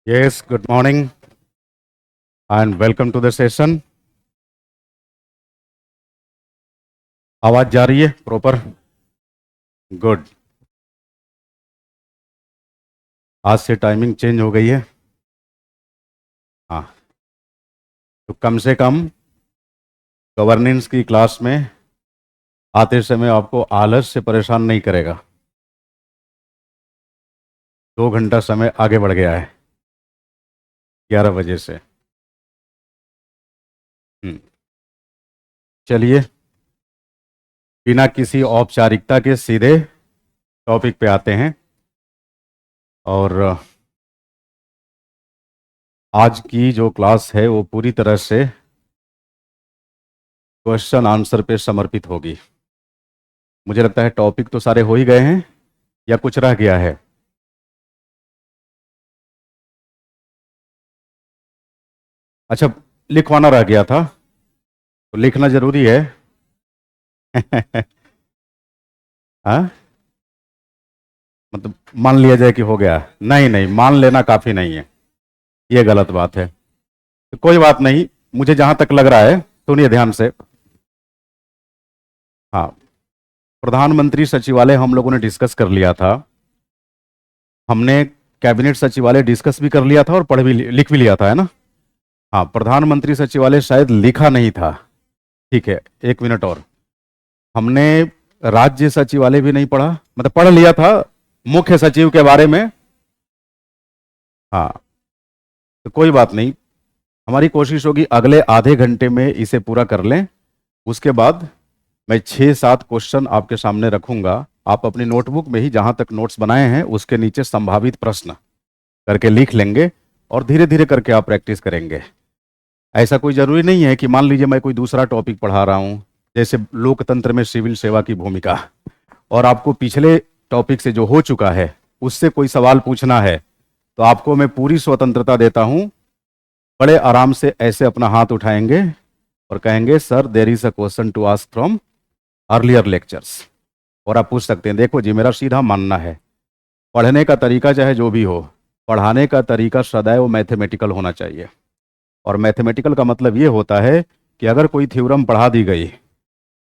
Yes, good morning and welcome to the session. आवाज जा रही है प्रॉपर? गुड। आज से टाइमिंग चेंज हो गई है। हाँ, तो कम से कम गवर्नेंस की क्लास में आते समय आपको आलस से परेशान नहीं करेगा। 2 घंटा समय आगे बढ़ गया है 11 बजे से। चलिए, बिना किसी औपचारिकता के सीधे टॉपिक पे आते हैं। और आज की जो क्लास है वो पूरी तरह से क्वेश्चन आंसर पे समर्पित होगी। मुझे लगता है टॉपिक तो सारे हो ही गए हैं या कुछ रह गया है। अच्छा, लिखवाना रह गया था तो लिखना जरूरी है। हाँ, मतलब मान लिया जाए कि हो गया? नहीं नहीं, मान लेना काफी नहीं है, ये गलत बात है। तो कोई बात नहीं, मुझे जहां तक लग रहा है, सुनिए ध्यान से। हाँ, प्रधानमंत्री सचिवालय हम लोगों ने डिस्कस कर लिया था। हमने कैबिनेट सचिवालय डिस्कस भी कर लिया था और पढ़ भी लिख भी लिया था, है ना? हाँ, प्रधानमंत्री सचिवालय शायद लिखा नहीं था। ठीक है, एक मिनट और। हमने राज्य सचिवालय भी नहीं पढ़ा, मतलब पढ़ लिया था मुख्य सचिव के बारे में। हाँ, तो कोई बात नहीं, हमारी कोशिश होगी अगले आधे घंटे में इसे पूरा कर लें। उसके बाद मैं 6-7 क्वेश्चन आपके सामने रखूंगा। आप अपनी नोटबुक में ही जहां तक नोट्स बनाए हैं उसके नीचे संभावित प्रश्न करके लिख लेंगे और धीरे धीरे करके आप प्रैक्टिस करेंगे। ऐसा कोई जरूरी नहीं है कि मान लीजिए मैं कोई दूसरा टॉपिक पढ़ा रहा हूं, जैसे लोकतंत्र में सिविल सेवा की भूमिका, और आपको पिछले टॉपिक से जो हो चुका है उससे कोई सवाल पूछना है, तो आपको मैं पूरी स्वतंत्रता देता हूं। बड़े आराम से ऐसे अपना हाथ उठाएंगे और कहेंगे sir there is a question to ask from earlier lectures. और आप पूछ सकते हैं। देखो जी, मेरा सीधा मानना है, पढ़ने का तरीका चाहे जो भी हो, पढ़ाने का तरीका सदैव मैथमेटिकल होना चाहिए। और मैथमेटिकल का मतलब ये होता है कि अगर कोई थ्योरम पढ़ा दी गई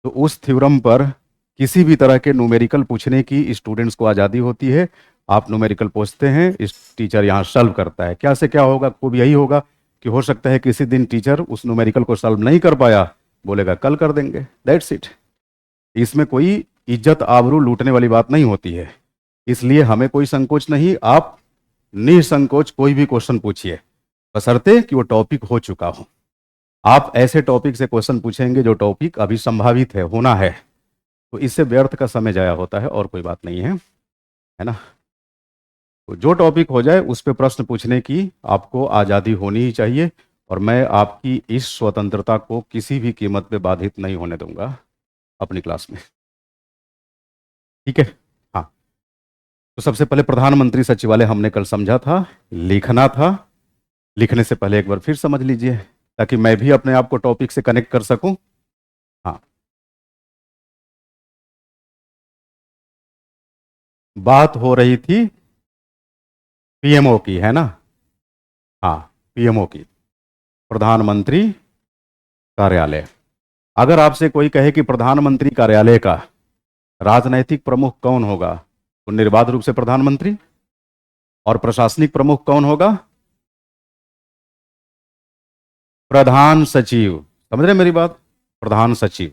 तो उस थ्योरम पर किसी भी तरह के न्यूमेरिकल पूछने की स्टूडेंट्स को आज़ादी होती है। आप न्यूमेरिकल पूछते हैं, इस टीचर यहाँ सॉल्व करता है। क्या से क्या होगा, खूब यही होगा कि हो सकता है किसी दिन टीचर उस न्यूमेरिकल को सॉल्व नहीं कर पाया, बोलेगा कल कर देंगे, दैट्स इट। इसमें कोई इज्जत आबरू लूटने वाली बात नहीं होती है। इसलिए हमें कोई संकोच नहीं, आप निसंकोच कोई भी क्वेश्चन पूछिए, बशर्ते कि वो टॉपिक हो चुका हो। आप ऐसे टॉपिक से क्वेश्चन पूछेंगे जो टॉपिक अभी संभावित है, होना है, तो इससे व्यर्थ का समय जाया होता है और कोई बात नहीं है ना? तो जो टॉपिक हो जाए उस पर प्रश्न पूछने की आपको आज़ादी होनी ही चाहिए। और मैं आपकी इस स्वतंत्रता को किसी भी कीमत पे बाधित नहीं होने दूंगा अपनी क्लास में। ठीक है? हाँ, तो सबसे पहले प्रधानमंत्री सचिवालय हमने कल समझा था, लिखना था। लिखने से पहले एक बार फिर समझ लीजिए ताकि मैं भी अपने आप को टॉपिक से कनेक्ट कर सकूं। हाँ, बात हो रही थी पीएमओ की, है ना? हाँ, पीएमओ की, प्रधानमंत्री कार्यालय। अगर आपसे कोई कहे कि प्रधानमंत्री कार्यालय का राजनैतिक प्रमुख कौन होगा, तो निर्बाध रूप से प्रधानमंत्री। और प्रशासनिक प्रमुख कौन होगा? प्रधान सचिव। समझ रहे मेरी बात? प्रधान सचिव।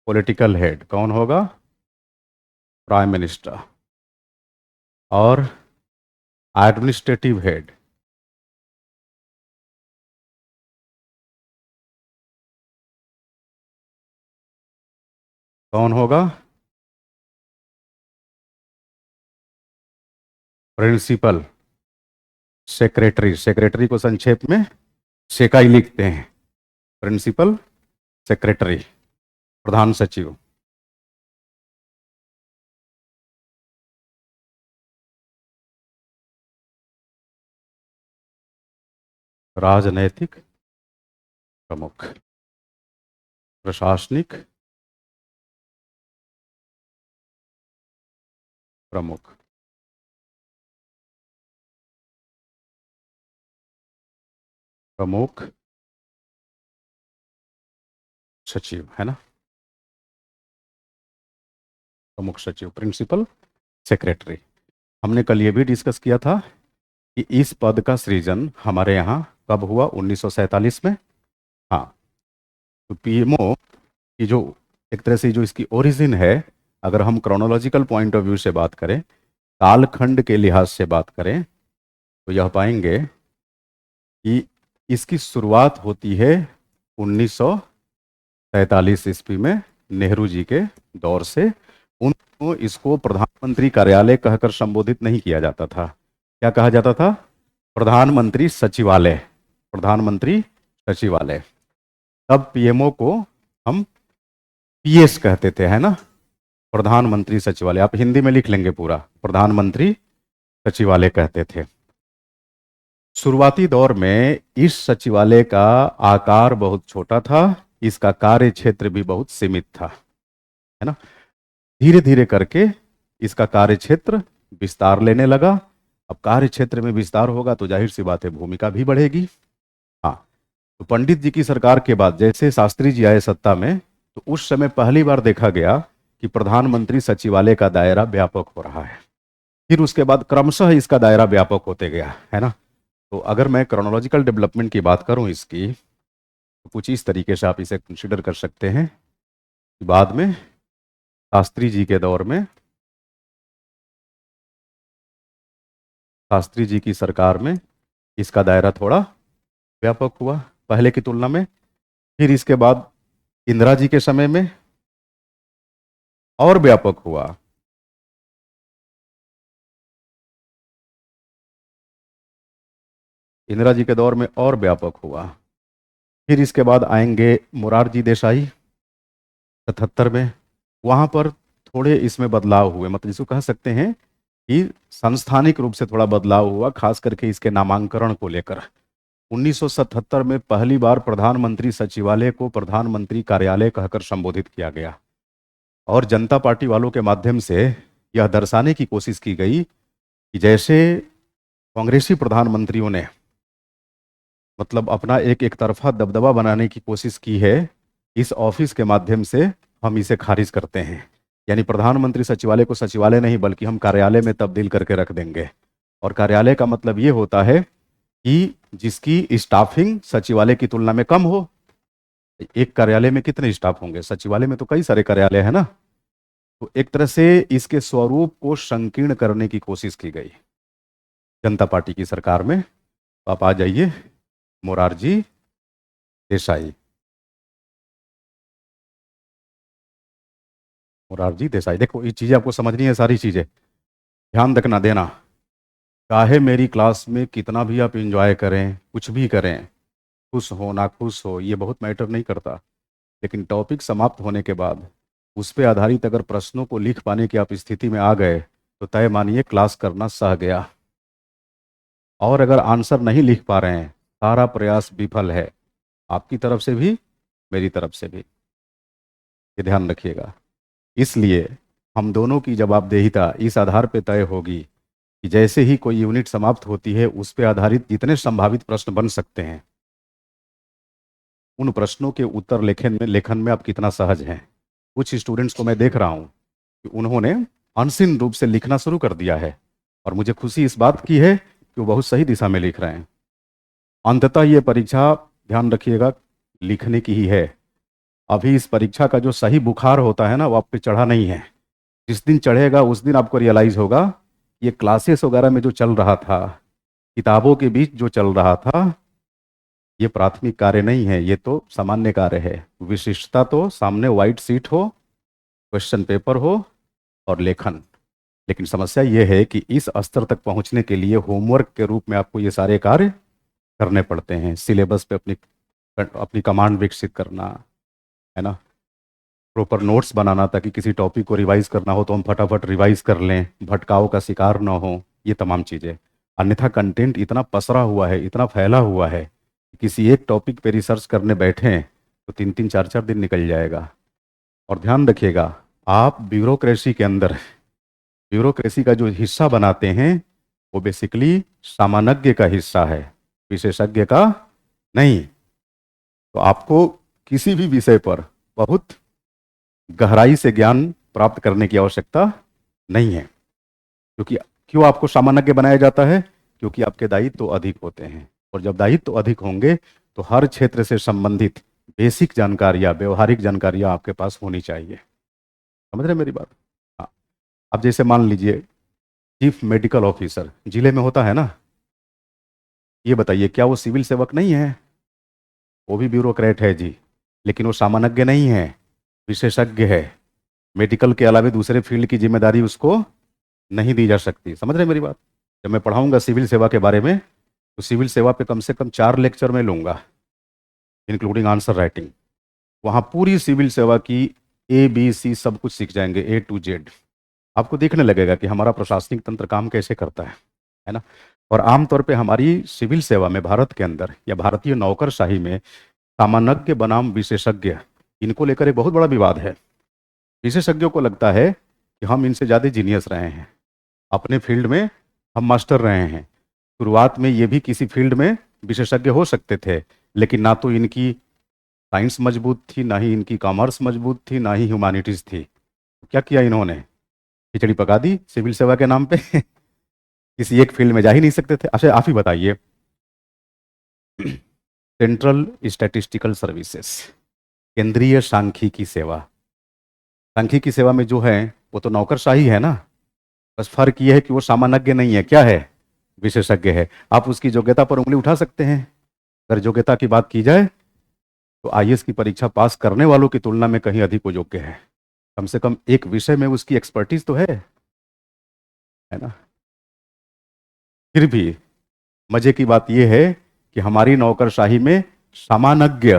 पॉलिटिकल हेड कौन होगा? Prime minister. और एडमिनिस्ट्रेटिव हेड कौन होगा? Principal secretary. सेक्रेटरी को संक्षेप में सेकाई लिखते हैं। प्रिंसिपल सेक्रेटरी, प्रधान सचिव। राजनैतिक प्रमुख, प्रशासनिक प्रमुख प्रमुख सचिव है ना, प्रमुख सचिव, प्रिंसिपल सेक्रेटरी। हमने कल ये भी डिस्कस किया था कि इस पद का सृजन हमारे यहाँ कब हुआ, 1947 में। हाँ, तो पीएमओ की जो एक तरह से जो इसकी ओरिजिन है, अगर हम क्रोनोलॉजिकल पॉइंट ऑफ व्यू से बात करें, कालखंड के लिहाज से बात करें, तो यह पाएंगे कि इसकी शुरुआत होती है 1943 ईस्वी में, नेहरू जी के दौर से। उनको इसको प्रधानमंत्री कार्यालय कहकर संबोधित नहीं किया जाता था। क्या कहा जाता था? प्रधानमंत्री सचिवालय, प्रधानमंत्री सचिवालय। तब पीएमओ को हम पीएस कहते थे, है ना, प्रधानमंत्री सचिवालय। आप हिंदी में लिख लेंगे पूरा, प्रधानमंत्री सचिवालय कहते थे। शुरुआती दौर में इस सचिवालय का आकार बहुत छोटा था, इसका कार्य क्षेत्र भी बहुत सीमित था, है ना। धीरे धीरे करके इसका कार्य क्षेत्र विस्तार लेने लगा। अब कार्य क्षेत्र में विस्तार होगा तो जाहिर सी बात है भूमिका भी बढ़ेगी। हाँ, तो पंडित जी की सरकार के बाद जैसे शास्त्री जी आए सत्ता में, तो उस समय पहली बार देखा गया कि प्रधानमंत्री सचिवालय का दायरा व्यापक हो रहा है। फिर उसके बाद क्रमशः इसका दायरा व्यापक होते गया, है ना। तो अगर मैं क्रोनोलॉजिकल डेवलपमेंट की बात करूं इसकी, तो कुछ इस तरीके से आप इसे कंसिडर कर सकते हैं कि बाद में शास्त्री जी के दौर में, शास्त्री जी की सरकार में इसका दायरा थोड़ा व्यापक हुआ पहले की तुलना में। फिर इसके बाद इंदिरा जी के समय में और व्यापक हुआ। इंदिरा जी के दौर में और व्यापक हुआ। फिर इसके बाद आएंगे मोरारजी देसाई 77 में। वहां पर थोड़े इसमें बदलाव हुए, मतलब इसको कह सकते हैं कि सांस्थानिक रूप से थोड़ा बदलाव हुआ, खास करके इसके नामांकन को लेकर। 1977 में पहली बार प्रधानमंत्री सचिवालय को प्रधानमंत्री कार्यालय कहकर संबोधित किया गया, और जनता पार्टी वालों के माध्यम से यह दर्शाने की कोशिश की गई कि जैसे कांग्रेसी प्रधानमंत्रियों ने मतलब अपना एक तरफा दबदबा बनाने की कोशिश की है, इस ऑफिस के माध्यम से हम इसे खारिज करते हैं। यानी प्रधानमंत्री सचिवालय को सचिवालय नहीं बल्कि हम कार्यालय में तब्दील करके रख देंगे। और कार्यालय का मतलब ये होता है कि जिसकी स्टाफिंग सचिवालय की तुलना में कम हो। एक कार्यालय में कितने स्टाफ होंगे? सचिवालय में तो कई सारे कार्यालय है ना। तो एक तरह से इसके स्वरूप को संकीर्ण करने की कोशिश की गई जनता पार्टी की सरकार में। तो आप आ जाइए मोरारजी देसाई। मोरारजी देसाई, देखो ये चीजें आपको समझनी है, सारी चीजें ध्यान रखना देना। चाहे मेरी क्लास में कितना भी आप एंजॉय करें, कुछ भी करें, खुश हो ना खुश हो, ये बहुत मैटर नहीं करता। लेकिन टॉपिक समाप्त होने के बाद उस पर आधारित अगर प्रश्नों को लिख पाने की आप स्थिति में आ गए, तो तय मानिए क्लास करना सह गया। और अगर आंसर नहीं लिख पा रहे हैं, सारा प्रयास विफल है, आपकी तरफ से भी मेरी तरफ से भी, ये ध्यान रखिएगा। इसलिए हम दोनों की जवाबदेहिता इस आधार पर तय होगी कि जैसे ही कोई यूनिट समाप्त होती है, उस पर आधारित जितने संभावित प्रश्न बन सकते हैं, उन प्रश्नों के उत्तर लेखन में आप कितना सहज हैं। कुछ स्टूडेंट्स को मैं देख रहा हूं कि उन्होंने अनसिन रूप से लिखना शुरू कर दिया है, और मुझे खुशी इस बात की है कि वो बहुत सही दिशा में लिख रहे हैं। अंततः ये परीक्षा, ध्यान रखिएगा, लिखने की ही है। अभी इस परीक्षा का जो सही बुखार होता है ना, वो आप पे चढ़ा नहीं है। जिस दिन चढ़ेगा उस दिन आपको रियलाइज होगा ये क्लासेस वगैरह में जो चल रहा था, किताबों के बीच जो चल रहा था, ये प्राथमिक कार्य नहीं है, ये तो सामान्य कार्य है। विशिष्टता तो सामने व्हाइट शीट हो, क्वेश्चन पेपर हो और लेखन। लेकिन समस्या ये है कि इस स्तर तक पहुंचने के लिए होमवर्क के रूप में आपको ये सारे कार्य करने पड़ते हैं। सिलेबस पे अपनी अपनी कमांड विकसित करना, है ना, प्रॉपर नोट्स बनाना ताकि किसी टॉपिक को रिवाइज करना हो तो हम फटाफट रिवाइज कर लें, भटकाव का शिकार ना हो, ये तमाम चीज़ें। अन्यथा कंटेंट इतना पसरा हुआ है, इतना फैला हुआ है, किसी एक टॉपिक पे रिसर्च करने बैठें तो 3-3 4-4 दिन निकल जाएगा। और ध्यान रखिएगा, आप ब्यूरोक्रेसी के अंदर, ब्यूरोक्रेसी का जो हिस्सा बनाते हैं वो बेसिकली सामान्यज्ञ का हिस्सा है, विशेषज्ञ का नहीं। तो आपको किसी भी विषय पर बहुत गहराई से ज्ञान प्राप्त करने की आवश्यकता नहीं है, क्योंकि क्यों आपको सामान्यज्ञ बनाया जाता है? क्योंकि आपके दायित्व तो अधिक होते हैं, और जब दायित्व तो अधिक होंगे तो हर क्षेत्र से संबंधित बेसिक जानकारियां, व्यवहारिक जानकारियां आपके पास होनी चाहिए। समझ रहे हैं मेरी बात? हाँ। अब जैसे मान लीजिए चीफ मेडिकल ऑफिसर जिले में होता है ना, ये बताइए क्या वो सिविल सेवक नहीं है? वो भी ब्यूरोक्रेट है जी, लेकिन वो सामान्यज्ञ नहीं है, विशेषज्ञ है। मेडिकल के अलावा दूसरे फील्ड की जिम्मेदारी उसको नहीं दी जा सकती। समझ रहे हैं मेरी बात? जब मैं पढ़ाऊंगा सिविल सेवा के बारे में, तो सिविल सेवा पे कम से कम 4 लेक्चर में लूंगा, इंक्लूडिंग आंसर राइटिंग। वहाँ पूरी सिविल सेवा की ABC सब कुछ सीख जाएंगे, A to Z। आपको देखने लगेगा कि हमारा प्रशासनिक तंत्र काम कैसे करता है ना। और आमतौर पे हमारी सिविल सेवा में भारत के अंदर या भारतीय नौकरशाही में सामान्यज्ञ बनाम विशेषज्ञ, इनको लेकर एक बहुत बड़ा विवाद है। विशेषज्ञों को लगता है कि हम इनसे ज़्यादा जीनियस रहे हैं, अपने फील्ड में हम मास्टर रहे हैं। शुरुआत में ये भी किसी फील्ड में विशेषज्ञ हो सकते थे, लेकिन ना तो इनकी साइंस मजबूत थी, ना ही इनकी कॉमर्स मजबूत थी, ना ही ह्यूमैनिटीज़ थी। क्या किया इन्होंने? खिचड़ी पका दी सिविल सेवा के नाम पे। किसी एक फील्ड में जा ही नहीं सकते थे। अच्छा आप ही बताइए, सेंट्रल स्टैटिस्टिकल सर्विसेज, केंद्रीय सांख्यिकी सेवा, सांख्यिकी सेवा में जो है वो तो नौकरशाही है ना। बस फर्क ये है कि वो सामान्यज्ञ नहीं है, क्या है? विशेषज्ञ है। आप उसकी योग्यता पर उंगली उठा सकते हैं। अगर योग्यता की बात की जाए तो IAS की परीक्षा पास करने वालों की तुलना में कहीं अधिक वो योग्य है। कम से कम एक विषय में उसकी एक्सपर्टीज तो है ना। फिर भी मजे की बात यह है कि हमारी नौकरशाही में सामान्यज्ञ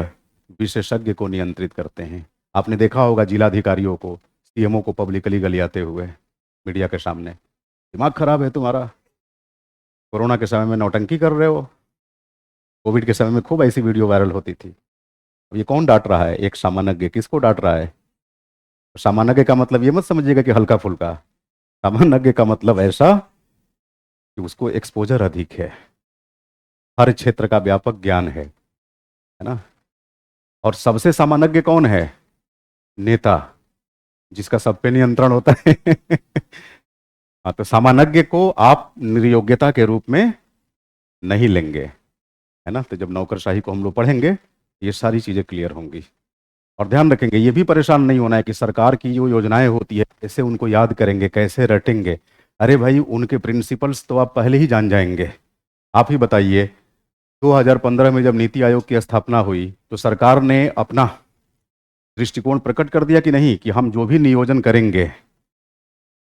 विशेषज्ञ को नियंत्रित करते हैं। आपने देखा होगा जिलाधिकारियों को, CMO को पब्लिकली गलियाते हुए मीडिया के सामने, दिमाग खराब है तुम्हारा, कोरोना के समय में नौटंकी कर रहे हो। कोविड के समय में खूब ऐसी वीडियो वायरल होती थी। अब ये कौन डांट रहा है? एक सामान्यज्ञ किसको डांट रहा है? सामान्यज्ञ का मतलब ये मत समझिएगा कि हल्का फुल्का। सामान्यज्ञ का मतलब ऐसा कि उसको एक्सपोजर अधिक है, हर क्षेत्र का व्यापक ज्ञान है ना। और सबसे सामान्यज्ञ कौन है? नेता, जिसका सब पे नियंत्रण होता है। हाँ, तो सामान्यज्ञ को आप निर्योग्यता के रूप में नहीं लेंगे, है ना। तो जब नौकरशाही को हम लोग पढ़ेंगे ये सारी चीजें क्लियर होंगी। और ध्यान रखेंगे, ये भी परेशान नहीं होना है कि सरकार की जो योजनाएं होती है कैसे उनको याद करेंगे, कैसे रटेंगे। अरे भाई, उनके प्रिंसिपल्स तो आप पहले ही जान जाएंगे। आप ही बताइए, 2015 में जब नीति आयोग की स्थापना हुई तो सरकार ने अपना दृष्टिकोण प्रकट कर दिया कि नहीं, कि हम जो भी नियोजन करेंगे,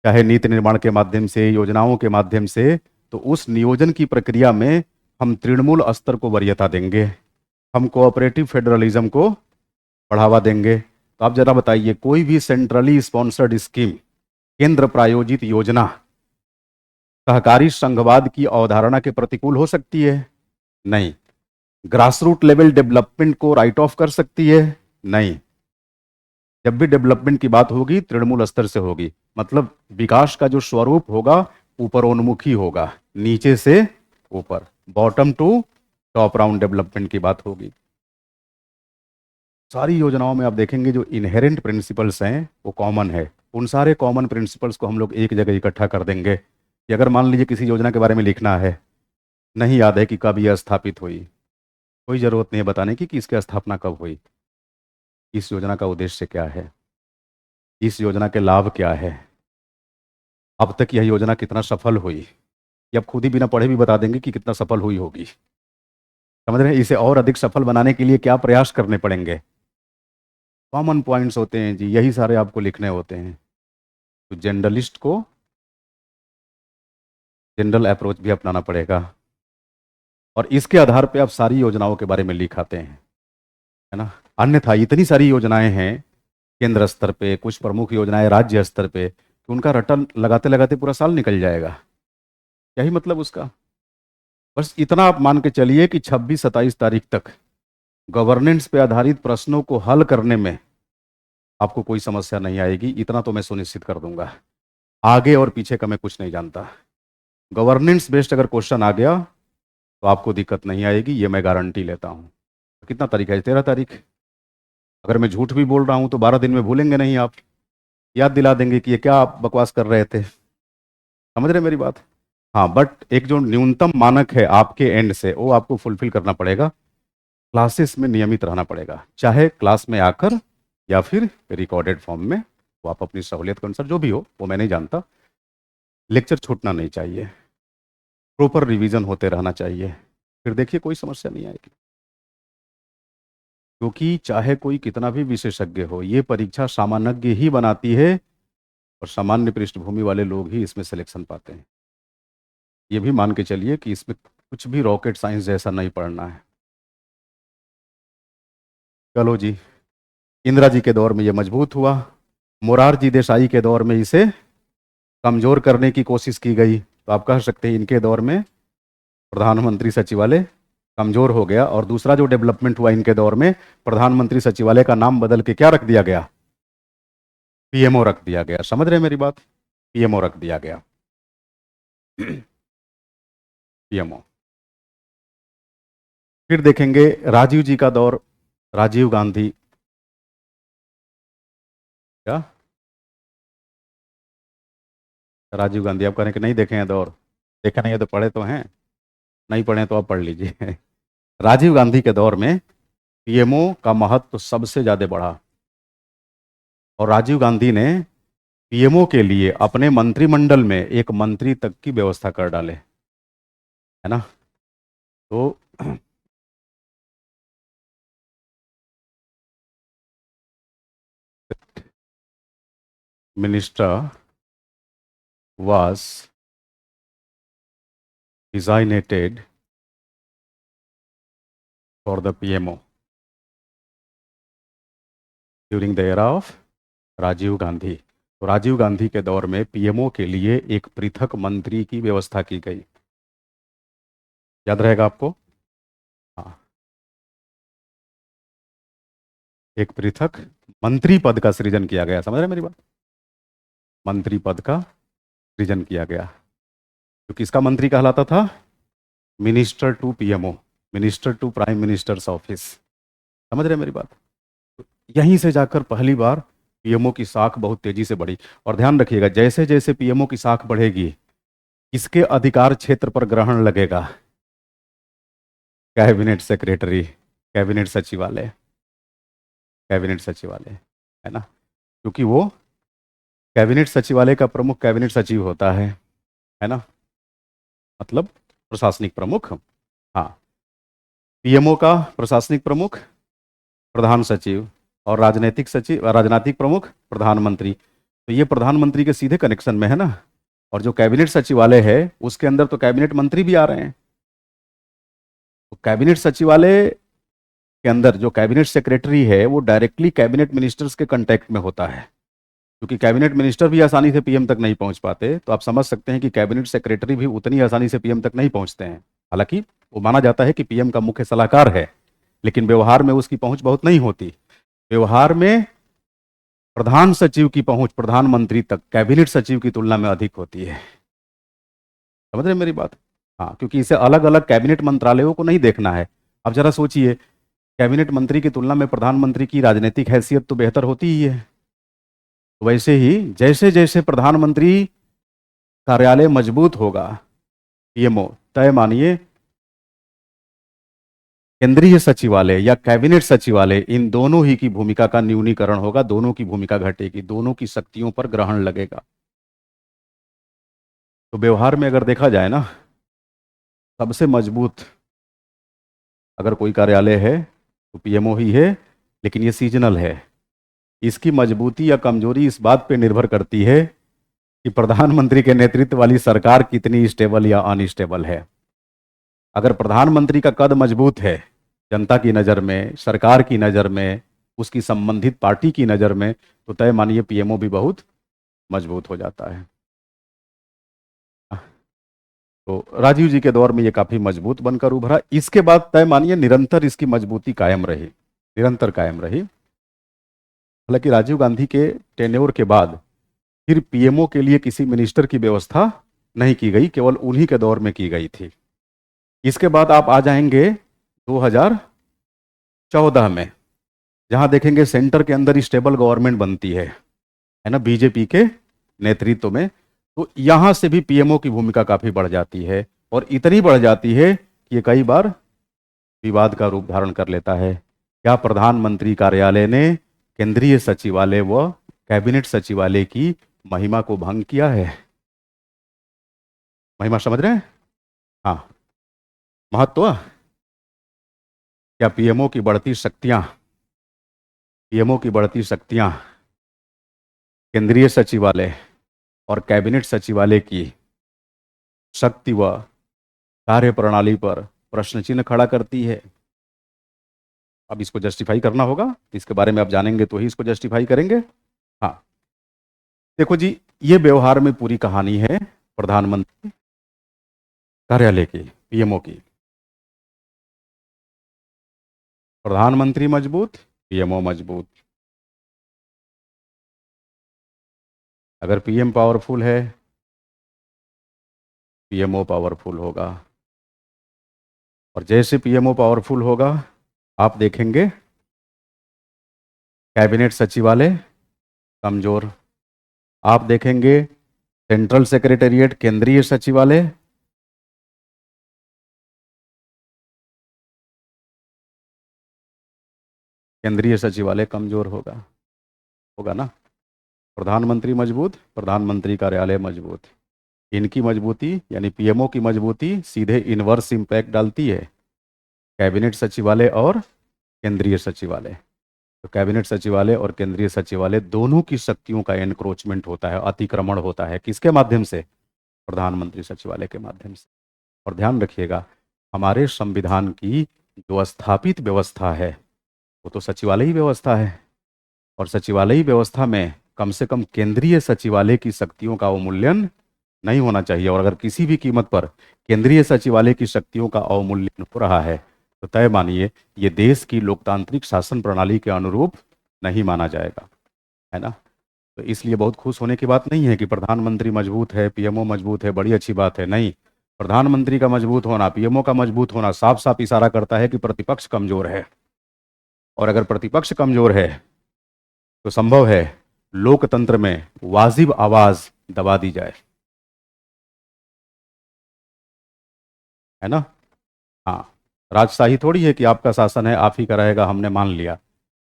चाहे नीति निर्माण के माध्यम से, योजनाओं के माध्यम से, तो उस नियोजन की प्रक्रिया में हम तृणमूल स्तर को वरीयता देंगे, हम कोऑपरेटिव फेडरलिज्म को बढ़ावा देंगे। तो आप जरा बताइए, कोई भी सेंट्रली स्पॉन्सर्ड स्कीम, केंद्र प्रायोजित योजना सहकारी संघवाद की अवधारणा के प्रतिकूल हो सकती है? नहीं। ग्रासरूट लेवल डेवलपमेंट को राइट ऑफ कर सकती है? नहीं। जब भी डेवलपमेंट की बात होगी तृणमूल स्तर से होगी। मतलब विकास का जो स्वरूप होगा ऊपरोन्मुखी होगा, नीचे से ऊपर, bottom to top round development की बात होगी। सारी योजनाओं में आप देखेंगे जो इनहेरेंट प्रिंसिपल्स हैं वो कॉमन है। उन सारे कॉमन प्रिंसिपल्स को हम लोग एक जगह इकट्ठा कर देंगे कि अगर मान लीजिए किसी योजना के बारे में लिखना है, नहीं याद है कि कब यह स्थापित हुई, कोई ज़रूरत नहीं है बताने की कि इसकी स्थापना कब हुई, इस योजना का उद्देश्य क्या है, इस योजना के लाभ क्या है, अब तक यह योजना कितना सफल हुई। ये आप खुद ही बिना पढ़े भी बता देंगे कि कितना सफल हुई होगी। समझ रहे हैं? इसे और अधिक सफल बनाने के लिए क्या प्रयास करने पड़ेंगे। कॉमन पॉइंट्स होते हैं जी, यही सारे आपको लिखने होते हैं। तो जनरलिस्ट को जनरल अप्रोच भी अपनाना पड़ेगा, और इसके आधार पे आप सारी योजनाओं के बारे में लिखाते हैं, है ना। अन्यथा इतनी सारी योजनाएं हैं केंद्र स्तर पे, कुछ प्रमुख योजनाएं राज्य स्तर पे, कि उनका रटन लगाते लगाते पूरा साल निकल जाएगा। यही मतलब उसका। बस इतना आप मान के चलिए कि 26-27 तारीख तक गवर्नेंस पे आधारित प्रश्नों को हल करने में आपको कोई समस्या नहीं आएगी, इतना तो मैं सुनिश्चित कर दूंगा। आगे और पीछे का मैं कुछ नहीं जानता। गवर्नेंस बेस्ड अगर क्वेश्चन आ गया तो आपको दिक्कत नहीं आएगी, ये मैं गारंटी लेता हूँ। कितना तारीख है? 13 तारीख। अगर मैं झूठ भी बोल रहा हूँ तो 12 दिन में भूलेंगे नहीं आप, याद दिला देंगे कि ये क्या आप बकवास कर रहे थे। समझ रहे मेरी बात? हाँ, बट एक जो न्यूनतम मानक है आपके एंड से वो आपको फुलफिल करना पड़ेगा। क्लासेस में नियमित रहना पड़ेगा, चाहे क्लास में आकर या फिर रिकॉर्डेड फॉर्म में। वो आप अपनी सहूलियत के अनुसार जो भी हो वो मैं नहीं जानता। लेक्चर छूटना नहीं चाहिए, प्रॉपर रिवीजन होते रहना चाहिए, फिर देखिए कोई समस्या नहीं आएगी। क्योंकि चाहे कोई कितना भी विशेषज्ञ हो, ये परीक्षा सामान्यज्ञ ही बनाती है और सामान्य पृष्ठभूमि वाले लोग ही इसमें सिलेक्शन पाते हैं। ये भी मान के चलिए कि इसमें कुछ भी रॉकेट साइंस जैसा नहीं पढ़ना है। चलो जी, इंदिरा जी के दौर में ये मजबूत हुआ, मोरारजी देसाई के दौर में इसे कमजोर करने की कोशिश की गई, तो आप कह सकते हैं इनके दौर में प्रधानमंत्री सचिवालय कमजोर हो गया। और दूसरा जो डेवलपमेंट हुआ इनके दौर में, प्रधानमंत्री सचिवालय का नाम बदल के क्या रख दिया गया? पीएमओ रख दिया गया। समझ रहे हैं मेरी बात? पीएमओ रख दिया गया। पीएमओ। फिर देखेंगे राजीव जी का दौर, राजीव गांधी। क्या राजीव गांधी आप कहें कि नहीं देखे हैं दौर? देखा नहीं है तो पढ़े तो हैं, नहीं पढ़े तो आप पढ़ लीजिए। राजीव गांधी के दौर में पीएमओ का महत्व सबसे ज्यादा बढ़ा और राजीव गांधी ने पीएमओ के लिए अपने मंत्रिमंडल में एक मंत्री तक की व्यवस्था कर डाले, है ना? तो minister was designated for the PMO during the era of Rajiv Gandhi. तो राजीव गांधी के दौर में पीएमओ के लिए एक पृथक मंत्री की व्यवस्था की गई। याद रहेगा आपको? हाँ, एक पृथक मंत्री पद का सृजन किया गया। समझ रहे हैं मेरी बात? मंत्री पद का सृजन किया गया। तो किसका मंत्री कहलाता था? Minister to PMO, minister to prime minister's office. समझ रहे हैं मेरी बात? यहीं से जाकर पहली बार पीएमओ की साख बहुत तेजी से बढ़ी। और ध्यान रखिएगा, जैसे जैसे पीएमओ की साख बढ़ेगी, इसके अधिकार क्षेत्र पर ग्रहण लगेगा। कैबिनेट सेक्रेटरी, कैबिनेट सचिवालय, कैबिनेट सचिवालय, है ना? क्योंकि वो कैबिनेट सचिवालय का प्रमुख कैबिनेट सचिव होता है ना? मतलब प्रशासनिक प्रमुख। हाँ, पीएमओ का प्रशासनिक प्रमुख प्रधान सचिव और राजनीतिक सचिव, राजनीतिक प्रमुख प्रधानमंत्री। तो ये प्रधानमंत्री के सीधे कनेक्शन में है ना। और जो कैबिनेट सचिवालय है उसके अंदर तो कैबिनेट मंत्री भी आ रहे हैं। तो कैबिनेट सचिवालय के अंदर जो कैबिनेट सेक्रेटरी है वो डायरेक्टली कैबिनेट मिनिस्टर्स के कांटेक्ट में होता है। क्योंकि कैबिनेट मिनिस्टर भी आसानी से पीएम तक नहीं पहुंच पाते, तो आप समझ सकते हैं कि कैबिनेट सेक्रेटरी भी उतनी आसानी से पीएम तक नहीं पहुंचते हैं। हालांकि वो माना जाता है कि पीएम का मुख्य सलाहकार है, लेकिन व्यवहार में उसकी पहुंच बहुत नहीं होती। व्यवहार में प्रधान सचिव की पहुंच प्रधानमंत्री तक कैबिनेट सचिव की तुलना में अधिक होती है। समझ रहे हैं मेरी बात? हाँ, क्योंकि इसे अलग अलग कैबिनेट मंत्रालयों को नहीं देखना है। अब जरा सोचिए, कैबिनेट मंत्री की तुलना में प्रधानमंत्री की राजनीतिक हैसियत तो बेहतर होती ही है। तो वैसे ही जैसे जैसे प्रधानमंत्री कार्यालय मजबूत होगा, पीएमओ, तय मानिए केंद्रीय सचिवालय या कैबिनेट सचिवालय, इन दोनों ही की भूमिका का न्यूनीकरण होगा, दोनों की भूमिका घटेगी, दोनों की शक्तियों पर ग्रहण लगेगा। तो व्यवहार में अगर देखा जाए ना, सबसे मजबूत अगर कोई कार्यालय है तो पीएमओ ही है, लेकिन ये सीजनल है। इसकी मजबूती या कमजोरी इस बात पे निर्भर करती है कि प्रधानमंत्री के नेतृत्व वाली सरकार कितनी स्टेबल या अनस्टेबल है। अगर प्रधानमंत्री का कद मजबूत है जनता की नज़र में, सरकार की नज़र में, उसकी संबंधित पार्टी की नज़र में, तो तय मानिए पीएमओ भी बहुत मजबूत हो जाता है। तो राजीव जी के दौर में ये काफ़ी मजबूत बनकर उभरा। इसके बाद तय मानिए निरंतर इसकी मजबूती कायम रही, निरंतर कायम रही। हालांकि राजीव गांधी के टेन्योर के बाद फिर पीएमओ के लिए किसी मिनिस्टर की व्यवस्था नहीं की गई, केवल उन्हीं के दौर में की गई थी। इसके बाद आप आ जाएंगे 2014 में, जहां देखेंगे सेंटर के अंदर स्टेबल गवर्नमेंट बनती है ना, बीजेपी के नेतृत्व में। तो यहां से भी पीएमओ की भूमिका काफी बढ़ जाती है, और इतनी बढ़ जाती है कि ये कई बार विवाद का रूप धारण कर लेता है। क्या प्रधानमंत्री कार्यालय ने केंद्रीय सचिवालय व कैबिनेट सचिवालय की महिमा को भंग किया है? महिमा समझ रहे हैं? हाँ, महत्व। क्या पीएमओ की बढ़ती शक्तियां केंद्रीय सचिवालय और कैबिनेट सचिवालय की शक्ति व कार्य प्रणाली पर प्रश्न चिन्ह खड़ा करती है? अब इसको जस्टिफाई करना होगा, इसके बारे में आप जानेंगे तो ही इसको जस्टिफाई करेंगे। हाँ, देखो जी, ये व्यवहार में पूरी कहानी है प्रधानमंत्री कार्यालय की, पीएमओ की। प्रधानमंत्री मजबूत, पीएमओ मजबूत। अगर पीएम पावरफुल है, पीएमओ पावरफुल होगा। और जैसे पीएमओ पावरफुल होगा, आप देखेंगे कैबिनेट सचिवालय कमजोर। आप देखेंगे सेंट्रल सेक्रेटेरिएट, केंद्रीय सचिवालय कमजोर होगा। होगा ना? प्रधानमंत्री मजबूत, प्रधानमंत्री कार्यालय मजबूत। इनकी मजबूती यानी पीएमओ की मजबूती सीधे इनवर्स इंपैक्ट डालती है कैबिनेट सचिवालय और केंद्रीय सचिवालय। तो कैबिनेट सचिवालय और केंद्रीय सचिवालय दोनों की शक्तियों का एनक्रोचमेंट होता है, अतिक्रमण होता है। किसके माध्यम से? प्रधानमंत्री सचिवालय के माध्यम से। और ध्यान रखिएगा, हमारे संविधान की जो स्थापित व्यवस्था है वो तो सचिवालय व्यवस्था है, और सचिवालय व्यवस्था में कम से कम केंद्रीय सचिवालय की शक्तियों का अवमूल्यन नहीं होना चाहिए। और अगर किसी भी कीमत पर केंद्रीय सचिवालय की शक्तियों का अवमूल्यन हो रहा है, तो तय मानिए ये देश की लोकतांत्रिक शासन प्रणाली के अनुरूप नहीं माना जाएगा, है ना? तो इसलिए बहुत खुश होने की बात नहीं है कि प्रधानमंत्री मजबूत है, पीएमओ मजबूत है, बड़ी अच्छी बात है। नहीं, प्रधानमंत्री का मजबूत होना, पीएमओ का मजबूत होना साफ साफ इशारा करता है कि प्रतिपक्ष कमजोर है। और अगर प्रतिपक्ष कमजोर है तो संभव है लोकतंत्र में वाजिब आवाज दबा दी जाए, है ना? हाँ, राजशाही थोड़ी है कि आपका शासन है आप ही का रहेगा, हमने मान लिया।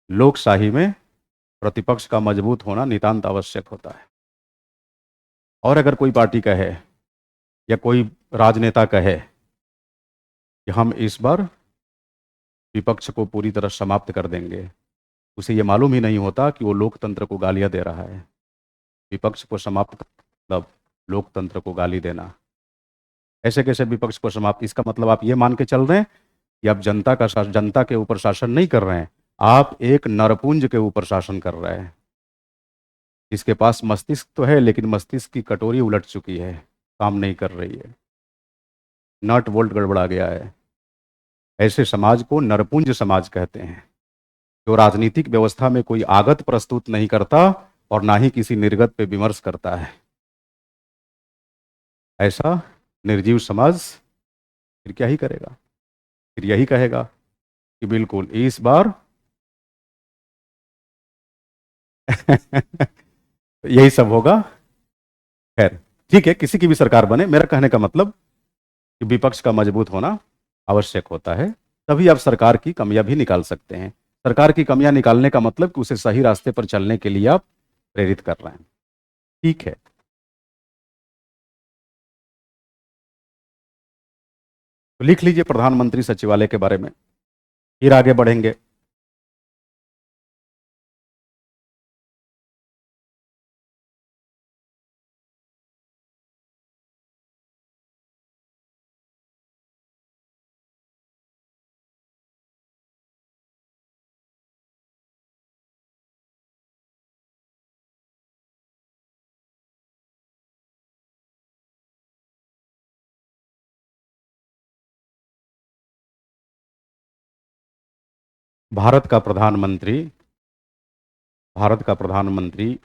लोकशाही में प्रतिपक्ष का मजबूत होना नितांत आवश्यक होता है। और अगर कोई पार्टी कहे या कोई राजनेता कहे कि हम इस बार विपक्ष को पूरी तरह समाप्त कर देंगे, उसे ये मालूम ही नहीं होता कि वो लोकतंत्र को गालियां दे रहा है। विपक्ष को समाप्त मतलब लोकतंत्र को गाली देना। ऐसे कैसे विपक्ष को समाप्त? इसका मतलब आप ये मान के चल रहे हैं कि आप जनता के ऊपर शासन नहीं कर रहे हैं, आप एक नरपुंज के ऊपर शासन कर रहे हैं, जिसके पास मस्तिष्क तो है लेकिन मस्तिष्क की कटोरी उलट चुकी है, काम नहीं कर रही है, नट बोल्ट गड़बड़ा गया है। ऐसे समाज को नरपुंज समाज कहते हैं, जो राजनीतिक व्यवस्था में कोई आगत प्रस्तुत नहीं करता और ना ही किसी निर्गत पे विमर्श करता है। ऐसा निर्जीव समाज फिर क्या ही करेगा? फिर यही कहेगा कि बिल्कुल इस बार यही सब होगा। खैर, ठीक है, किसी की भी सरकार बने, मेरा कहने का मतलब कि विपक्ष का मजबूत होना आवश्यक होता है, तभी आप सरकार की कमियां भी निकाल सकते हैं। सरकार की कमियां निकालने का मतलब कि उसे सही रास्ते पर चलने के लिए आप प्रेरित कर रहे हैं। ठीक है, तो लिख लीजिए प्रधानमंत्री सचिवालय के बारे में, फिर आगे बढ़ेंगे। भारत का प्रधानमंत्री भारत का प्रधानमंत्री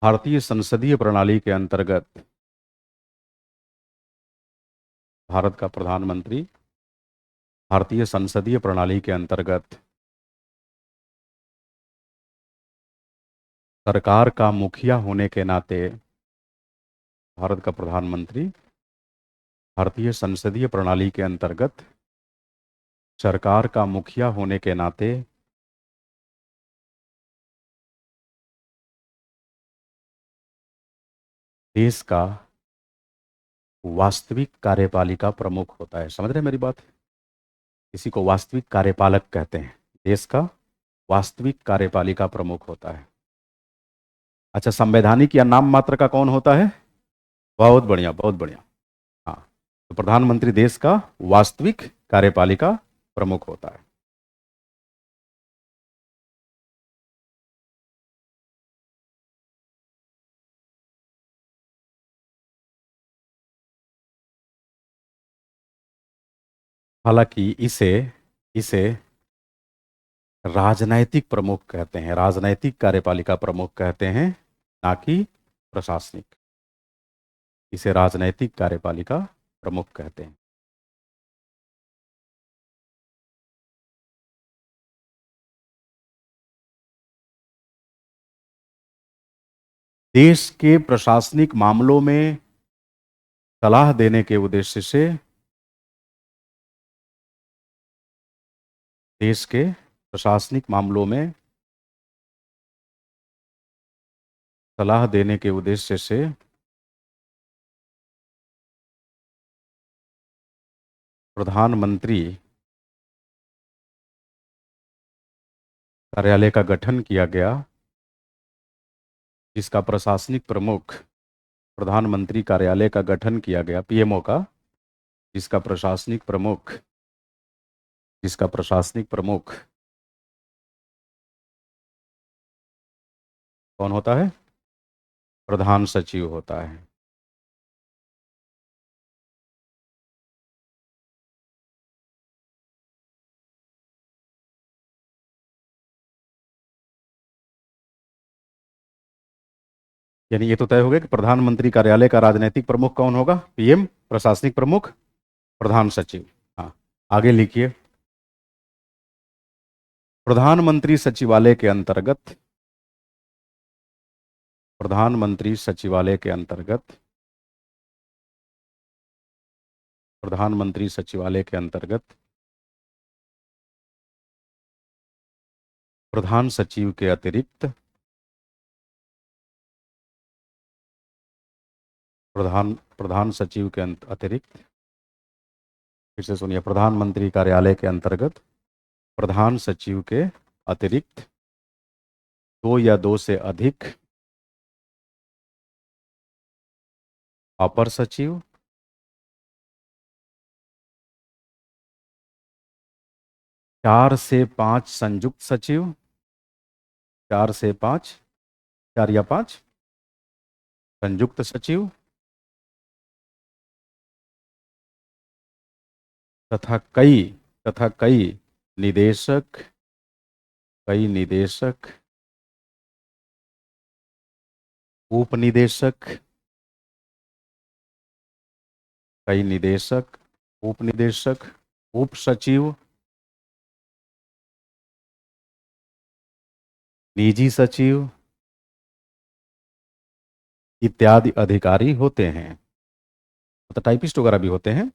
भारतीय संसदीय प्रणाली के अंतर्गत भारत का प्रधानमंत्री भारतीय संसदीय प्रणाली के अंतर्गत सरकार का मुखिया होने के नाते भारत का प्रधानमंत्री भारतीय संसदीय प्रणाली के अंतर्गत सरकार का मुखिया होने के नाते देश का वास्तविक कार्यपालिका प्रमुख होता है। समझ रहे हैं मेरी बात? इसी को वास्तविक कार्यपालक कहते हैं। देश का वास्तविक कार्यपालिका प्रमुख होता है। अच्छा, संवैधानिक या नाम मात्र का कौन होता है? बहुत बढ़िया, बहुत बढ़िया। हाँ, तो प्रधानमंत्री देश का वास्तविक कार्यपालिका प्रमुख होता है। हालांकि इसे इसे राजनैतिक प्रमुख कहते हैं, राजनैतिक कार्यपालिका प्रमुख कहते हैं, ना कि प्रशासनिक। इसे राजनैतिक कार्यपालिका प्रमुख कहते हैं। देश के प्रशासनिक मामलों में सलाह देने के उद्देश्य से देश के प्रशासनिक मामलों में सलाह देने के उद्देश्य से प्रधानमंत्री कार्यालय का गठन किया गया, जिसका प्रशासनिक प्रमुख प्रधानमंत्री कार्यालय का गठन किया गया, पीएमओ का, जिसका प्रशासनिक प्रमुख कौन होता है? प्रधान सचिव होता है। यानी ये तो तय हो गया कि प्रधानमंत्री कार्यालय का राजनीतिक प्रमुख कौन होगा? पीएम। प्रशासनिक प्रमुख प्रधान सचिव। हाँ, आगे लिखिए। प्रधानमंत्री सचिवालय के अंतर्गत प्रधानमंत्री सचिवालय के अंतर्गत प्रधानमंत्री सचिवालय के अंतर्गत प्रधान सचिव के अतिरिक्त प्रधान सचिव के अतिरिक्त, फिर से सुनिए, प्रधानमंत्री कार्यालय के अंतर्गत प्रधान सचिव के अतिरिक्त दो या दो से अधिक अपर सचिव, चार से पांच संयुक्त सचिव, चार से पांच, चार या पांच संयुक्त सचिव तथा कई निदेशक, उपनिदेशक, उपनिदेशक, उप सचिव, निजी सचिव इत्यादि अधिकारी होते हैं। मतलब टाइपिस्ट वगैरह भी होते हैं।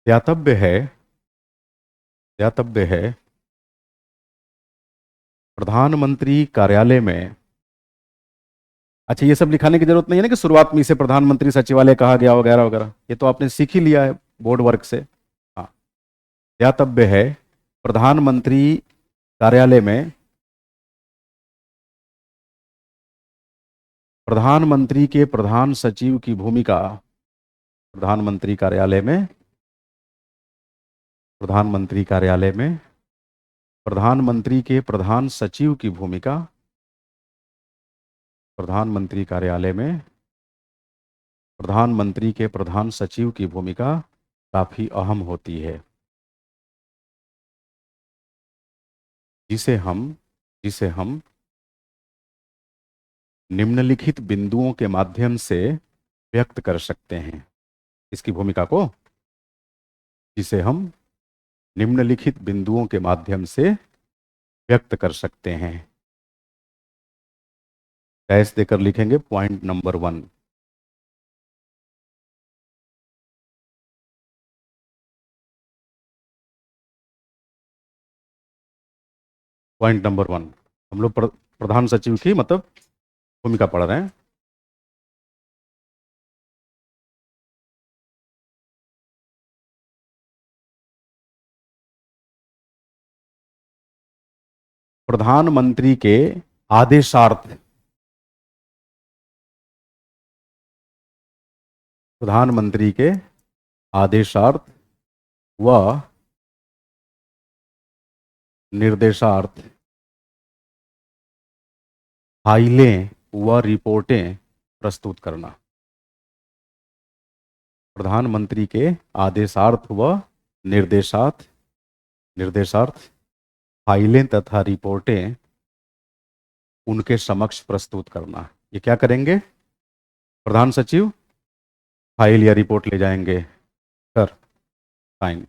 ध्यातव्य है प्रधानमंत्री कार्यालय में, अच्छा ये सब लिखाने की जरूरत नहीं है ना कि शुरुआत में इसे प्रधानमंत्री सचिवालय कहा गया वगैरह वगैरह, ये तो आपने सीख ही लिया है बोर्ड वर्क से। हाँ, ध्यातव्य है प्रधानमंत्री कार्यालय में प्रधानमंत्री के प्रधान सचिव की भूमिका, प्रधानमंत्री कार्यालय में प्रधानमंत्री कार्यालय में प्रधानमंत्री के प्रधान सचिव की भूमिका, प्रधानमंत्री कार्यालय में प्रधानमंत्री के प्रधान सचिव की भूमिका काफी अहम होती है। जिसे हम जिसे हम निम्नलिखित बिंदुओं के माध्यम से व्यक्त कर सकते हैं। इसकी भूमिका को, जिसे हम निम्नलिखित बिंदुओं के माध्यम से व्यक्त कर सकते हैं। डैश देकर लिखेंगे पॉइंट नंबर 1। पॉइंट नंबर 1, हम लोग प्रधान सचिव की मतलब भूमिका पढ़ रहे हैं। प्रधानमंत्री के आदेशार्थ, प्रधानमंत्री के आदेशार्थ व निर्देशार्थ फाइलें व रिपोर्टें प्रस्तुत करना। प्रधानमंत्री के आदेशार्थ व निर्देशार्थ निर्देशार्थ फाइलें तथा रिपोर्टें उनके समक्ष प्रस्तुत करना। ये क्या करेंगे? प्रधान सचिव फाइल या रिपोर्ट ले जाएंगे। सर साइन,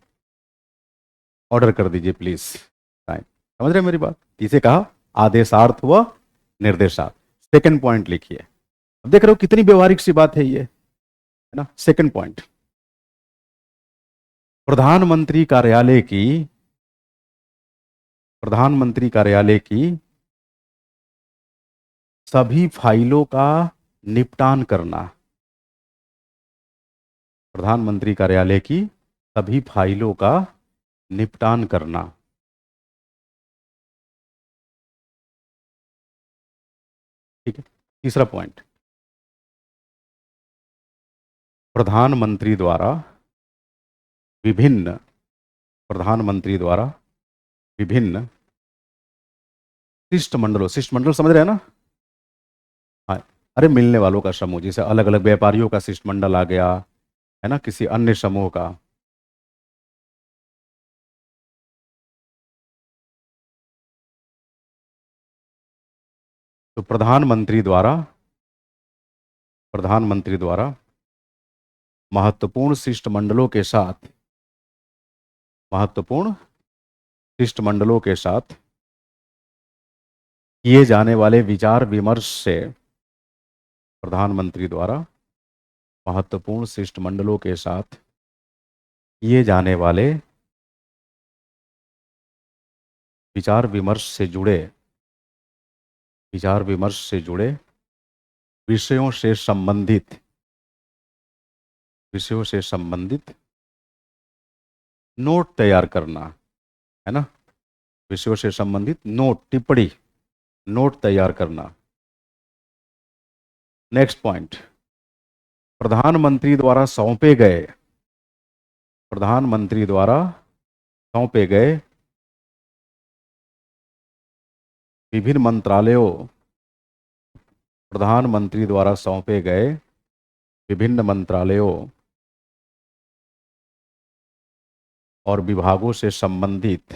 ऑर्डर कर दीजिए प्लीज। साइन, समझ रहे हैं मेरी बात? इसे कहा आदेशार्थ व निर्देशार्थ। सेकंड पॉइंट लिखिए। अब देख रहे हो कितनी व्यवहारिक सी बात है ये, है ना। सेकंड पॉइंट, प्रधानमंत्री कार्यालय की प्रधानमंत्री कार्यालय की सभी फाइलों का निपटान करना। प्रधानमंत्री कार्यालय की सभी फाइलों का निपटान करना। ठीक है। तीसरा पॉइंट, प्रधानमंत्री द्वारा विभिन्न प्रधानमंत्री द्वारा विभिन्न शिष्टमंडलों, शिष्टमंडल समझ रहे हैं ना? हाँ, अरे मिलने वालों का समूह, जैसे अलग अलग व्यापारियों का शिष्टमंडल आ गया, है ना, किसी अन्य समूह का। तो प्रधानमंत्री द्वारा महत्वपूर्ण शिष्टमंडलों के साथ महत्वपूर्ण शिष्टमंडलों के साथ किए जाने वाले विचार विमर्श से प्रधानमंत्री द्वारा महत्वपूर्ण शिष्टमंडलों के साथ किए जाने वाले विचार विमर्श से जुड़े विचार विमर्श से जुड़े विषयों से संबंधित विषयों से संबंधित नोट तैयार करना, है ना। विषयों से संबंधित नोट, टिप्पणी, नोट तैयार करना। नेक्स्ट पॉइंट, प्रधानमंत्री द्वारा सौंपे गए प्रधानमंत्री द्वारा सौंपे गए विभिन्न मंत्रालयों प्रधानमंत्री द्वारा सौंपे गए विभिन्न मंत्रालयों और विभागों से संबंधित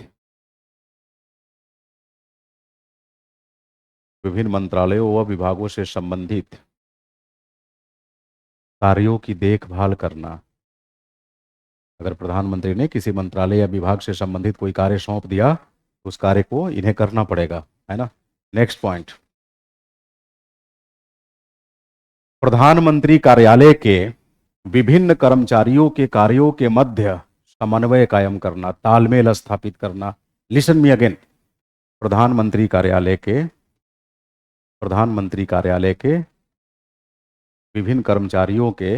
विभिन्न मंत्रालयों व विभागों से संबंधित कार्यों की देखभाल करना। अगर प्रधानमंत्री ने किसी मंत्रालय या विभाग से संबंधित कोई कार्य सौंप दिया तो उस कार्य को इन्हें करना पड़ेगा, है ना। नेक्स्ट पॉइंट, प्रधानमंत्री कार्यालय के विभिन्न कर्मचारियों के कार्यों के मध्य समन्वय कायम करना, तालमेल स्थापित करना। लिसन मी अगेन, प्रधानमंत्री कार्यालय के प्रधानमंत्री कार्यालय के विभिन्न कर्मचारियों के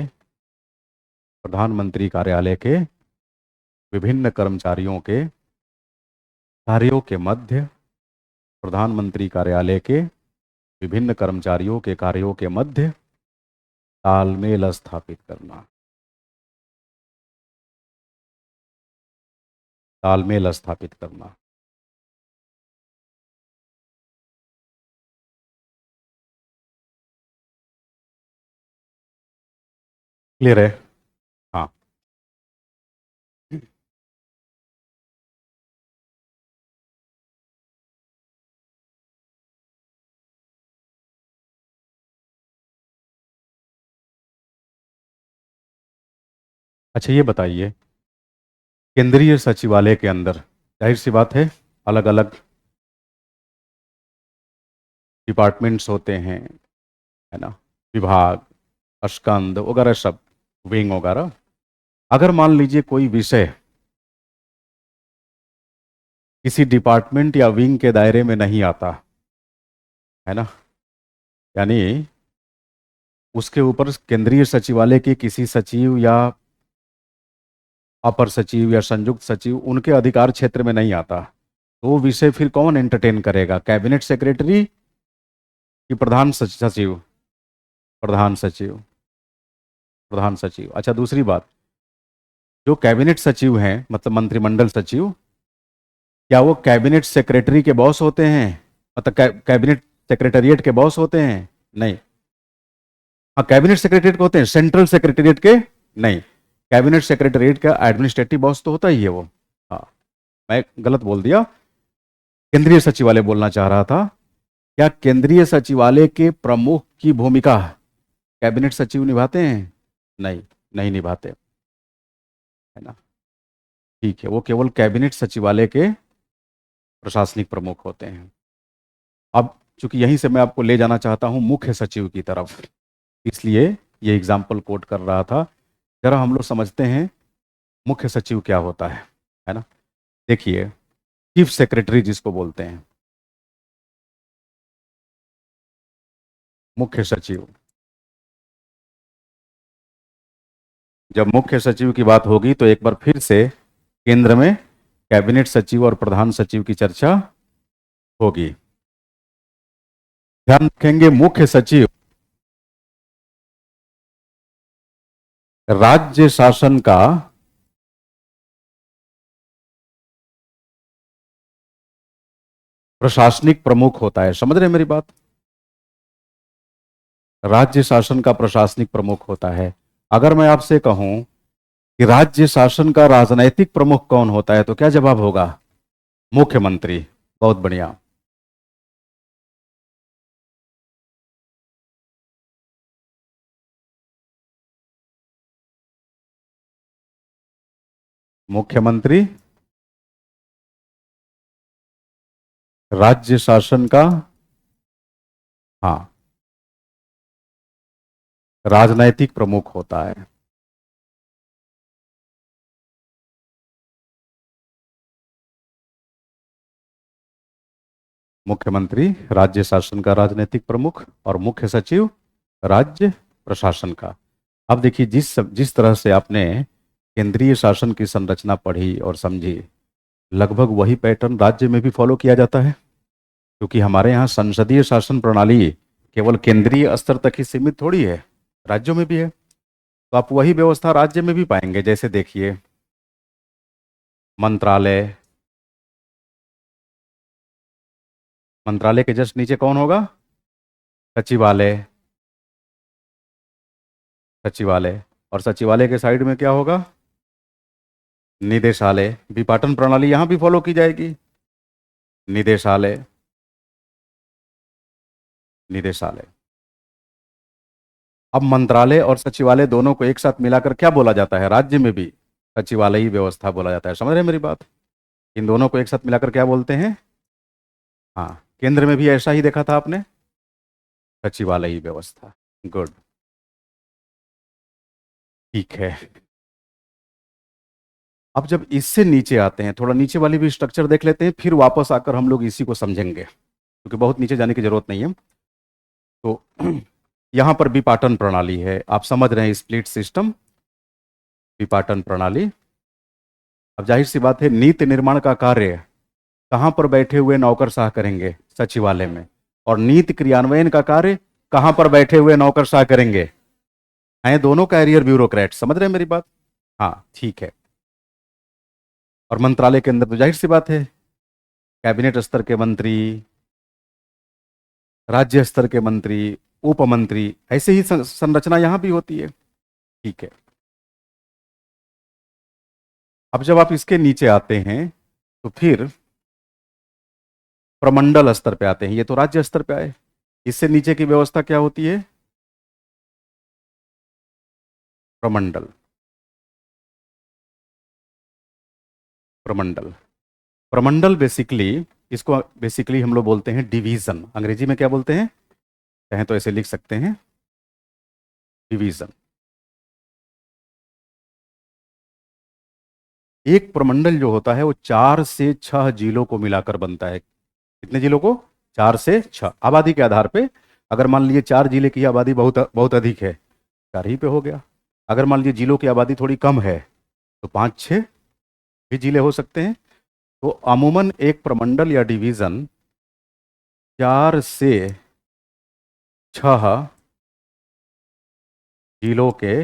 प्रधानमंत्री कार्यालय के विभिन्न कर्मचारियों के कार्यों के मध्य प्रधानमंत्री कार्यालय के विभिन्न कर्मचारियों के कार्यों के मध्य तालमेल स्थापित करना, तालमेल स्थापित करना। क्लियर है? हाँ। अच्छा ये बताइए, केंद्रीय सचिवालय के अंदर जाहिर सी बात है अलग अलग डिपार्टमेंट्स होते हैं, है ना, विभाग, स्कंद वगैरह सब, विंग वगैरह। अगर मान लीजिए कोई विषय किसी डिपार्टमेंट या विंग के दायरे में नहीं आता, है ना, यानी उसके ऊपर केंद्रीय सचिवालय के किसी सचिव या अपर सचिव या संयुक्त सचिव उनके अधिकार क्षेत्र में नहीं आता, तो वो विषय फिर कौन एंटरटेन करेगा? कैबिनेट सेक्रेटरी कि सचिव? प्रधान सचिव। प्रधान सचिव। अच्छा दूसरी बात, जो कैबिनेट सचिव हैं मतलब मंत्रिमंडल सचिव, क्या वो कैबिनेट सेक्रेटरी के बॉस होते हैं? मतलब कैबिनेट सेक्रेटरिएट के बॉस होते हैं? नहीं। हाँ कैबिनेट सेक्रेटरीट के होते हैं, सेंट्रल सेक्रेटरीट के नहीं। कैबिनेट सेक्रेटरीट का एडमिनिस्ट्रेटिव बॉस तो होता ही है वो। हाँ, मैं गलत बोल दिया, केंद्रीय सचिवालय बोलना चाह रहा था। क्या केंद्रीय सचिवालय के प्रमुख की भूमिका कैबिनेट सचिव निभाते हैं? नहीं, नहीं निभाते, है ना। ठीक है, वो केवल कैबिनेट सचिवालय के प्रशासनिक प्रमुख होते हैं। अब चूंकि यहीं से मैं आपको ले जाना चाहता हूं मुख्य सचिव की तरफ, इसलिए ये एग्जाम्पल कोट कर रहा था। जरा हम लोग समझते हैं मुख्य सचिव क्या होता है ना। देखिए, चीफ सेक्रेटरी जिसको बोलते हैं, मुख्य सचिव। जब मुख्य सचिव की बात होगी तो एक बार फिर से केंद्र में कैबिनेट सचिव और प्रधान सचिव की चर्चा होगी। ध्यान रखेंगे, मुख्य सचिव राज्य शासन का प्रशासनिक प्रमुख होता है। समझ रहे हैं मेरी बात? राज्य शासन का प्रशासनिक प्रमुख होता है। अगर मैं आपसे कहूं कि राज्य शासन का राजनैतिक प्रमुख कौन होता है तो क्या जवाब होगा? मुख्यमंत्री। बहुत बढ़िया। मुख्यमंत्री राज्य शासन का, हाँ, राजनैतिक प्रमुख होता है। मुख्यमंत्री राज्य शासन का राजनीतिक प्रमुख और मुख्य सचिव राज्य प्रशासन का। अब देखिए, जिस जिस तरह से आपने केंद्रीय शासन की संरचना पढ़ी और समझी, लगभग वही पैटर्न राज्य में भी फॉलो किया जाता है। क्योंकि हमारे यहाँ संसदीय शासन प्रणाली केवल केंद्रीय स्तर तक ही सीमित थोड़ी है, राज्यों में भी है। तो आप वही व्यवस्था राज्य में भी पाएंगे। जैसे देखिए, मंत्रालय, मंत्रालय के जस्ट नीचे कौन होगा? सचिवालय। सचिवालय, और सचिवालय के साइड में क्या होगा? निदेशालय। विपाटन प्रणाली यहां भी फॉलो की जाएगी। निदेशालय, निदेशालय। अब मंत्रालय और सचिवालय दोनों को एक साथ मिलाकर क्या बोला जाता है? राज्य में भी सचिवालयी व्यवस्था बोला जाता है। समझ रहे हैं मेरी बात? इन दोनों को एक साथ मिलाकर क्या बोलते हैं? हाँ, केंद्र में भी ऐसा ही देखा था आपने, सचिवालयी व्यवस्था। गुड। ठीक है। अब जब इससे नीचे आते हैं, थोड़ा नीचे वाली भी स्ट्रक्चर देख लेते हैं, फिर वापस आकर हम लोग इसी को समझेंगे, क्योंकि बहुत नीचे जाने की जरूरत नहीं है। तो यहां पर विपाटन प्रणाली है, आप समझ रहे हैं, स्प्लिट सिस्टम, विपाटन प्रणाली। अब जाहिर सी बात है, नीति निर्माण का कार्य कहां पर बैठे हुए नौकरशाह करेंगे? सचिवालय में। और नीति क्रियान्वयन का कार्य कहां पर बैठे हुए नौकरशाह करेंगे? हैं दोनों कैरियर ब्यूरोक्रेट। समझ रहे हैं मेरी बात? हाँ ठीक है। और मंत्रालय के अंदर तो जाहिर सी बात है, कैबिनेट स्तर के मंत्री, राज्य स्तर के मंत्री, उप मंत्री, ऐसे ही संरचना यहां भी होती है। ठीक है। अब जब आप इसके नीचे आते हैं तो फिर प्रमंडल स्तर पे आते हैं। ये तो राज्य स्तर पे आए। इससे नीचे की व्यवस्था क्या होती है? प्रमंडल। प्रमंडल। प्रमंडल बेसिकली, इसको बेसिकली हम लोग बोलते हैं डिवीजन। अंग्रेजी में क्या बोलते हैं, कहें तो ऐसे लिख सकते हैं, डिवीजन। एक प्रमंडल जो होता है वो 4 से 6 जिलों को मिलाकर बनता है। कितने जिलों को? 4 से 6, आबादी के आधार पे। अगर मान लीजिए 4 जिले की आबादी बहुत बहुत अधिक है, 4 ही पे हो गया। अगर मान लीजिए जिलों की आबादी थोड़ी कम है, तो 5-6 भी जिले हो सकते हैं। तो अमूमन एक प्रमंडल या डिवीजन 4 से 6 जिलों के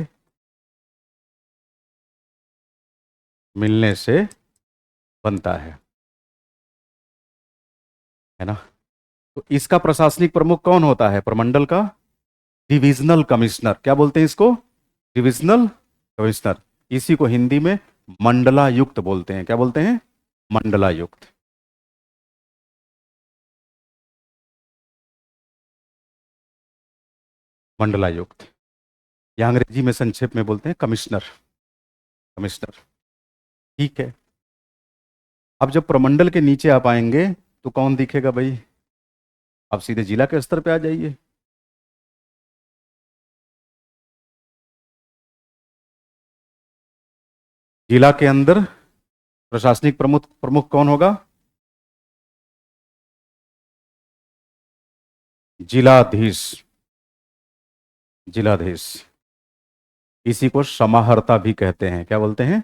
मिलने से बनता है ना। तो इसका प्रशासनिक प्रमुख कौन होता है प्रमंडल का? Divisional commissioner. क्या बोलते हैं इसको? Divisional commissioner. इसी को हिंदी में मंडलायुक्त बोलते हैं। क्या बोलते हैं? मंडलायुक्त। मंडलायुक्त, या अंग्रेजी में संक्षेप में बोलते हैं कमिश्नर। कमिश्नर, ठीक है। अब जब प्रमंडल के नीचे आप आएंगे तो कौन दिखेगा भाई? आप सीधे जिला के स्तर पे आ जाइए। जिला के अंदर प्रशासनिक प्रमुख प्रमुख कौन होगा? जिलाधीश। जिलाधीश, इसी को समाहर्ता भी कहते हैं। क्या बोलते हैं?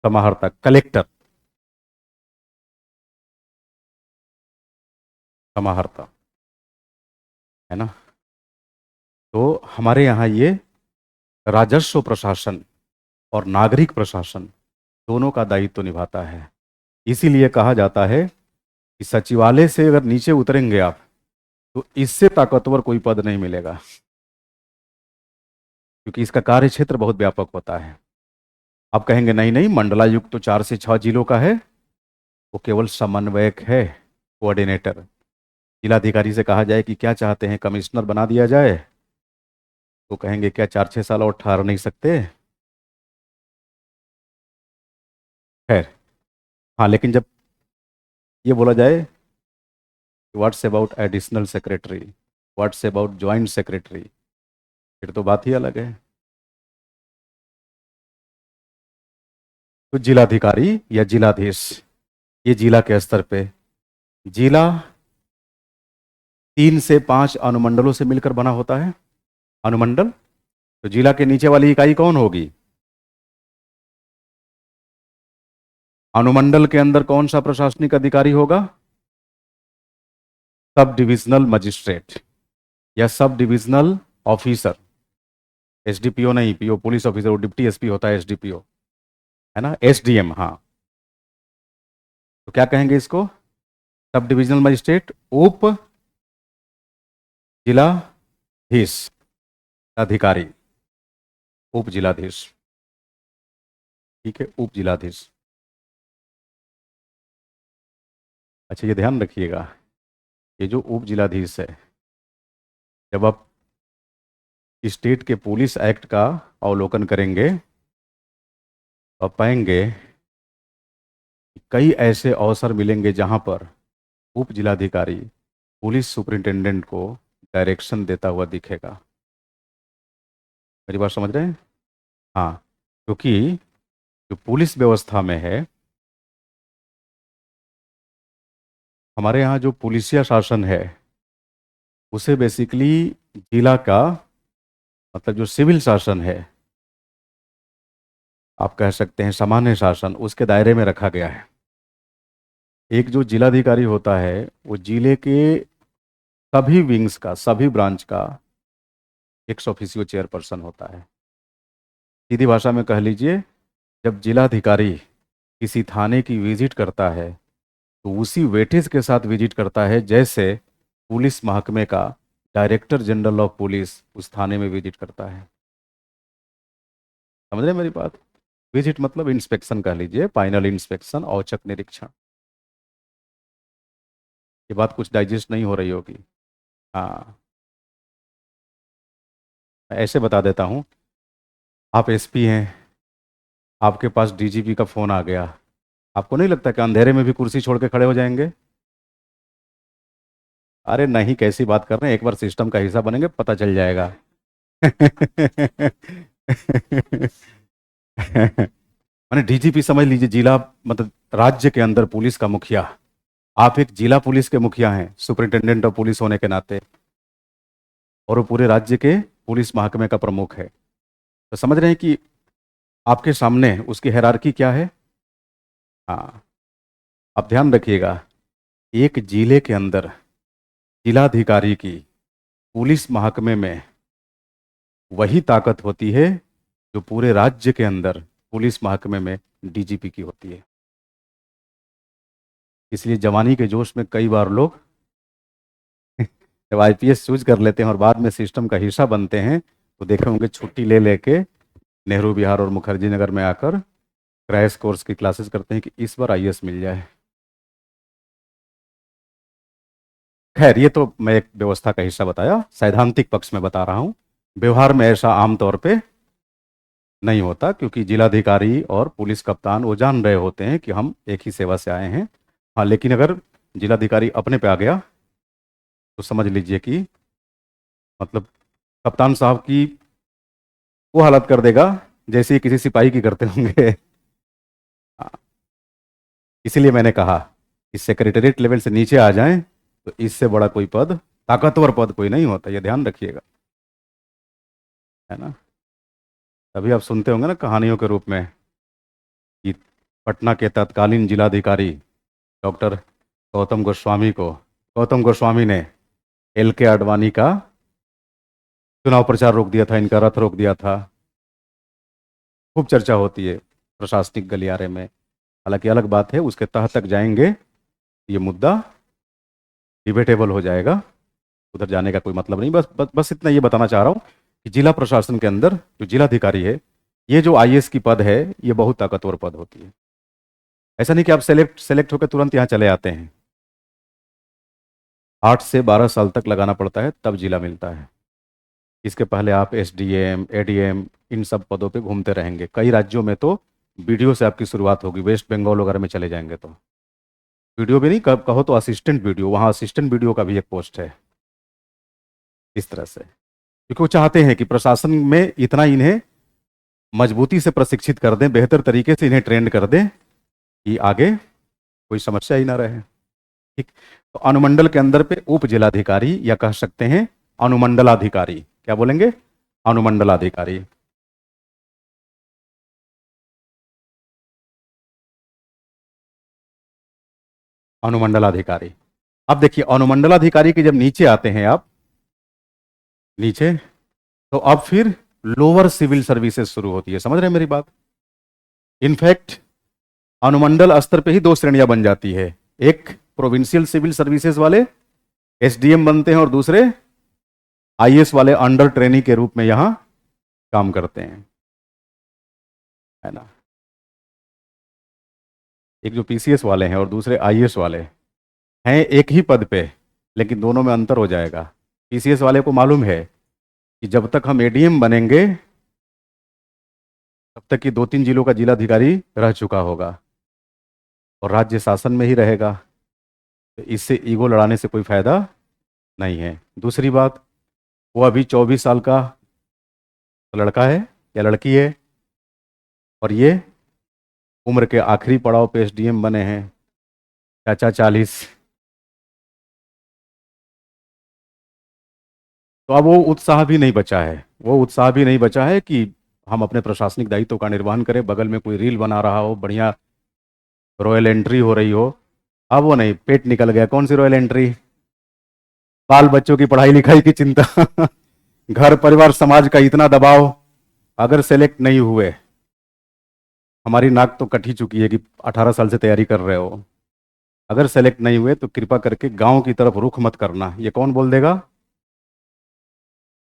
समाहर्ता, कलेक्टर। समाहर्ता, है ना। तो हमारे यहाँ ये राजस्व प्रशासन और नागरिक प्रशासन दोनों का दायित्व निभाता है। इसीलिए कहा जाता है कि सचिवालय से अगर नीचे उतरेंगे आप, तो इससे ताकतवर कोई पद नहीं मिलेगा, क्योंकि इसका कार्य क्षेत्र बहुत व्यापक होता है। आप कहेंगे नहीं नहीं, मंडलायुक्त तो 4 से 6 जिलों का है, वो केवल समन्वयक है, कोऑर्डिनेटर। जिलाधिकारी से कहा जाए कि क्या चाहते हैं, कमिश्नर बना दिया जाए, तो कहेंगे क्या 4-6 साल और ठहर नहीं सकते? खैर, हाँ, लेकिन जब ये बोला जाए what's about additional secretary, what's about joint secretary, फिर तो बात ही अलग है। तो जिलाधिकारी या जिलाधीश, ये जिला के स्तर पे, जिला 3 से 5 अनुमंडलों से मिलकर बना होता है। अनुमंडल। तो जिला के नीचे वाली इकाई कौन होगी? अनुमंडल के अंदर कौन सा प्रशासनिक अधिकारी होगा? सब डिविजनल मजिस्ट्रेट या सब डिविजनल ऑफिसर। एसडीपीओ नहीं, पीओ पुलिस ऑफिसर, वो डिप्टी एसपी होता है एसडीपीओ, है ना, एसडीएम, हाँ। तो क्या कहेंगे इसको? सब डिविजनल मजिस्ट्रेट, उप जिलाधीश, अधिकारी, उप जिलाधीश। ठीक है, उप जिलाधीश। अच्छा, ये ध्यान रखिएगा, ये जो उप जिलाधीश है, जब आप स्टेट के पुलिस एक्ट का अवलोकन करेंगे तो आप पाएंगे कि कई ऐसे अवसर मिलेंगे जहां पर उप जिलाधिकारी पुलिस सुपरिंटेंडेंट को डायरेक्शन देता हुआ दिखेगा। मेरी बात समझ रहे हैं? हाँ, क्योंकि जो पुलिस व्यवस्था में है, हमारे यहाँ जो पुलिसिया शासन है, उसे बेसिकली जिला का, मतलब जो सिविल शासन है, आप कह सकते हैं सामान्य शासन, उसके दायरे में रखा गया है। एक जो जिलाधिकारी होता है वो जिले के सभी विंग्स का, सभी ब्रांच का एक्स ऑफिसियो चेयरपर्सन होता है। सीधी भाषा में कह लीजिए, जब जिलाधिकारी किसी थाने की विजिट करता है तो उसी वेटेज के साथ विजिट करता है जैसे पुलिस महकमे का डायरेक्टर जनरल ऑफ पुलिस उस थाने में विजिट करता है। समझ रहे हैं मेरी बात? विजिट मतलब इंस्पेक्शन कह लीजिए, फाइनल इंस्पेक्शन, औचक निरीक्षण। ये बात कुछ डाइजेस्ट नहीं हो रही होगी। हाँ, मैं ऐसे बता देता हूँ। आप एसपी हैं, आपके पास डीजीपी का फ़ोन आ गया आपको नहीं लगता कि अंधेरे में भी कुर्सी छोड़ के खड़े हो जाएंगे? अरे नहीं, कैसी बात कर रहे हैं, एक बार सिस्टम का हिस्सा बनेंगे पता चल जाएगा। माने डीजीपी समझ लीजिए, जिला मतलब राज्य के अंदर पुलिस का मुखिया। आप एक जिला पुलिस के मुखिया हैं, सुपरिंटेंडेंट ऑफ पुलिस होने के नाते, और वो पूरे राज्य के पुलिस महकमे का प्रमुख है। तो समझ रहे हैं कि आपके सामने उसकी हायरार्की क्या है। हाँ, आप ध्यान रखिएगा, एक जिले के अंदर जिलाधिकारी की पुलिस महकमे में वही ताकत होती है जो पूरे राज्य के अंदर पुलिस महकमे में डीजीपी की होती है। इसलिए जवानी के जोश में कई बार लोग जब आईपीएस चूज कर लेते हैं और बाद में सिस्टम का हिस्सा बनते हैं, तो देखे होंगे छुट्टी ले लेके नेहरू विहार और मुखर्जी नगर में आकर क्रैश कोर्स की क्लासेस करते हैं कि इस बार आईएएस मिल जाए। खैर, ये तो मैं एक व्यवस्था का हिस्सा बताया, सैद्धांतिक पक्ष में बता रहा हूँ। व्यवहार में ऐसा आमतौर पे नहीं होता, क्योंकि जिलाधिकारी और पुलिस कप्तान वो जान रहे होते हैं कि हम एक ही सेवा से आए हैं। हाँ, लेकिन अगर जिलाधिकारी अपने पे आ गया तो समझ लीजिए कि मतलब कप्तान साहब की वो हालत कर देगा जैसे ही किसी सिपाही की करते होंगे। हाँ, इसीलिए मैंने कहा कि सेक्रेटरीट लेवल से नीचे आ जाएं तो इससे बड़ा कोई पद, ताकतवर पद कोई नहीं होता, ये ध्यान रखिएगा, है ना। तभी आप सुनते होंगे ना कहानियों के रूप में कि पटना के तत्कालीन जिलाधिकारी डॉक्टर गौतम गोस्वामी को गौतम गोस्वामी ने एल के आडवाणी का चुनाव प्रचार रोक दिया था, इनका रथ रोक दिया था। खूब चर्चा होती है प्रशासनिक गलियारे में। हालांकि अलग बात है, उसके तह तक जाएंगे ये मुद्दा डिबेटेबल हो जाएगा, उधर जाने का कोई मतलब नहीं। बस इतना ये बताना चाह रहा हूँ कि जिला प्रशासन के अंदर जो जिलाधिकारी है, ये जो आईएएस की पद है, ये बहुत ताकतवर पद होती है। ऐसा नहीं कि आप सेलेक्ट सेलेक्ट होकर तुरंत यहाँ चले आते हैं। 8 से 12 साल तक लगाना पड़ता है, तब जिला मिलता है। इसके पहले आप एसडीएम एडीएम इन सब पदों पे घूमते रहेंगे। कई राज्यों में तो बीडीओ से आपकी शुरुआत होगी, वेस्ट बंगाल वगैरह में चले जाएंगे तो बीडीओ भी नहीं, कहो तो असिस्टेंट बीडीओ, वहाँ असिस्टेंट बीडीओ का भी एक पोस्ट है। इस तरह से, क्योंकि वो चाहते हैं कि प्रशासन में इतना इन्हें मजबूती से प्रशिक्षित कर दें, बेहतर तरीके से इन्हें ट्रेंड कर दें कि आगे कोई समस्या ही ना रहे। ठीक। तो अनुमंडल के अंदर पे उप जिलाधिकारी या कह सकते हैं अनुमंडलाधिकारी, क्या बोलेंगे, अनुमंडलाधिकारी। अनुमंडलाधिकारी। अब देखिए, अनुमंडलाधिकारी के जब नीचे आते हैं आप, नीचे, तो अब फिर लोअर सिविल सर्विसेज शुरू होती है। समझ रहे हैं मेरी बात? इनफैक्ट अनुमंडल स्तर पे ही दो श्रेणियां बन जाती है। एक प्रोविंशियल सिविल सर्विसेज वाले एसडीएम बनते हैं, और दूसरे आईएएस वाले अंडर ट्रेनी के रूप में यहां काम करते हैं, है ना। एक जो पीसीएस वाले हैं और दूसरे आईएएस वाले हैं, एक ही पद पे, लेकिन दोनों में अंतर हो जाएगा। पीसीएस वाले को मालूम है कि जब तक हम एडीएम बनेंगे तब तक कि 2-3 जिलों का जिलाधिकारी रह चुका होगा और राज्य शासन में ही रहेगा, तो इससे ईगो लड़ाने से कोई फायदा नहीं है। दूसरी बात, वो अभी 24 साल का लड़का है या लड़की है, और ये उम्र के आखिरी पड़ाव पे एसडीएम बने हैं, चाचा 40। तो अब वो उत्साह भी नहीं बचा है, वो उत्साह भी नहीं बचा है कि हम अपने प्रशासनिक दायित्व का निर्वहन करें, बगल में कोई रील बना रहा हो, बढ़िया रॉयल एंट्री हो रही हो। अब वो नहीं, पेट निकल गया, कौन सी रॉयल एंट्री, बाल बच्चों की पढ़ाई लिखाई की चिंता, घर परिवार समाज का इतना दबाव। अगर सेलेक्ट नहीं हुए, हमारी नाक तो कट ही चुकी है कि 18 साल से तैयारी कर रहे हो। अगर सेलेक्ट नहीं हुए तो कृपा करके गांव की तरफ रुख मत करना। ये कौन बोल देगा?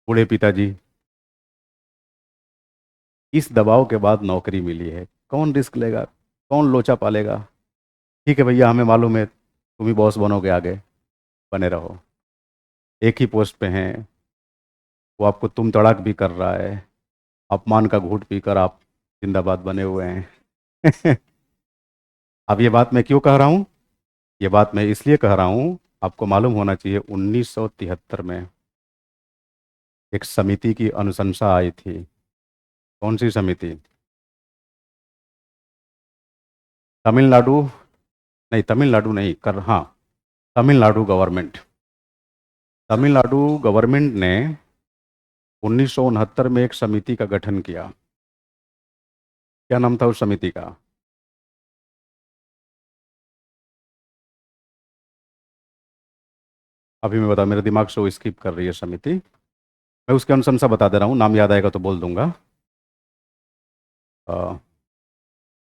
बूढ़े पिताजी। इस दबाव के बाद नौकरी मिली है, कौन रिस्क लेगा, कौन लोचा पालेगा। ठीक है भैया, हमें मालूम है तुम ही बॉस बनोगे आगे, बने रहो। एक ही पोस्ट पे हैं, वो आपको तुम तड़ाक भी कर रहा है, अपमान का घूंट पीकर आप जिंदाबाद बने हुए हैं। अब ये बात मैं क्यों कह रहा हूँ? ये बात मैं इसलिए कह रहा हूँ, आपको मालूम होना चाहिए 1973 में एक समिति की अनुशंसा आई थी। कौन सी समिति? तमिलनाडु, नहीं तमिलनाडु नहीं कर, हाँ, तमिलनाडु गवर्नमेंट। तमिलनाडु गवर्नमेंट ने 1969 में एक समिति का गठन किया। क्या नाम था उस समिति का? अभी मैं बता, मेरे दिमाग से वो स्किप कर रही है समिति। मैं उसकी अनुशंसा बता दे रहा हूँ, नाम याद आएगा तो बोल दूंगा। अ,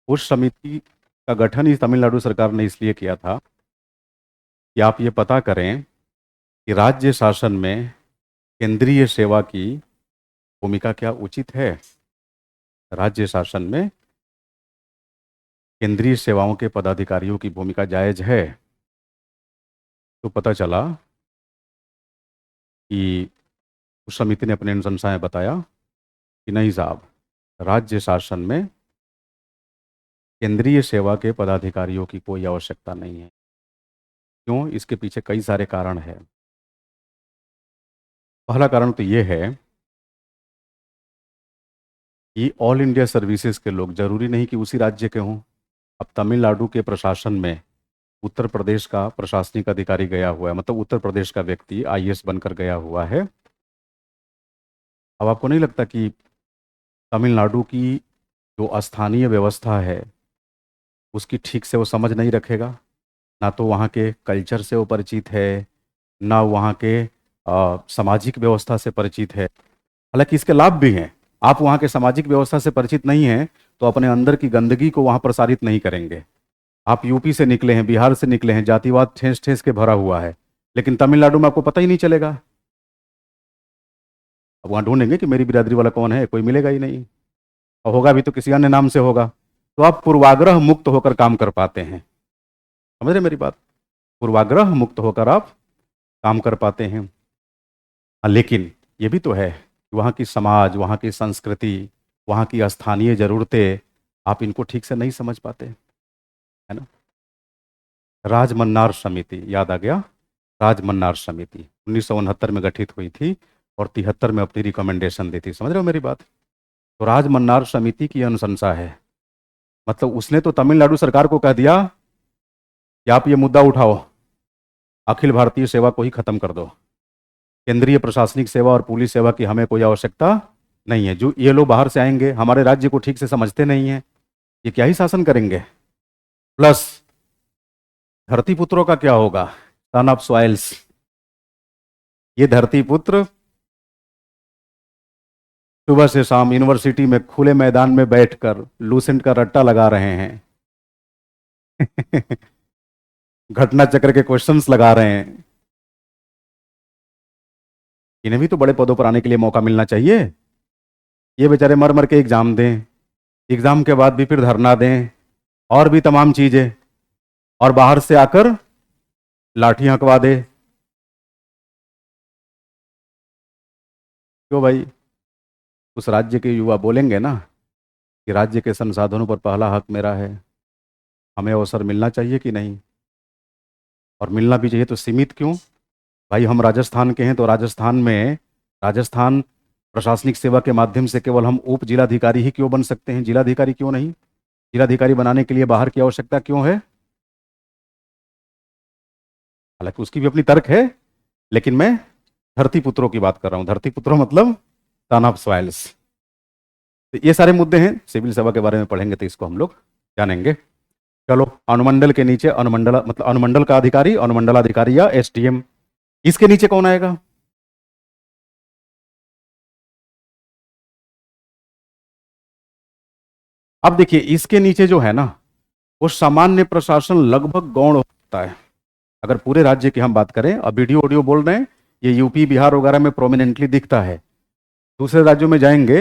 उस समिति का गठन ही तमिलनाडु सरकार ने इसलिए किया था कि आप ये पता करें कि राज्य शासन में केंद्रीय सेवा की भूमिका क्या उचित है। राज्य शासन में केंद्रीय सेवाओं के पदाधिकारियों की भूमिका जायज है। तो पता चला कि उस समिति ने अपने अनुशंसा में बताया कि नहीं साहब, राज्य शासन में केंद्रीय सेवा के पदाधिकारियों की कोई आवश्यकता नहीं है। क्यों? इसके पीछे कई सारे कारण हैं। पहला कारण तो ये है कि ऑल इंडिया सर्विसेज के लोग जरूरी नहीं कि उसी राज्य के हों। अब तमिलनाडु के प्रशासन में उत्तर प्रदेश का प्रशासनिक अधिकारी गया हुआ है, मतलब उत्तर प्रदेश का व्यक्ति आईएएस बनकर गया हुआ है। अब आपको नहीं लगता कि तमिलनाडु की जो स्थानीय व्यवस्था है उसकी ठीक से वो समझ नहीं रखेगा? ना तो वहाँ के कल्चर से वो परिचित है, ना वहाँ के सामाजिक व्यवस्था से परिचित है। हालांकि इसके लाभ भी हैं। आप वहाँ के सामाजिक व्यवस्था से परिचित नहीं हैं तो अपने अंदर की गंदगी को वहाँ प्रसारित नहीं करेंगे। आप यूपी से निकले हैं, बिहार से निकले हैं, जातिवाद ठेस ठेस के भरा हुआ है, लेकिन तमिलनाडु में आपको पता ही नहीं चलेगा। अब वहाँ ढूंढेंगे कि मेरी बिरादरी वाला कौन है, कोई मिलेगा ही नहीं, और होगा भी तो किसी अन्य नाम से होगा। तो आप पूर्वाग्रह मुक्त होकर काम कर पाते हैं। समझ रहे मेरी बात? पूर्वाग्रह मुक्त होकर आप काम कर पाते हैं। लेकिन ये भी तो है कि वहाँ की समाज, वहाँ की संस्कृति, वहाँ की स्थानीय ज़रूरतें आप इनको ठीक से नहीं समझ पाते, है ना। राजमन्नार समिति, याद आ गया? राजमन्नार समिति 1969 में गठित हुई थी और 73 में अपनी रिकमेंडेशन दी थी। समझ रहे हो मेरी बात? तो राजमन्नार समिति की अनुशंसा है, मतलब उसने तो तमिलनाडु सरकार को कह दिया कि आप ये मुद्दा उठाओ, अखिल भारतीय सेवा को ही खत्म कर दो, केंद्रीय प्रशासनिक सेवा और पुलिस सेवा की हमें कोई आवश्यकता नहीं है। जो ये लोग बाहर से आएंगे, हमारे राज्य को ठीक से समझते नहीं हैं, ये क्या ही शासन करेंगे। प्लस धरती पुत्रों का क्या होगा? Son of soils. ये धरती पुत्र सुबह से शाम यूनिवर्सिटी में खुले मैदान में बैठकर लूसेंट का रट्टा लगा रहे हैं घटना चक्र के क्वेश्चंस लगा रहे हैं। इन्हें भी तो बड़े पदों पर आने के लिए मौका मिलना चाहिए। ये बेचारे मर मर के एग्जाम दें, एग्जाम के बाद भी फिर धरना दें और भी तमाम चीजें, और बाहर से आकर लाठी हंकवा दे। क्यों भाई? उस राज्य के युवा बोलेंगे ना कि राज्य के संसाधनों पर पहला हक मेरा है, हमें अवसर मिलना चाहिए कि नहीं? और मिलना भी चाहिए तो सीमित क्यों? भाई हम राजस्थान के हैं तो राजस्थान में, राजस्थान प्रशासनिक सेवा के माध्यम से केवल हम उप जिलाधिकारी ही क्यों बन सकते हैं? जिलाधिकारी क्यों नहीं? जिलाधिकारी बनाने के लिए बाहर की आवश्यकता क्यों है? हालांकि उसकी भी अपनी तर्क है, लेकिन मैं धरती पुत्रों की बात कर रहा हूं। धरती पुत्रों मतलब सन ऑफ सॉइल्स। तो ये सारे मुद्दे हैं, सिविल सेवा के बारे में पढ़ेंगे तो इसको हम लोग जानेंगे। चलो, अनुमंडल के नीचे अनुमंडल, मतलब अनुमंडल का अधिकारी, अनुमंडलाधिकारी या एसडीएम। इसके नीचे कौन आएगा? अब देखिए, इसके नीचे जो है ना, वो सामान्य प्रशासन लगभग गौण होता है। अगर पूरे राज्य की हम बात करें, अब वीडियो ऑडियो बोल रहे हैं, ये यूपी बिहार वगैरह में प्रोमिनेंटली दिखता है। दूसरे राज्यों में जाएंगे,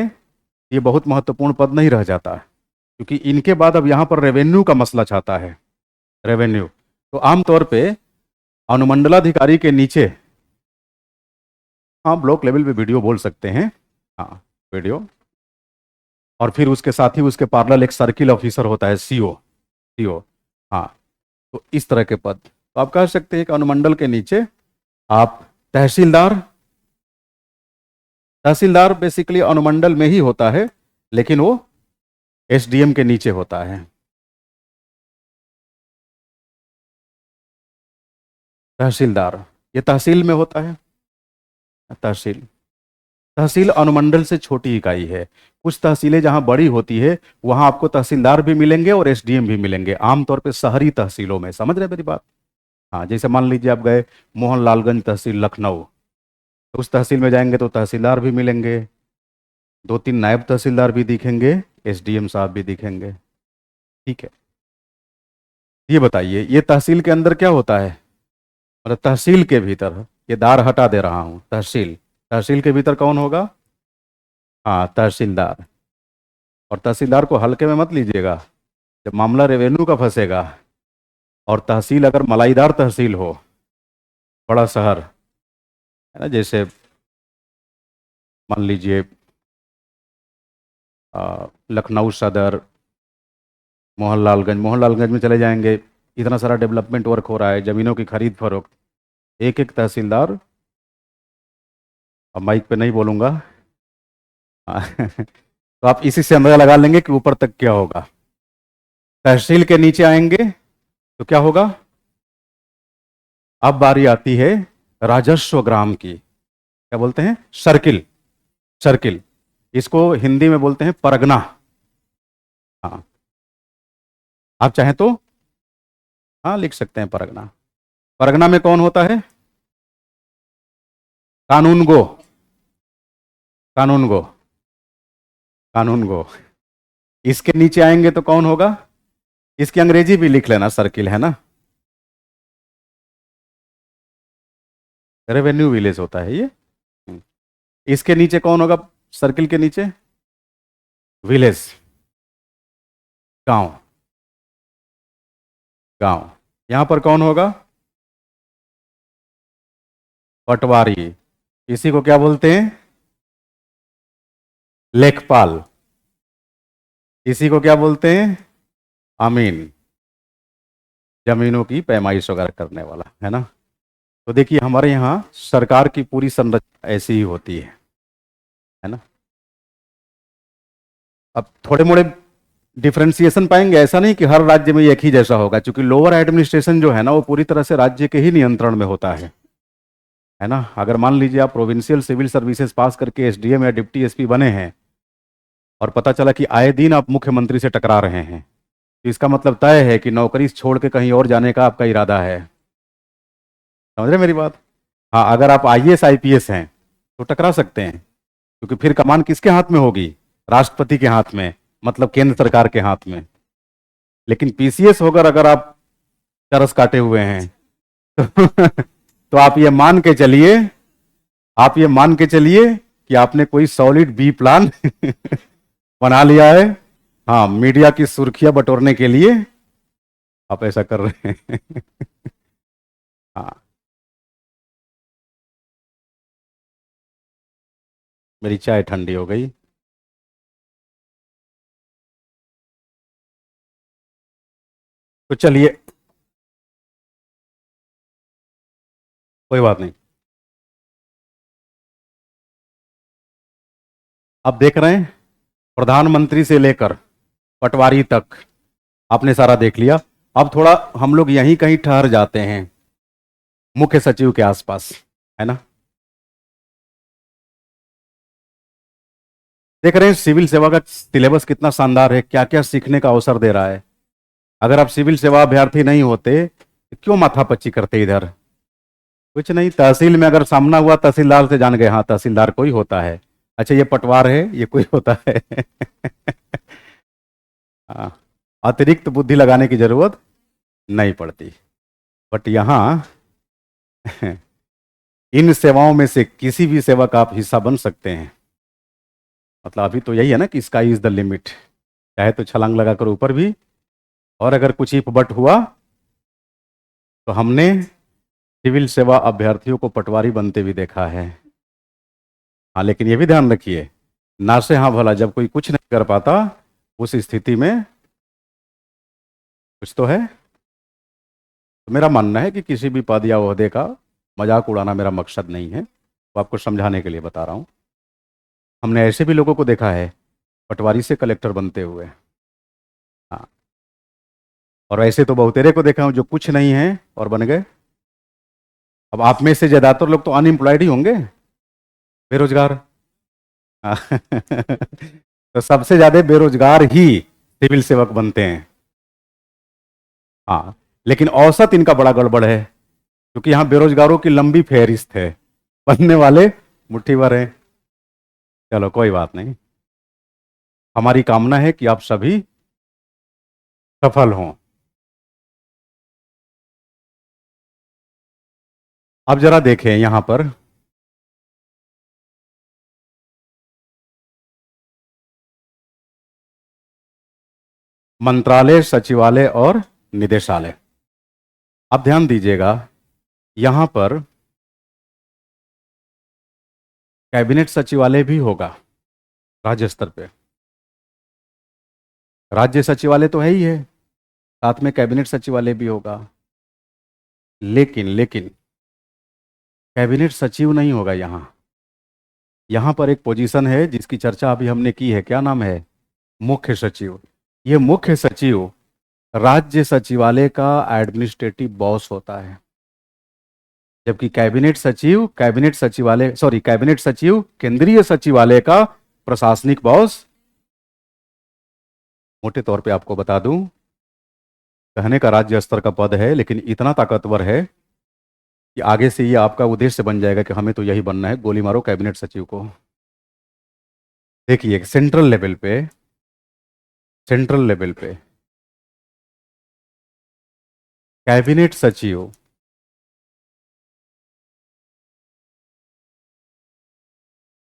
ये बहुत महत्वपूर्ण पद नहीं रह जाता है, क्योंकि इनके बाद अब यहाँ पर रेवेन्यू का मसला छाता है। रेवेन्यू तो आमतौर पे अनुमंडलाधिकारी के नीचे, हाँ ब्लॉक लेवल पे वीडियो बोल सकते हैं, हाँ वीडियो, और फिर उसके साथ ही उसके पैरेलल एक सर्किल ऑफिसर होता है, सीओ। सीओ, तो इस तरह के पद, तो आप कह सकते हैं कि अनुमंडल के नीचे आप तहसीलदार, तहसीलदार बेसिकली अनुमंडल में ही होता है, लेकिन वो एसडीएम के नीचे होता है। तहसीलदार ये तहसील में होता है। तहसील, तहसील अनुमंडल से छोटी इकाई है। कुछ तहसीलें जहां बड़ी होती है वहां आपको तहसीलदार भी मिलेंगे और एसडीएम भी मिलेंगे, आमतौर पे शहरी तहसीलों में। समझ रहे मेरी बात? हाँ, जैसे मान लीजिए आप गए मोहनलालगंज तहसील लखनऊ, तो उस तहसील में जाएंगे तो तहसीलदार भी मिलेंगे, दो तीन नायब तहसीलदार भी दिखेंगे, एसडीएम साहब भी दिखेंगे। ठीक है, ये बताइए ये तहसील के अंदर क्या होता है? मतलब तहसील के भीतर, ये दार हटा दे रहा हूँ, तहसील, तहसील के भीतर कौन होगा? हाँ, तहसीलदार। और तहसीलदार को हल्के में मत लीजिएगा, जब मामला रेवेन्यू का फंसेगा और तहसील अगर मलाईदार तहसील हो, बड़ा शहर है ना, जैसे मान लीजिए लखनऊ सदर, मोहनलालगंज, मोहनलालगंज में चले जाएंगे, इतना सारा डेवलपमेंट वर्क हो रहा है, ज़मीनों की खरीद फरोख्त, एक एक तहसीलदार, अब माइक पे नहीं बोलूँगा। तो आप इसी से अंदाजा लगा लेंगे कि ऊपर तक क्या होगा। तहसील के नीचे आएंगे तो क्या होगा? अब बारी आती है राजस्व ग्राम की, क्या बोलते हैं? सर्किल, सर्किल, इसको हिंदी में बोलते हैं परगना। हाँ, आप चाहें तो हाँ लिख सकते हैं परगना। परगना में कौन होता है? कानून गो, कानून गो, कानून गो। इसके नीचे आएंगे तो कौन होगा? इसकी अंग्रेजी भी लिख लेना, सर्किल है ना, रेवेन्यू विलेज होता है ये। इसके नीचे कौन होगा? सर्किल के नीचे विलेज, गांव, गांव। यहां पर कौन होगा? पटवारी, इसी को क्या बोलते हैं? लेखपाल, इसी को क्या बोलते हैं? अमीन, जमीनों की पैमाइश वगैरह करने वाला, है ना। तो देखिए हमारे यहाँ सरकार की पूरी संरचना ऐसी ही होती है ना। अब थोड़े मोड़े डिफ्रेंसिएशन पाएंगे, ऐसा नहीं कि हर राज्य में एक ही जैसा होगा, क्योंकि लोअर एडमिनिस्ट्रेशन जो है ना वो पूरी तरह से राज्य के ही नियंत्रण में होता है ना। अगर मान लीजिए आप प्रोविंशियल सिविल सर्विसेज पास करके एसडीएम या डिप्टी एसपी बने हैं और पता चला कि आए दिन आप मुख्यमंत्री से टकरा रहे हैं, तो इसका मतलब तय है कि नौकरी छोड़ के कहीं और जाने का आपका इरादा है। समझ रहे मेरी बात? हाँ, अगर आप आईएएस आईपीएस हैं तो टकरा सकते हैं, क्योंकि फिर कमान किसके हाथ में होगी? राष्ट्रपति के हाथ में, मतलब केंद्र सरकार के हाथ में। लेकिन पीसीएस होकर अगर आप चरस काटे हुए हैं तो आप ये मान के चलिए, आप ये मान के चलिए कि आपने कोई सॉलिड बी प्लान बना लिया है। हाँ, मीडिया की सुर्खियां बटोरने के लिए आप ऐसा कर रहे हैं हाँ, मेरी चाय ठंडी हो गई। तो चलिए, कोई बात नहीं। आप देख रहे हैं, प्रधानमंत्री से लेकर पटवारी तक आपने सारा देख लिया। अब थोड़ा हम लोग यहीं कहीं ठहर जाते हैं, मुख्य सचिव के आसपास, है ना। देख रहे हैं सिविल सेवा का सिलेबस कितना शानदार है, क्या क्या सीखने का अवसर दे रहा है। अगर आप सिविल सेवा अभ्यर्थी नहीं होते तो क्यों माथापच्ची करते इधर? कुछ नहीं, तहसील में अगर सामना हुआ तहसीलदार से जान गए, हाँ तहसीलदार कोई होता है, अच्छा ये पटवार है, ये कोई होता है हाँ, अतिरिक्त बुद्धि लगाने की जरूरत नहीं पड़ती। बट यहाँ इन सेवाओं में से किसी भी सेवा का आप हिस्सा बन सकते हैं। मतलब अभी तो यही है ना कि स्काई इज द लिमिट, चाहे तो छलांग लगाकर ऊपर भी, और अगर कुछ इफ बट हुआ तो हमने सिविल सेवा अभ्यर्थियों को पटवारी बनते भी देखा है। हाँ, लेकिन ये भी ध्यान रखिए, ना से हाँ भला, जब कोई कुछ नहीं कर पाता उस स्थिति में कुछ तो है। तो मेरा मानना है कि किसी भी पद या ओहदे का मजाक उड़ाना मेरा मकसद नहीं है, तो आपको समझाने के लिए बता रहा हूँ। हमने ऐसे भी लोगों को देखा है पटवारी से कलेक्टर बनते हुए। हाँ। और ऐसे तो बहुतेरे को देखा हूँ जो कुछ नहीं है और बन गए। अब आप में से ज्यादातर लोग तो अनएम्प्लॉयड ही होंगे, बेरोजगार। हाँ। तो सबसे ज्यादा बेरोजगार ही सिविल सेवक बनते हैं। हाँ। लेकिन औसत इनका बड़ा गड़बड़ है, क्योंकि यहाँ बेरोजगारों की लंबी फहरिस्त है, बनने वाले मुट्ठी भर हैं। चलो कोई बात नहीं, हमारी कामना है कि आप सभी सफल हों। अब जरा देखें यहां पर, मंत्रालय, सचिवालय और निदेशालय। अब ध्यान दीजिएगा, यहां पर कैबिनेट सचिवालय भी होगा राज्य स्तर पे। राज्य सचिवालय तो है ही है, साथ में कैबिनेट सचिवालय भी होगा। लेकिन कैबिनेट सचिव नहीं होगा यहां। यहां पर एक पोजीशन है जिसकी चर्चा अभी हमने की है, क्या नाम है? मुख्य सचिव। ये मुख्य सचिव राज्य सचिवालय का एडमिनिस्ट्रेटिव बॉस होता है, जबकि कैबिनेट सचिव केंद्रीय सचिवालय का प्रशासनिक बॉस। मोटे तौर पे आपको बता दूं, कहने का राज्य स्तर का पद है, लेकिन इतना ताकतवर है कि आगे से ये आपका उद्देश्य बन जाएगा कि हमें तो यही बनना है, गोली मारो कैबिनेट सचिव को। देखिए सेंट्रल लेवल पे कैबिनेट सचिव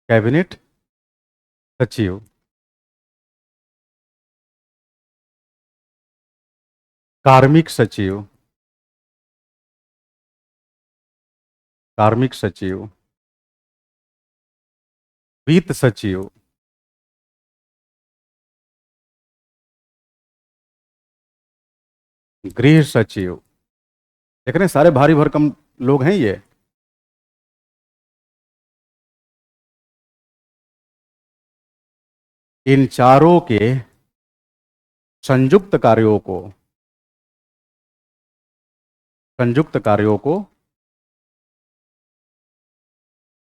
कैबिनेट सचिव कार्मिक सचिव कार्मिक सचिव वित्त सचिव गृह सचिव। देख रहे हैं, सारे भारी भरकम लोग हैं ये। इन चारों के संयुक्त कार्यों को संयुक्त कार्यों को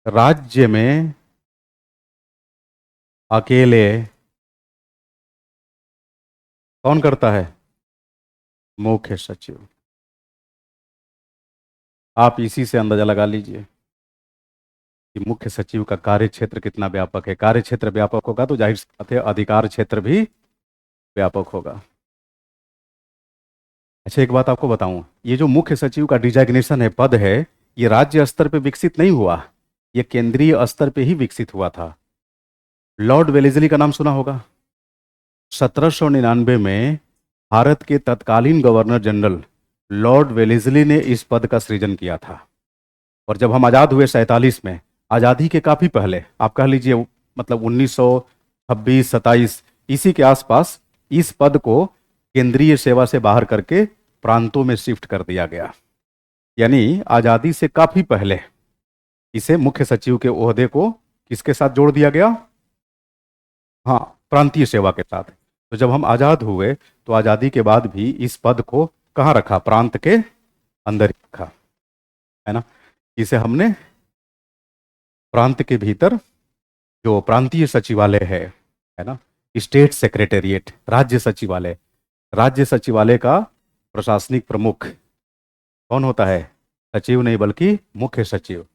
राज्य में अकेले कौन करता है? मुख्य सचिव। आप इसी से अंदाजा लगा लीजिए कि मुख्य सचिव का कार्य क्षेत्र कितना व्यापक है। कार्य क्षेत्र व्यापक होगा तो जाहिर सी बात है अधिकार क्षेत्र भी व्यापक होगा। अच्छा, एक बात आपको बताऊं, ये जो मुख्य सचिव का डिजाइग्नेशन है, पद है, ये राज्य स्तर पे विकसित नहीं हुआ, ये केंद्रीय स्तर पे ही विकसित हुआ था। लॉर्ड वेलेस्ली का नाम सुना होगा। 1799 में भारत के तत्कालीन गवर्नर जनरल लॉर्ड वेलेस्ली ने इस पद का सृजन किया था। और जब हम आज़ाद हुए 47 में, आज़ादी के काफ़ी पहले, आप कह लीजिए मतलब 1926-27 इसी के आसपास, इस पद को केंद्रीय सेवा से बाहर करके प्रांतों में शिफ्ट कर दिया गया। यानी आज़ादी से काफ़ी पहले इसे मुख्य सचिव के ओहदे को किसके साथ जोड़ दिया गया? हाँ, प्रांतीय सेवा के साथ। तो जब हम आज़ाद हुए तो आज़ादी के बाद भी इस पद को कहाँ रखा? प्रांत के अंदर ही रखा, है ना। इसे हमने प्रांत के भीतर जो प्रांतीय सचिवालय है ना, स्टेट सेक्रेटेरिएट, राज्य सचिवालय का प्रशासनिक प्रमुख कौन होता है? सचिव नहीं बल्कि मुख्य सचिव।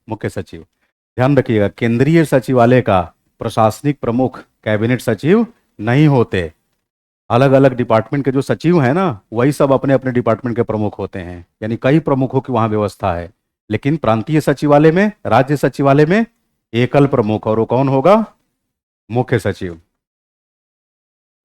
ध्यान रखिएगा, केंद्रीय सचिवालय का प्रशासनिक प्रमुख कैबिनेट सचिव नहीं होते। अलग अलग डिपार्टमेंट के जो सचिव हैं ना, वही सब अपने अपने डिपार्टमेंट के प्रमुख होते हैं, यानी कई प्रमुखों की वहां व्यवस्था है। लेकिन प्रांतीय सचिवालय में, राज्य सचिवालय में एकल प्रमुख, और वो कौन होगा? मुख्य सचिव।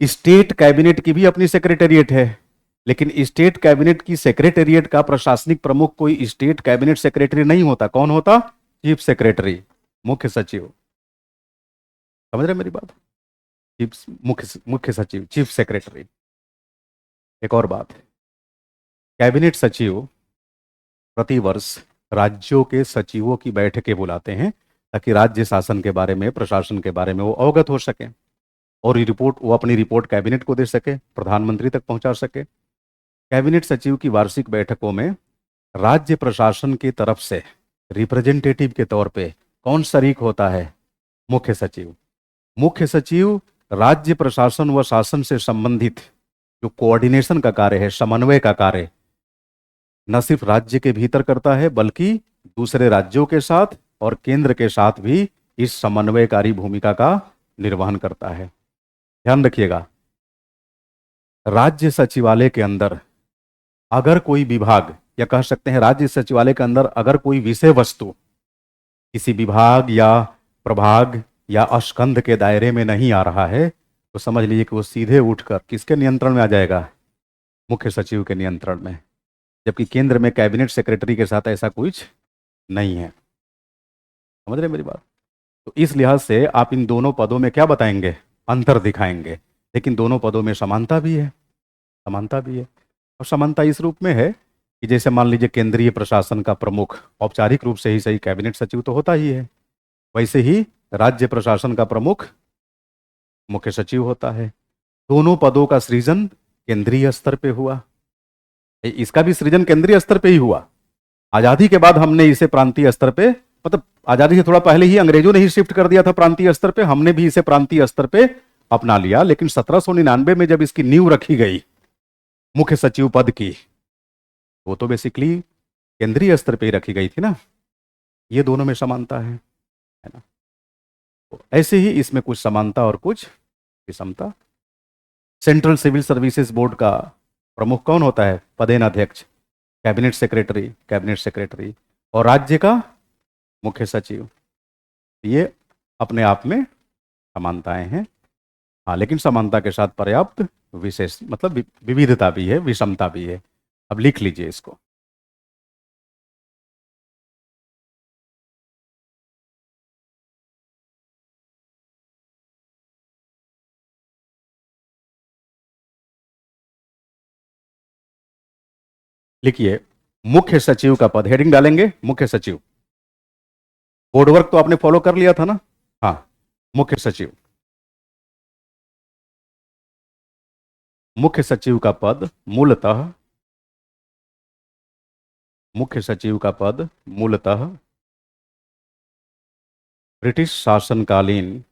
स्टेट कैबिनेट की भी अपनी सेक्रेटेरिएट है, लेकिन स्टेट कैबिनेट की सेक्रेटेरिएट का प्रशासनिक प्रमुख कोई स्टेट कैबिनेट सेक्रेटरी नहीं होता। कौन होता? चीफ सेक्रेटरी, मुख्य सचिव। समझ रहे मेरी बात? मुख्य सचिव, चीफ सेक्रेटरी। एक और बात, कैबिनेट सचिव प्रतिवर्ष राज्यों के सचिवों की बैठकें बुलाते हैं ताकि राज्य शासन के बारे में, प्रशासन के बारे में वो अवगत हो सके और ये रिपोर्ट, वो अपनी रिपोर्ट कैबिनेट को दे सके, प्रधानमंत्री तक पहुंचा सके। कैबिनेट सचिव की वार्षिक बैठकों में राज्य प्रशासन की तरफ से रिप्रेजेंटेटिव के तौर पे कौन शरीक होता है? मुख्य सचिव। मुख्य सचिव राज्य प्रशासन व शासन से संबंधित जो कोऑर्डिनेशन का कार्य है, समन्वय का कार्य, न सिर्फ राज्य के भीतर करता है बल्कि दूसरे राज्यों के साथ और केंद्र के साथ भी इस समन्वयकारी भूमिका का निर्वहन करता है। ध्यान रखिएगा, राज्य सचिवालय के अंदर अगर कोई विभाग, या कह सकते हैं राज्य सचिवालय के अंदर अगर कोई विषय वस्तु किसी विभाग या प्रभाग या अस्कंध के दायरे में नहीं आ रहा है तो समझ लीजिए कि वो सीधे उठकर किसके नियंत्रण में आ जाएगा? मुख्य सचिव के नियंत्रण में। जबकि केंद्र में कैबिनेट सेक्रेटरी के साथ ऐसा कुछ नहीं है। समझ रहे हैं मेरी बात? तो इस लिहाज से आप इन दोनों पदों में क्या बताएंगे? अंतर दिखाएंगे। लेकिन दोनों पदों में समानता भी है, समानता भी है। और समानता इस रूप में है कि जैसे मान लीजिए केंद्रीय प्रशासन का प्रमुख औपचारिक रूप से ही सही कैबिनेट सचिव तो होता ही है, वैसे ही राज्य प्रशासन का प्रमुख मुख्य सचिव होता है। दोनों पदों का सृजन केंद्रीय स्तर पे हुआ, इसका भी सृजन केंद्रीय स्तर पे ही हुआ। आजादी के बाद हमने इसे प्रांतीय स्तर पे, मतलब आजादी से थोड़ा पहले ही अंग्रेजों ने ही शिफ्ट कर दिया था प्रांतीय स्तर पे, हमने भी इसे प्रांतीय स्तर पे अपना लिया। लेकिन 1799 में जब इसकी नींव रखी गई मुख्य सचिव पद की, वो तो बेसिकली केंद्रीय स्तर पे ही रखी गई थी ना। ये दोनों में समानता है ना? तो ऐसे ही इसमें कुछ समानता और कुछ विषमता। सेंट्रल सिविल सर्विसेज बोर्ड का प्रमुख कौन होता है? पदेनाध्यक्ष, कैबिनेट सेक्रेटरी, कैबिनेट सेक्रेटरी। और राज्य का मुख्य सचिव। ये अपने आप में समानताएं हैं। हाँ, लेकिन समानता के साथ पर्याप्त विशेष, मतलब विविधता भी है, विषमता भी है। अब लिख लीजिए इसको। लिखिए, मुख्य सचिव का पद, हेडिंग डालेंगे मुख्य सचिव। बोर्ड वर्क तो आपने फॉलो कर लिया था ना? हाँ, मुख्य सचिव। मुख्य सचिव का पद मूलतः, मुख्य सचिव का पद मूलतः ब्रिटिश शासनकालीन,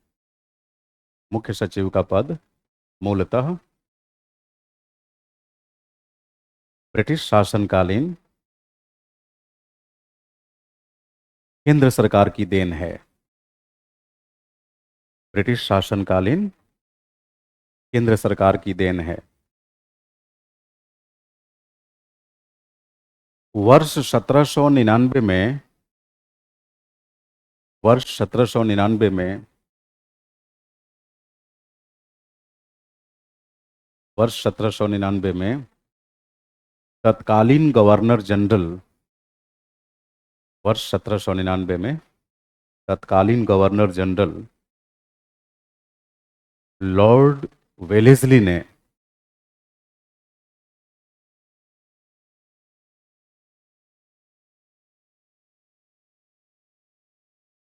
मुख्य सचिव का पद मूलतः ब्रिटिश शासनकालीन केंद्र सरकार की देन है। ब्रिटिश शासनकालीन केंद्र सरकार की देन है। वर्ष 1799 में, वर्ष 1799 में, वर्ष 1799 में तत्कालीन गवर्नर जनरल, वर्ष 1799 में तत्कालीन गवर्नर जनरल लॉर्ड वेलेस्ली ने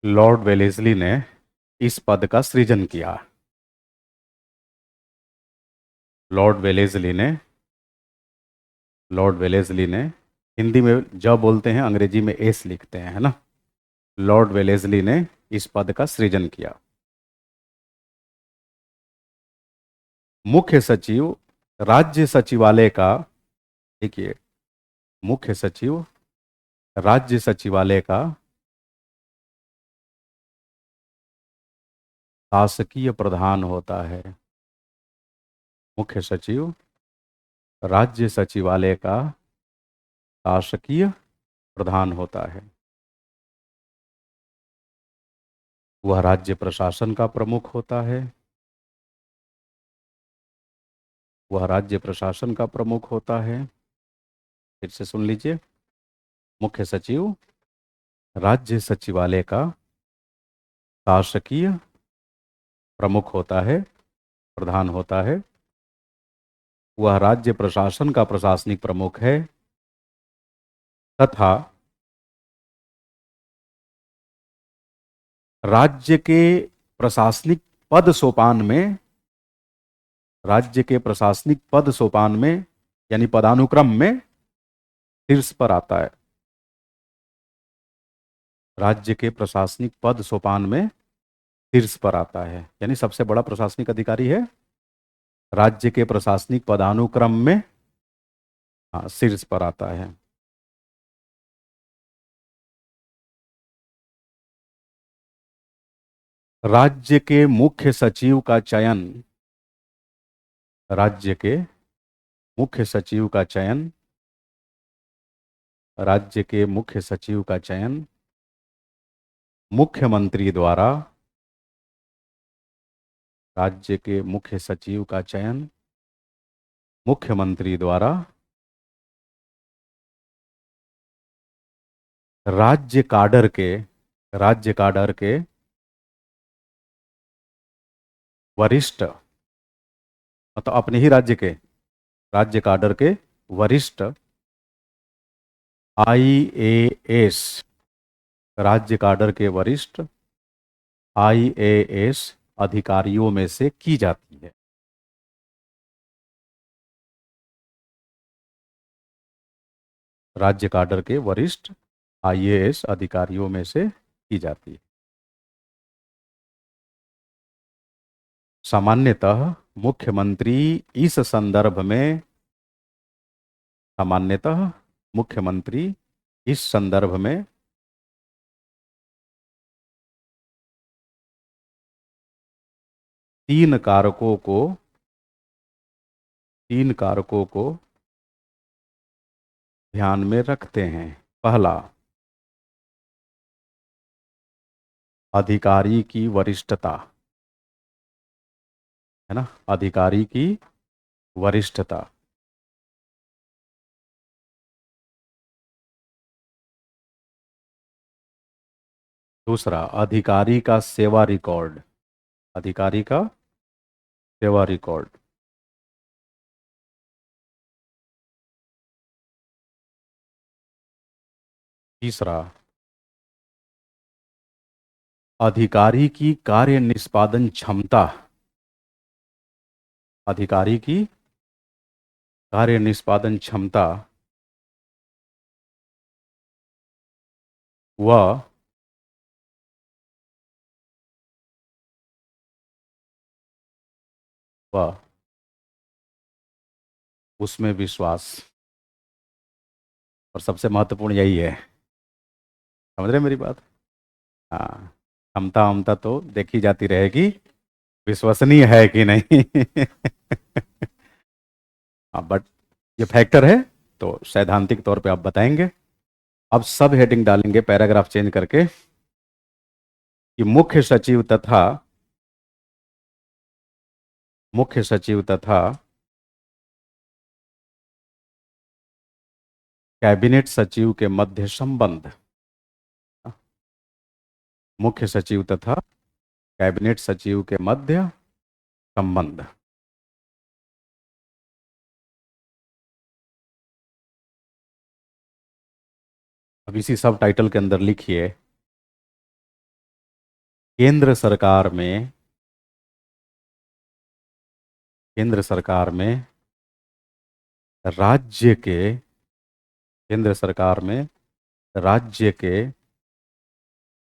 लॉर्ड वेलेस्ली ने इस पद का सृजन किया। लॉर्ड वेलेस्ली ने, लॉर्ड वेलेस्ली ने, हिंदी में ज बोलते हैं, अंग्रेजी में एस लिखते हैं, है ना? लॉर्ड वेलेस्ली ने इस पद का सृजन किया। मुख्य सचिव राज्य सचिवालय का, देखिए, मुख्य सचिव राज्य सचिवालय का शासकीय प्रधान होता है। मुख्य सचिव राज्य सचिवालय का शासकीय प्रधान होता है। वह राज्य प्रशासन का प्रमुख होता है। वह राज्य प्रशासन का प्रमुख होता है। फिर से सुन लीजिए, मुख्य सचिव राज्य सचिवालय का शासकीय प्रमुख होता है, प्रधान होता है। वह राज्य प्रशासन का प्रशासनिक प्रमुख है तथा राज्य के प्रशासनिक पद सोपान में, राज्य के प्रशासनिक पद सोपान में यानी पदानुक्रम में शीर्ष पर आता है। राज्य के प्रशासनिक पद सोपान में शीर्ष पर आता है, यानी सबसे बड़ा प्रशासनिक अधिकारी है, राज्य के प्रशासनिक पदानुक्रम में हाँ शीर्ष पर आता है। राज्य के मुख्य सचिव का चयन, राज्य के मुख्य सचिव का चयन, राज्य के मुख्य सचिव का चयन मुख्यमंत्री द्वारा, राज्य के मुख्य सचिव का चयन मुख्यमंत्री द्वारा राज्य काडर के, राज्य काडर के वरिष्ठ, मतलब अपने ही राज्य के, राज्य काडर के वरिष्ठ आईएएस, राज्य काडर के वरिष्ठ आईएएस अधिकारियों में से की जाती है। राज्य काडर के वरिष्ठ आईएएस अधिकारियों में से की जाती है। सामान्यतः मुख्यमंत्री इस संदर्भ में, सामान्यतः मुख्यमंत्री इस संदर्भ में तीन कारकों को ध्यान में रखते हैं। पहला, अधिकारी की वरिष्ठता, है ना, अधिकारी की वरिष्ठता। दूसरा, अधिकारी का सेवा रिकॉर्ड, अधिकारी का सेवा रिकॉर्ड। तीसरा, अधिकारी की कार्य निष्पादन क्षमता, अधिकारी की कार्य निष्पादन क्षमता व व उसमें विश्वास। और सबसे महत्वपूर्ण यही है, समझ रहे हैं मेरी बात? हाँ, क्षमता वमता तो देखी जाती रहेगी, विश्वसनीय है कि नहीं। हाँ, बट ये फैक्टर है, तो सैद्धांतिक तौर पे आप बताएंगे। अब सब हेडिंग डालेंगे पैराग्राफ चेंज करके कि मुख्य सचिव तथा कैबिनेट सचिव के मध्य संबंध, मुख्य सचिव तथा कैबिनेट सचिव के मध्य संबंध। अब इसी सब टाइटल के अंदर लिखिए, केंद्र सरकार में, केंद्र सरकार में राज्य के, केंद्र सरकार में राज्य के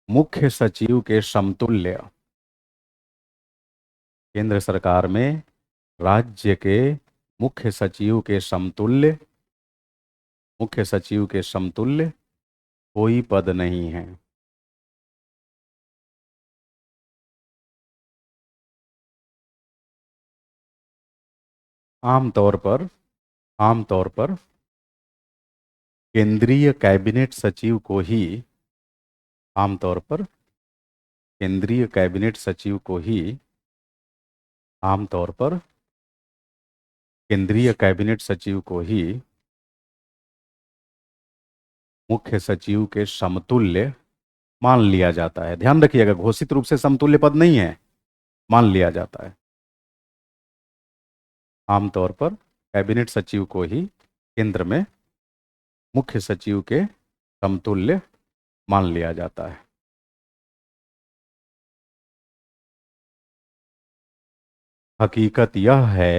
मुख्य सचिव के समतुल्य, केंद्र सरकार में राज्य के मुख्य सचिव के समतुल्य, मुख्य सचिव के समतुल्य कोई पद नहीं है। आमतौर पर, आमतौर पर केंद्रीय कैबिनेट सचिव को ही, आमतौर पर केंद्रीय कैबिनेट सचिव को ही, आमतौर पर केंद्रीय कैबिनेट सचिव को ही मुख्य सचिव के समतुल्य मान लिया जाता है। ध्यान रखिएगा, घोषित रूप से समतुल्य पद नहीं है, मान लिया जाता है। आमतौर पर कैबिनेट सचिव को ही केंद्र में मुख्य सचिव के समतुल्य मान लिया जाता है। हकीकत यह है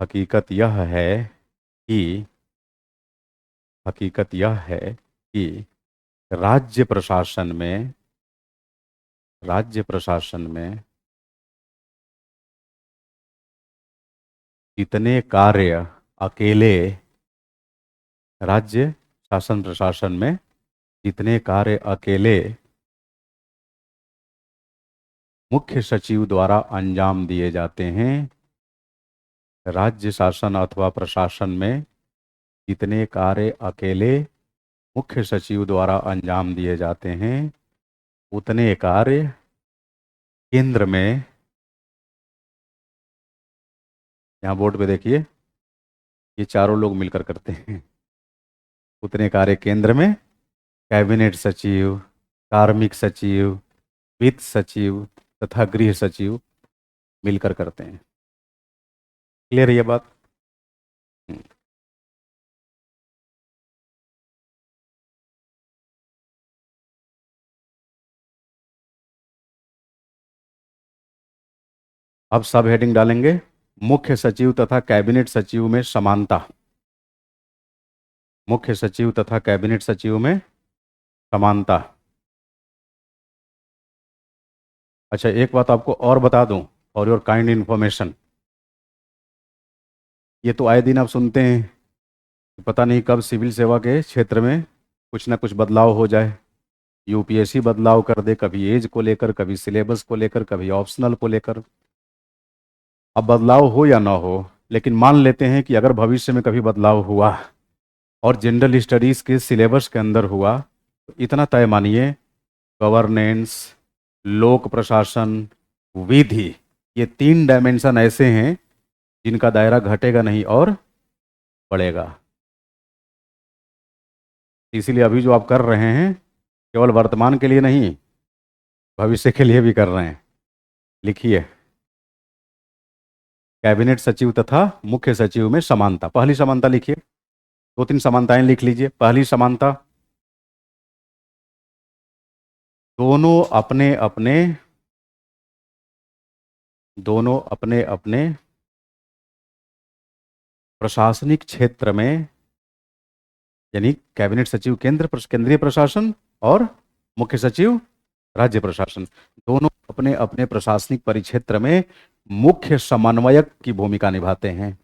हकीकत यह है कि हकीकत यह है कि राज्य प्रशासन में राज्य प्रशासन में जितने कार्य अकेले राज्य शासन प्रशासन में जितने कार्य अकेले मुख्य सचिव द्वारा अंजाम दिए जाते हैं, राज्य शासन अथवा प्रशासन में जितने कार्य अकेले मुख्य सचिव द्वारा अंजाम दिए जाते हैं, उतने कार्य केंद्र में, यहाँ बोर्ड पे देखिए, ये चारों लोग मिलकर करते हैं। उतने कार्य केंद्र में कैबिनेट सचिव, कार्मिक सचिव, वित्त सचिव तथा गृह सचिव मिलकर करते हैं। क्लियर है ये बात? अब सब हेडिंग डालेंगे, मुख्य सचिव तथा कैबिनेट सचिव में समानता। मुख्य सचिव तथा कैबिनेट सचिव में समानता। अच्छा, एक बात आपको और बता दूं, फॉर योर काइंड इंफॉर्मेशन, ये तो आए दिन आप सुनते हैं कि पता नहीं कब सिविल सेवा के क्षेत्र में कुछ ना कुछ बदलाव हो जाए। यूपीएससी बदलाव कर दे, कभी एज को लेकर, कभी सिलेबस को लेकर, कभी ऑप्शनल को लेकर। अब बदलाव हो या ना हो, लेकिन मान लेते हैं कि अगर भविष्य में कभी बदलाव हुआ और जनरल स्टडीज़ के सिलेबस के अंदर हुआ, तो इतना तय मानिए, गवर्नेंस, लोक प्रशासन, विधि, ये तीन डायमेंशन ऐसे हैं जिनका दायरा घटेगा नहीं और बढ़ेगा। इसीलिए अभी जो आप कर रहे हैं केवल वर्तमान के लिए नहीं, भविष्य के लिए भी कर रहे हैं। लिखिए, कैबिनेट सचिव तथा मुख्य सचिव में समानता। पहली समानता लिखिए, दो तीन समानताएं लिख लीजिए। पहली समानता, दोनों अपने अपने प्रशासनिक क्षेत्र में, यानी कैबिनेट सचिव केंद्रीय प्रशासन और मुख्य सचिव राज्य प्रशासन, दोनों अपने अपने प्रशासनिक परिक्षेत्र में मुख्य समन्वयक की भूमिका निभाते हैं।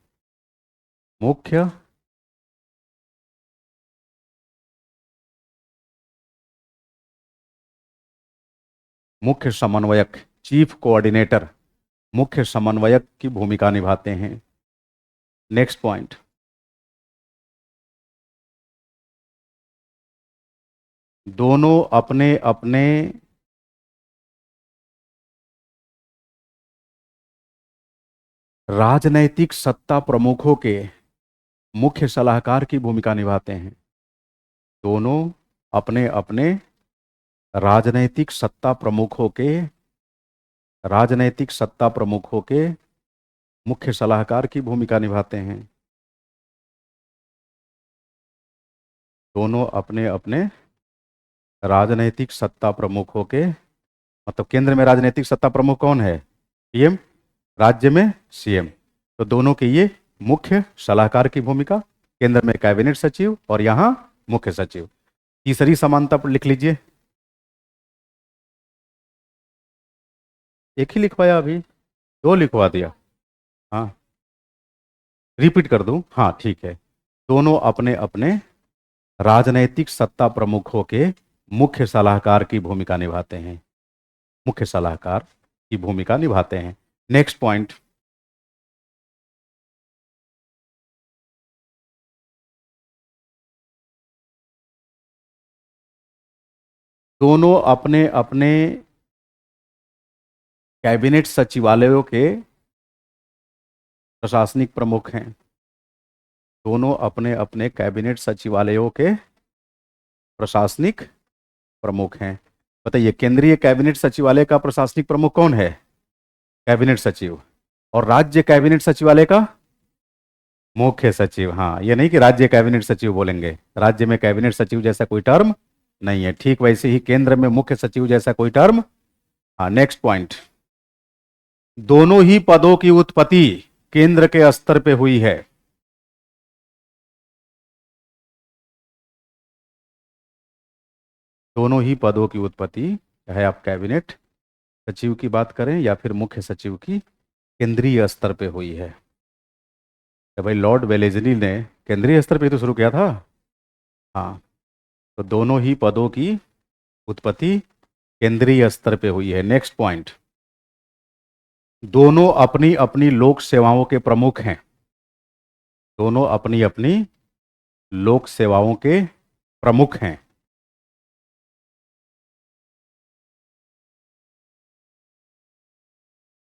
मुख्य मुख्य समन्वयक, चीफ कोऑर्डिनेटर, मुख्य समन्वयक की भूमिका निभाते हैं। नेक्स्ट पॉइंट, दोनों अपने अपने राजनैतिक सत्ता प्रमुखों के मुख्य सलाहकार की भूमिका निभाते हैं। दोनों अपने अपने राजनैतिक सत्ता प्रमुखों के मुख्य सलाहकार की भूमिका निभाते हैं। दोनों अपने अपने राजनैतिक सत्ता प्रमुखों के, मतलब केंद्र में राजनैतिक सत्ता प्रमुख कौन है? पीएम, राज्य में सीएम। तो दोनों के ये मुख्य सलाहकार की भूमिका, केंद्र में कैबिनेट सचिव और यहां मुख्य सचिव। तीसरी समानता पर लिख लीजिए, एक ही लिखवाया अभी, दो लिखवा दिया। हाँ, रिपीट कर दूं? हाँ ठीक है। दोनों अपने अपने राजनैतिक सत्ता प्रमुखों के मुख्य सलाहकार की भूमिका निभाते हैं। मुख्य सलाहकार की भूमिका निभाते हैं। नेक्स्ट पॉइंट, दोनों अपने अपने कैबिनेट सचिवालयों के प्रशासनिक प्रमुख हैं। दोनों अपने अपने कैबिनेट सचिवालयों के प्रशासनिक प्रमुख हैं। बताइए, केंद्रीय कैबिनेट सचिवालय का प्रशासनिक प्रमुख कौन है? कैबिनेट सचिव। और राज्य कैबिनेट सचिवालय का मुख्य सचिव। हाँ, ये नहीं कि राज्य कैबिनेट सचिव बोलेंगे, राज्य में कैबिनेट सचिव जैसा कोई टर्म नहीं है। ठीक वैसे ही केंद्र में मुख्य सचिव जैसा कोई टर्म। हाँ, नेक्स्ट पॉइंट, दोनों ही पदों की उत्पत्ति केंद्र के स्तर पे हुई है। दोनों ही पदों की उत्पत्ति, चाहे आप कैबिनेट सचिव की बात करें या फिर मुख्य सचिव की, केंद्रीय स्तर पे हुई है। तो भाई लॉर्ड वेलेजली ने केंद्रीय स्तर पे तो शुरू किया था। हाँ, तो दोनों ही पदों की उत्पत्ति केंद्रीय स्तर पे हुई है। नेक्स्ट पॉइंट, दोनों अपनी अपनी लोक सेवाओं के प्रमुख हैं। दोनों अपनी अपनी लोक सेवाओं के प्रमुख हैं।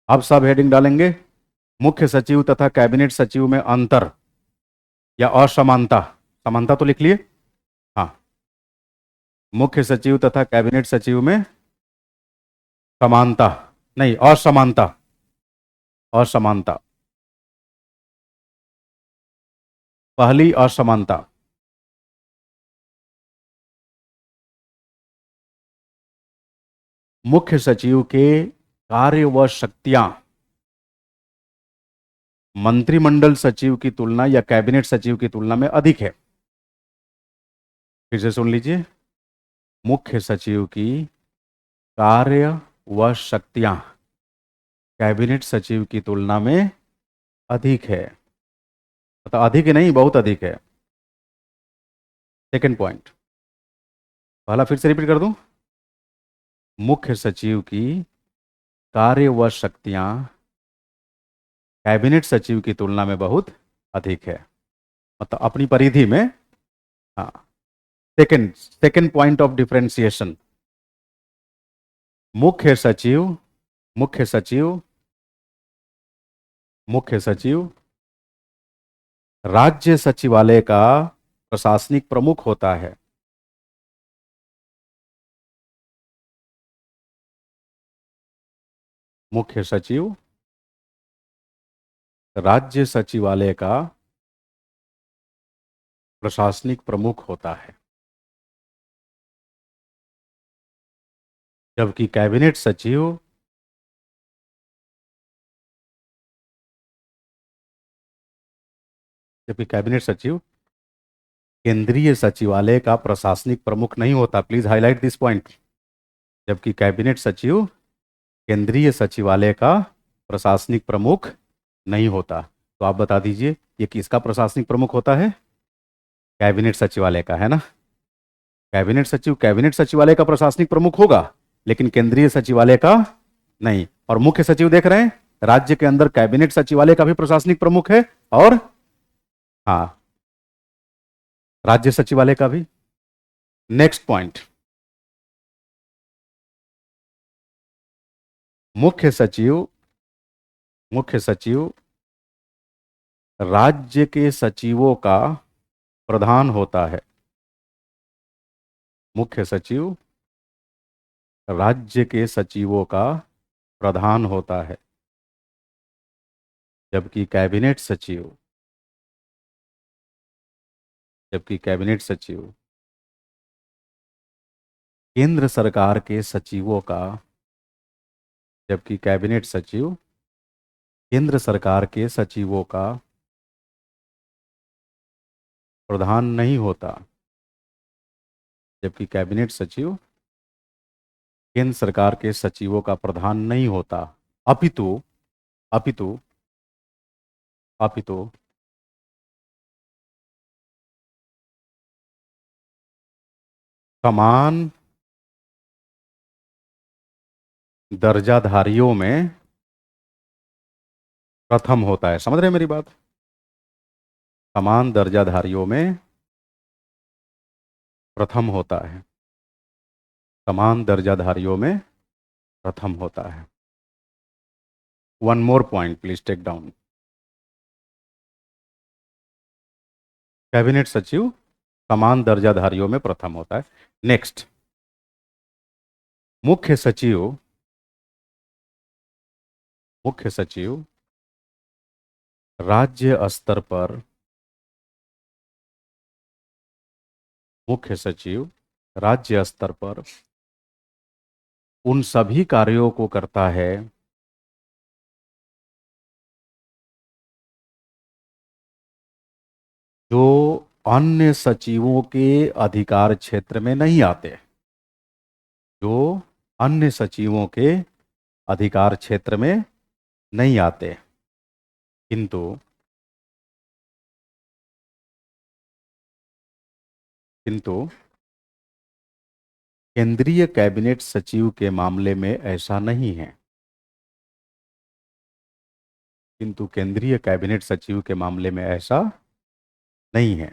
अब सब हेडिंग डालेंगे, मुख्य सचिव तथा कैबिनेट सचिव में अंतर या असमानता। समानता तो लिख लिए। हाँ, मुख्य सचिव तथा कैबिनेट सचिव में समानता नहीं, असमानता। असमानता, पहली असमानता, मुख्य सचिव के कार्य व शक्तियां मंत्रिमंडल सचिव की तुलना या कैबिनेट सचिव की तुलना में अधिक है। फिर से सुन लीजिए, मुख्य सचिव की कार्य व शक्तियां कैबिनेट सचिव की तुलना में अधिक है। मतलब अधिक नहीं, बहुत अधिक है। सेकंड पॉइंट, पहला फिर से रिपीट कर दूं, मुख्य सचिव की कार्य व शक्तियां कैबिनेट सचिव की तुलना में बहुत अधिक है, मतलब अपनी परिधि में। हाँ, second second point of differentiation, मुख्य सचिव मुख्य सचिव मुख्य सचिव राज्य सचिवालय का प्रशासनिक प्रमुख होता है। मुख्य सचिव राज्य सचिवालय का प्रशासनिक प्रमुख होता है, जबकि कैबिनेट सचिव जबकि कैबिनेट सचिव केंद्रीय सचिवालय का प्रशासनिक प्रमुख नहीं होता। Please highlight this point. जबकि कैबिनेट सचिव केंद्रीय सचिवालय का प्रशासनिक प्रमुख नहीं होता। तो आप बता दीजिए, ये किसका प्रशासनिक प्रमुख होता है? कैबिनेट सचिवालय का, है ना। कैबिनेट सचिव कैबिनेट सचिवालय का प्रशासनिक प्रमुख होगा, लेकिन केंद्रीय सचिवालय का नहीं। और मुख्य सचिव देख रहे हैं, राज्य के अंदर कैबिनेट सचिवालय का भी प्रशासनिक प्रमुख है, और हाँ, राज्य सचिवालय का भी। नेक्स्ट पॉइंट, मुख्य सचिव मुख्य सचिव राज्य के सचिवों का प्रधान होता है। मुख्य सचिव राज्य के सचिवों का प्रधान होता है, जबकि कैबिनेट सचिव जबकि कैबिनेट सचिव केंद्र सरकार के सचिवों का जबकि कैबिनेट सचिव केंद्र सरकार के सचिवों का प्रधान नहीं होता। जबकि कैबिनेट सचिव केंद्र सरकार के सचिवों का प्रधान नहीं होता, अपितु अपितु अपितु समान दर्जाधारियों में प्रथम होता है। समझ रहे हैं मेरी बात? समान दर्जाधारियों में प्रथम होता है। समान दर्जाधारियों में प्रथम होता है। One more point please take down. Cabinet सचिव समान दर्जाधारियों में प्रथम होता है। नेक्स्ट, मुख्य सचिव मुख्य सचिव राज्य स्तर पर मुख्य सचिव राज्य स्तर पर उन सभी कार्यों को करता है जो अन्य सचिवों के अधिकार क्षेत्र में नहीं आते, जो अन्य सचिवों के अधिकार क्षेत्र में नहीं आते, किंतु किंतु केंद्रीय कैबिनेट सचिव के मामले में ऐसा नहीं है। किंतु केंद्रीय कैबिनेट सचिव के मामले में ऐसा नहीं है।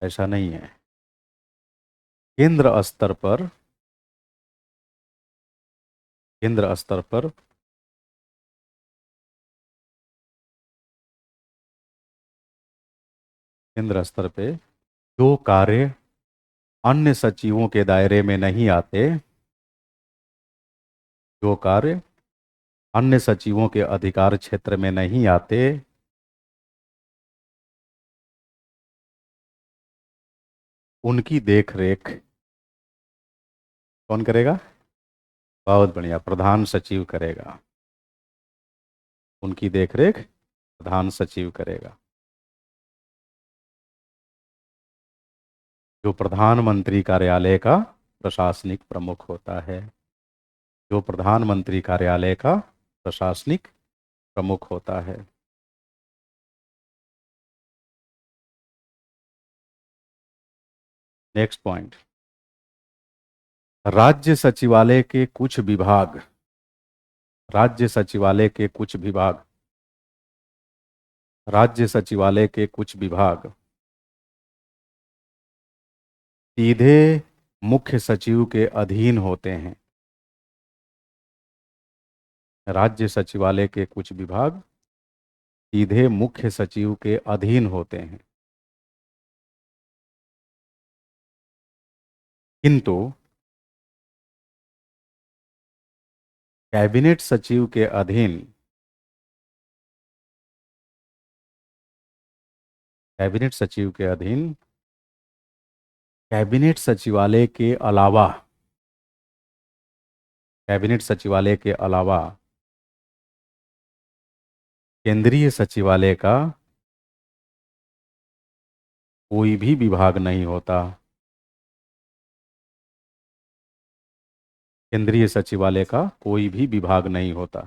ऐसा नहीं है। केंद्र स्तर पर केंद्र स्तर पर केंद्र स्तर पे जो कार्य अन्य सचिवों के दायरे में नहीं आते, जो कार्य अन्य सचिवों के अधिकार क्षेत्र में नहीं आते, उनकी देखरेख कौन करेगा? बहुत बढ़िया, प्रधान सचिव करेगा। उनकी देखरेख प्रधान सचिव करेगा, जो प्रधानमंत्री कार्यालय का प्रशासनिक प्रमुख होता है। जो प्रधानमंत्री कार्यालय का प्रशासनिक प्रमुख होता है। नेक्स्ट पॉइंट, राज्य सचिवालय के कुछ विभाग राज्य सचिवालय के कुछ विभाग राज्य सचिवालय के कुछ विभाग सीधे मुख्य सचिव के अधीन होते हैं। राज्य सचिवालय के कुछ विभाग सीधे मुख्य सचिव के अधीन होते हैं, किंतु कैबिनेट सचिव के अधीन कैबिनेट सचिव के अधीन कैबिनेट सचिवालय के अलावा कैबिनेट सचिवालय के अलावा केंद्रीय सचिवालय का कोई भी विभाग नहीं होता। केंद्रीय सचिवालय का कोई भी विभाग नहीं होता।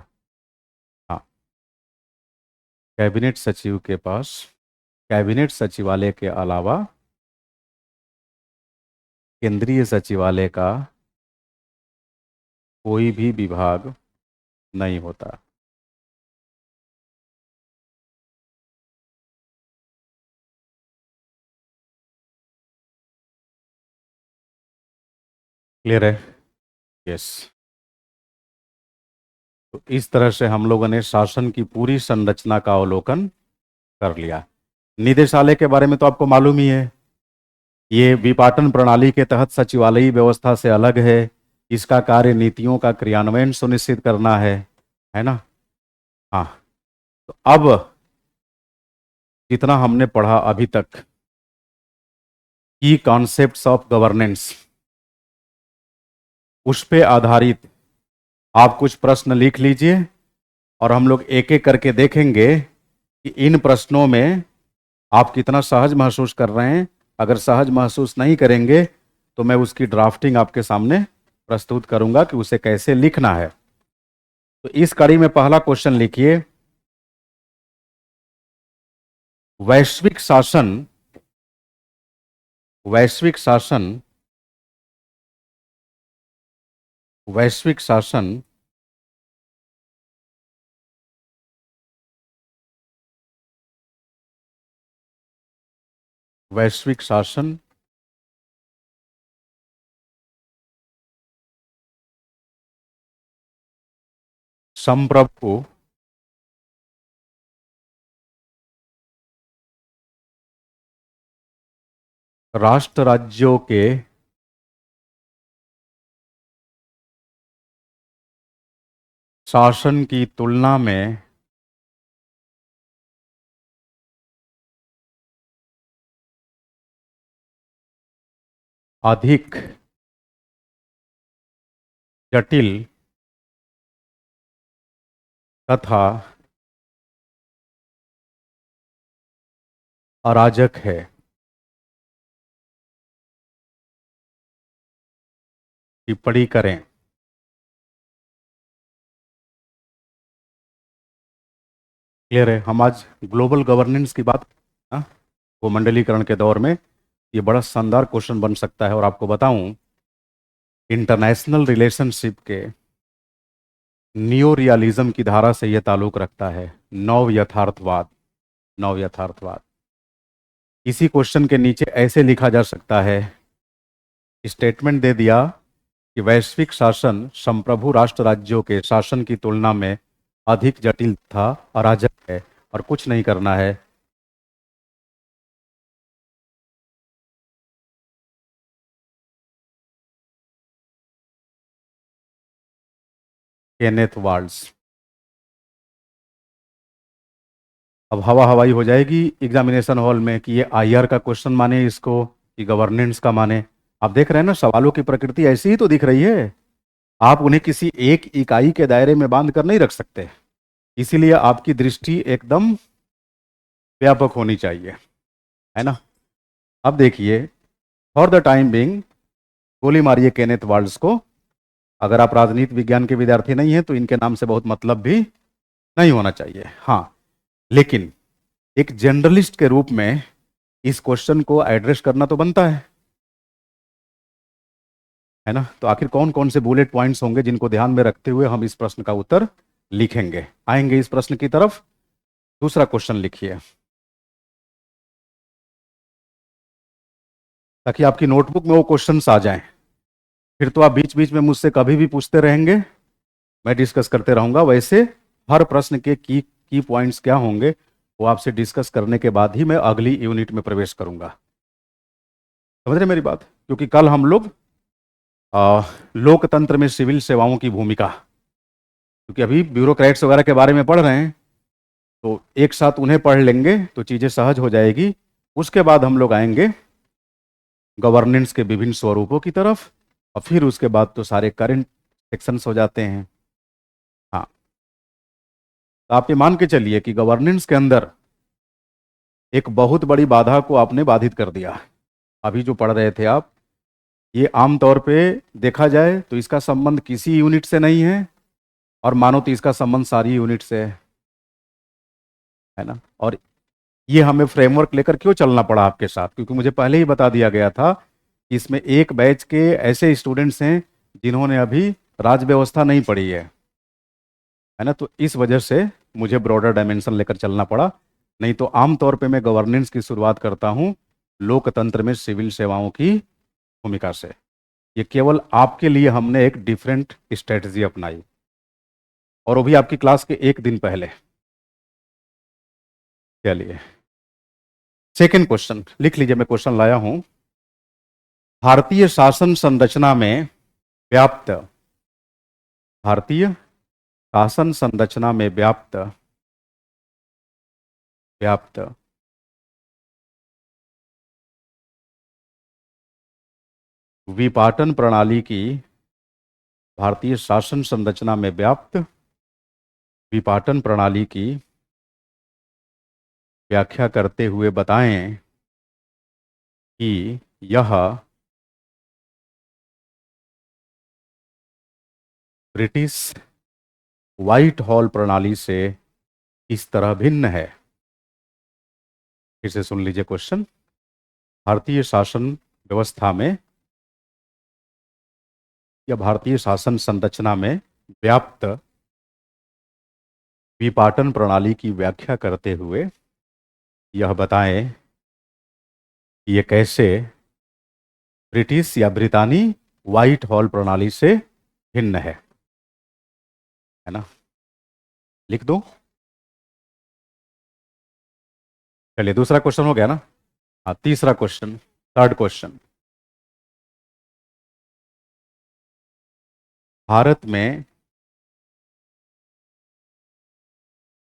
हाँ, कैबिनेट सचिव के पास कैबिनेट सचिवालय के अलावा केंद्रीय सचिवालय का कोई भी विभाग नहीं होता। क्लियर है? यस। तो इस तरह से हम लोगों ने शासन की पूरी संरचना का अवलोकन कर लिया। निदेशालय के बारे में तो आपको मालूम ही है, ये विपाटन प्रणाली के तहत सचिवालयी व्यवस्था से अलग है। इसका कार्य नीतियों का क्रियान्वयन सुनिश्चित करना है ना? हाँ। तो अब जितना हमने पढ़ा अभी तक, की कॉन्सेप्ट्स ऑफ गवर्नेंस, उस पे आधारित आप कुछ प्रश्न लिख लीजिए और हम लोग एक एक करके देखेंगे कि इन प्रश्नों में आप कितना सहज महसूस कर रहे हैं। अगर सहज महसूस नहीं करेंगे तो मैं उसकी ड्राफ्टिंग आपके सामने प्रस्तुत करूंगा कि उसे कैसे लिखना है। तो इस कड़ी में पहला क्वेश्चन लिखिए, वैश्विक शासन वैश्विक शासन वैश्विक शासन वैश्विक शासन संप्रभु राष्ट्र राज्यों के शासन की तुलना में अधिक जटिल तथा अराजक है। टिप्पणी करें। क्लियर है? हम आज ग्लोबल गवर्नेंस की बात, हाँ, वो मंडलीकरण के दौर में ये बड़ा शानदार क्वेश्चन बन सकता है। और आपको बताऊं, इंटरनेशनल रिलेशनशिप के नियो रियलिज्म की धारा से यह ताल्लुक रखता है। नव यथार्थवाद, नव यथार्थवाद। इसी क्वेश्चन के नीचे ऐसे लिखा जा सकता है, स्टेटमेंट दे दिया कि वैश्विक शासन संप्रभु राष्ट्र राज्यों के शासन की तुलना में अधिक जटिल था, अराजक है, और कुछ नहीं करना है। Kenneth Waltz. अब हवा हवाई हो जाएगी एग्जामिनेशन हॉल में कि ये आईआर का क्वेश्चन माने इसको कि गवर्नेंस का माने। आप देख रहे हैं ना, सवालों की प्रकृति ऐसी ही तो दिख रही है। आप उन्हें किसी एक इकाई के दायरे में बांध कर नहीं रख सकते। इसीलिए आपकी दृष्टि एकदम व्यापक होनी चाहिए, है ना। अब देखिए, फॉर द टाइम बिंग गोली मारिए केनेथ वाल्स को। अगर आप राजनीति विज्ञान के विद्यार्थी नहीं हैं तो इनके नाम से बहुत मतलब भी नहीं होना चाहिए। हाँ, लेकिन एक जर्नलिस्ट के रूप में इस क्वेश्चन को एड्रेस करना तो बनता है ना। तो आखिर कौन कौन से बुलेट पॉइंट्स होंगे जिनको ध्यान में रखते हुए हम इस प्रश्न का उत्तर लिखेंगे? आएंगे इस प्रश्न की तरफ। दूसरा क्वेश्चन लिखिए, ताकि आपकी नोटबुक में वो क्वेश्चंस आ जाएं। फिर तो आप बीच बीच में मुझसे कभी भी पूछते रहेंगे, मैं डिस्कस करते रहूंगा। वैसे हर प्रश्न के की पॉइंट्स क्या होंगे वो आपसे डिस्कस करने के बाद ही मैं अगली यूनिट में प्रवेश करूंगा। समझ रहे मेरी बात? क्योंकि कल हम लोग लोकतंत्र में सिविल सेवाओं की भूमिका, क्योंकि अभी ब्यूरोक्रेट्स वगैरह के बारे में पढ़ रहे हैं, तो एक साथ उन्हें पढ़ लेंगे तो चीज़ें सहज हो जाएगी। उसके बाद हम लोग आएंगे गवर्नेंस के विभिन्न स्वरूपों की तरफ, और फिर उसके बाद तो सारे करंट सेक्शंस हो जाते हैं। हाँ, तो आप ये मान के चलिए कि गवर्नेंस के अंदर एक बहुत बड़ी बाधा को आपने बाधित कर दिया। अभी जो पढ़ रहे थे आप, ये आमतौर पे देखा जाए तो इसका संबंध किसी यूनिट से नहीं है, और मानो तो इसका संबंध सारी यूनिट से है ना। और ये हमें फ्रेमवर्क लेकर क्यों चलना पड़ा आपके साथ? क्योंकि मुझे पहले ही बता दिया गया था कि इसमें एक बैच के ऐसे स्टूडेंट्स हैं जिन्होंने अभी राज व्यवस्था नहीं पढ़ी है ना। तो इस वजह से मुझे ब्रॉडर डायमेंशन लेकर चलना पड़ा। नहीं तो आमतौर पे मैं गवर्नेंस की शुरुआत करता हूँ लोकतंत्र में सिविल सेवाओं की भूमिका से। ये केवल आपके लिए हमने एक डिफरेंट स्ट्रेटजी अपनाई, और वो भी आपकी क्लास के एक दिन पहले। चलिए, सेकेंड क्वेश्चन लिख लीजिए, मैं क्वेश्चन लाया हूं। भारतीय शासन संरचना में व्याप्त, भारतीय शासन संरचना में व्याप्त व्याप्त विपाटन प्रणाली की, भारतीय शासन संरचना में व्याप्त विपाटन प्रणाली की व्याख्या करते हुए बताएं कि यह ब्रिटिश व्हाइट हॉल प्रणाली से किस तरह भिन्न है। फिर से सुन लीजिए क्वेश्चन। भारतीय शासन व्यवस्था में या भारतीय शासन संरचना में व्याप्त विपाटन प्रणाली की व्याख्या करते हुए यह बताएं कि ये कैसे ब्रिटिश या ब्रितानी व्हाइट हॉल प्रणाली से भिन्न है ना। लिख दो। चलिए, दूसरा क्वेश्चन हो गया ना। हाँ, तीसरा क्वेश्चन, थर्ड क्वेश्चन। भारत में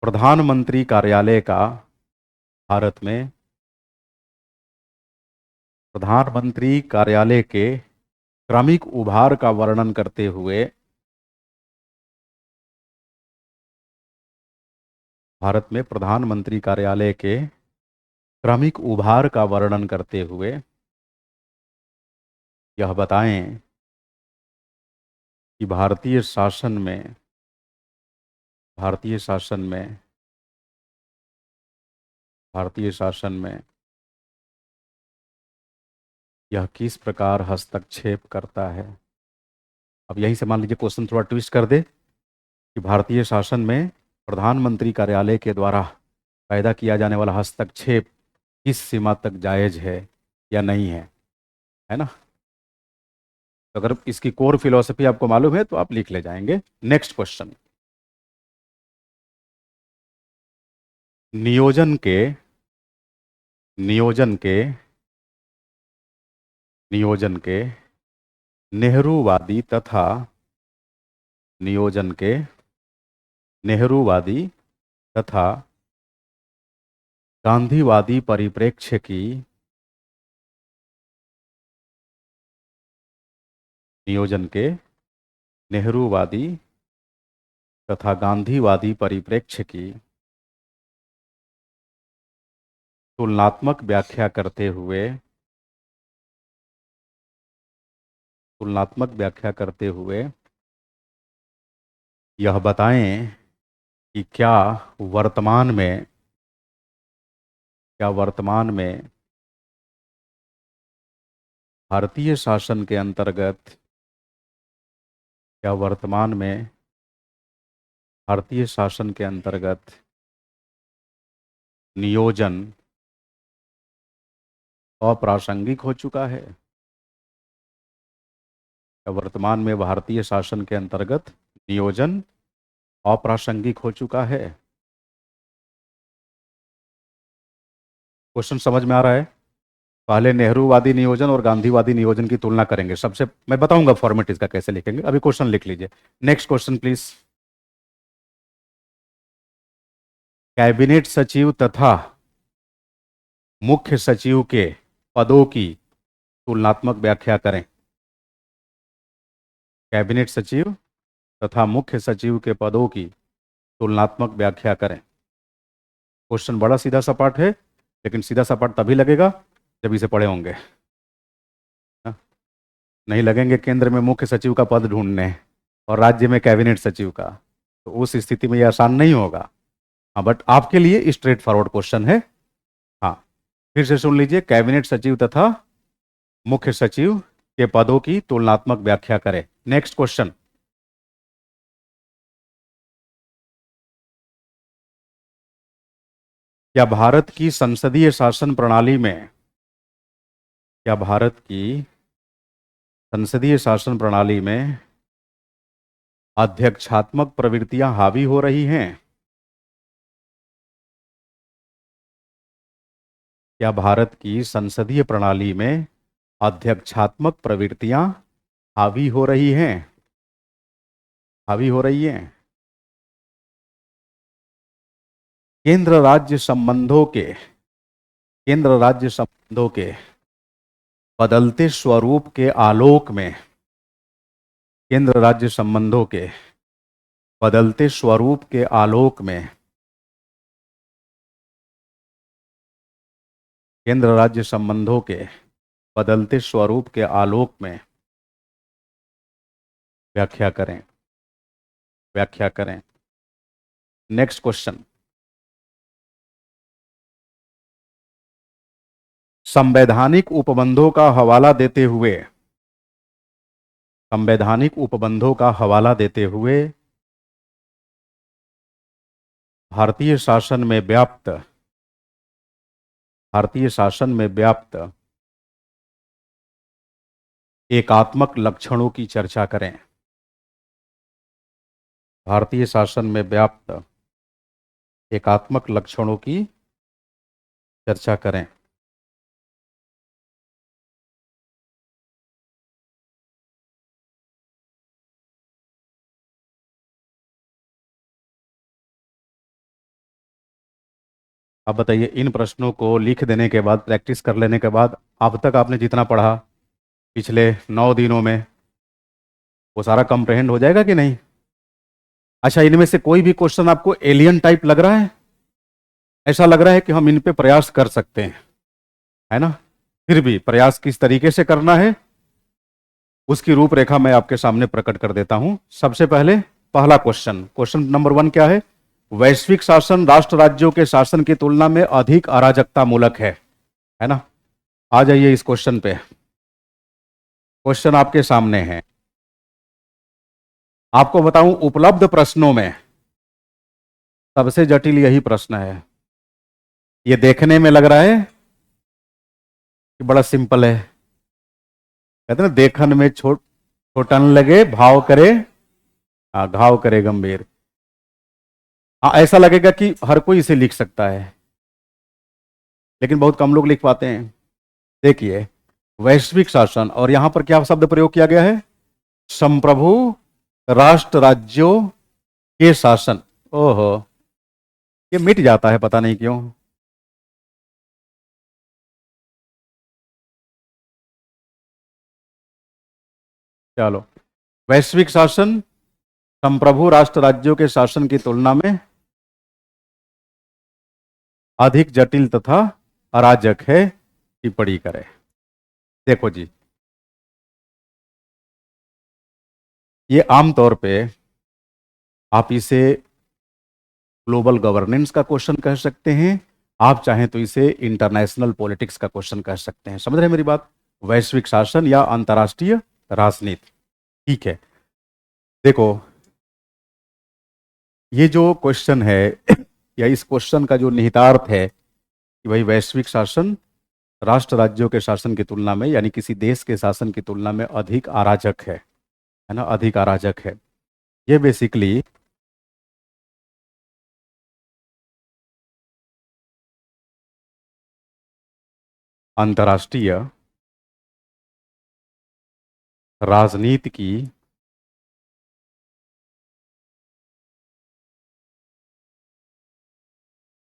प्रधानमंत्री कार्यालय का, भारत में प्रधानमंत्री कार्यालय के क्रमिक उभार का वर्णन करते हुए, भारत में प्रधानमंत्री कार्यालय के क्रमिक उभार का वर्णन करते हुए यह बताएं कि भारतीय शासन में भारतीय शासन में यह किस प्रकार हस्तक्षेप करता है। अब यहीं से मान लीजिए क्वेश्चन थोड़ा ट्विस्ट कर दे कि भारतीय शासन में प्रधानमंत्री कार्यालय के द्वारा पैदा किया जाने वाला हस्तक्षेप किस सीमा तक जायज है या नहीं है ना। तो अगर इसकी कोर फिलॉसफी आपको मालूम है तो आप लिख ले जाएंगे। नेक्स्ट क्वेश्चन, नियोजन के नियोजन के नियोजन के नेहरूवादी तथा नियोजन के नेहरूवादी तथा गांधीवादी परिप्रेक्ष्य की नियोजन के नेहरूवादी तथा गांधीवादी परिप्रेक्ष्य की तुलनात्मक व्याख्या करते हुए यह बताएं कि क्या वर्तमान में भारतीय शासन के अंतर्गत क्या वर्तमान में भारतीय शासन के अंतर्गत नियोजन अप्रासंगिक हो चुका है। क्या वर्तमान में भारतीय शासन के अंतर्गत नियोजन अप्रासंगिक हो चुका है। क्वेश्चन समझ में आ रहा है। पहले नेहरूवादी नियोजन और गांधीवादी नियोजन की तुलना करेंगे। सबसे मैं बताऊंगा फॉर्मेट इसका कैसे लिखेंगे, अभी क्वेश्चन लिख लीजिए। Next question please. कैबिनेट सचिव तथा मुख्य सचिव के पदों की तुलनात्मक व्याख्या करें। कैबिनेट सचिव तथा मुख्य सचिव के पदों की तुलनात्मक व्याख्या करें। क्वेश्चन बड़ा सीधा सपाट है, लेकिन सीधा सपाट तभी लगेगा जब इसे पढ़े होंगे। हाँ? नहीं लगेंगे केंद्र में मुख्य सचिव का पद ढूंढने और राज्य में कैबिनेट सचिव का, तो उस स्थिति में यह आसान नहीं होगा। हाँ, बट आपके लिए स्ट्रेट फॉरवर्ड क्वेश्चन है। हाँ, फिर से सुन लीजिए। कैबिनेट सचिव तथा मुख्य सचिव के पदों की तुलनात्मक व्याख्या करें। नेक्स्ट क्वेश्चन, क्या भारत की संसदीय शासन प्रणाली में क्या भारत की संसदीय शासन प्रणाली में अध्यक्षात्मक प्रवृत्तियां हावी हो रही हैं। क्या भारत की संसदीय प्रणाली में अध्यक्षात्मक प्रवृत्तियां हावी हो रही हैं हावी हो रही हैं। केंद्र राज्य संबंधों के बदलते स्वरूप के आलोक में केंद्र राज्य संबंधों के बदलते स्वरूप के आलोक में केंद्र राज्य संबंधों के बदलते स्वरूप के आलोक में व्याख्या करें। नेक्स्ट क्वेश्चन, संवैधानिक उपबंधों का हवाला देते हुए भारतीय शासन में व्याप्त एकात्मक लक्षणों की चर्चा करें। भारतीय शासन में व्याप्त एकात्मक लक्षणों की चर्चा करें। अब बताइए, इन प्रश्नों को लिख देने के बाद, प्रैक्टिस कर लेने के बाद, अब तक आपने जितना पढ़ा पिछले 9 दिनों में, वो सारा कंप्रहेंड हो जाएगा कि नहीं। अच्छा, इनमें से कोई भी क्वेश्चन आपको एलियन टाइप लग रहा है? ऐसा लग रहा है कि हम इन पे प्रयास कर सकते हैं, है ना। फिर भी प्रयास किस तरीके से करना है उसकी रूपरेखा मैं आपके सामने प्रकट कर देता हूं। सबसे पहले पहला क्वेश्चन, क्वेश्चन नंबर 1 क्या है? वैश्विक शासन राष्ट्र राज्यों के शासन की तुलना में अधिक अराजकता मूलक है ना। आ जाइए इस क्वेश्चन पे। क्वेश्चन आपके सामने है। आपको बताऊं, उपलब्ध प्रश्नों में सबसे जटिल यही प्रश्न है। ये देखने में लग रहा है कि बड़ा सिंपल है। कहते हैं ना, देखन में छोटन लगे भाव करे, हाँ घाव करे गंभीर। हाँ, ऐसा लगेगा कि हर कोई इसे लिख सकता है, लेकिन बहुत कम लोग लिख पाते हैं। देखिए, वैश्विक शासन, और यहां पर क्या शब्द प्रयोग किया गया है? संप्रभु राष्ट्र राज्यों के शासन। ओहो, ये मिट जाता है पता नहीं क्यों। चलो, वैश्विक शासन संप्रभु राष्ट्र राज्यों के शासन की तुलना में अधिक जटिल तथा अराजक है, टिप्पणी करें। देखो जी, ये आमतौर पे आप इसे ग्लोबल गवर्नेंस का क्वेश्चन कह सकते हैं, आप चाहें तो इसे इंटरनेशनल पॉलिटिक्स का क्वेश्चन कह सकते हैं। समझ रहे हैं मेरी बात? वैश्विक शासन या अंतर्राष्ट्रीय राजनीति। ठीक है, देखो, ये जो क्वेश्चन है या इस क्वेश्चन का जो निहितार्थ है कि भाई वैश्विक शासन राष्ट्र राज्यों के शासन की तुलना में, यानी किसी देश के शासन की तुलना में अधिक अराजक है ना, अधिक अराजक है। ये बेसिकली अंतर्राष्ट्रीय राजनीति की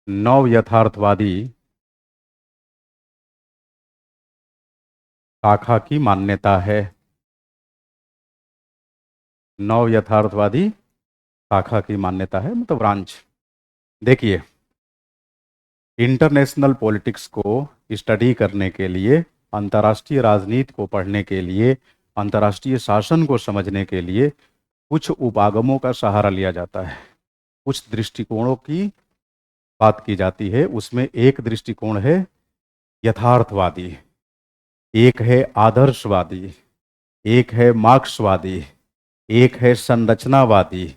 नव यथार्थवादी शाखा की मान्यता है। नव यथार्थवादी शाखा की मान्यता है, मतलब ब्रांच। देखिए, इंटरनेशनल पॉलिटिक्स को स्टडी करने के लिए, अंतर्राष्ट्रीय राजनीति को पढ़ने के लिए, अंतर्राष्ट्रीय शासन को समझने के लिए कुछ उपागमों का सहारा लिया जाता है, कुछ दृष्टिकोणों की बात की जाती है। उसमें एक दृष्टिकोण है यथार्थवादी, एक है आदर्शवादी, एक है मार्क्सवादी, एक है संरचनावादी,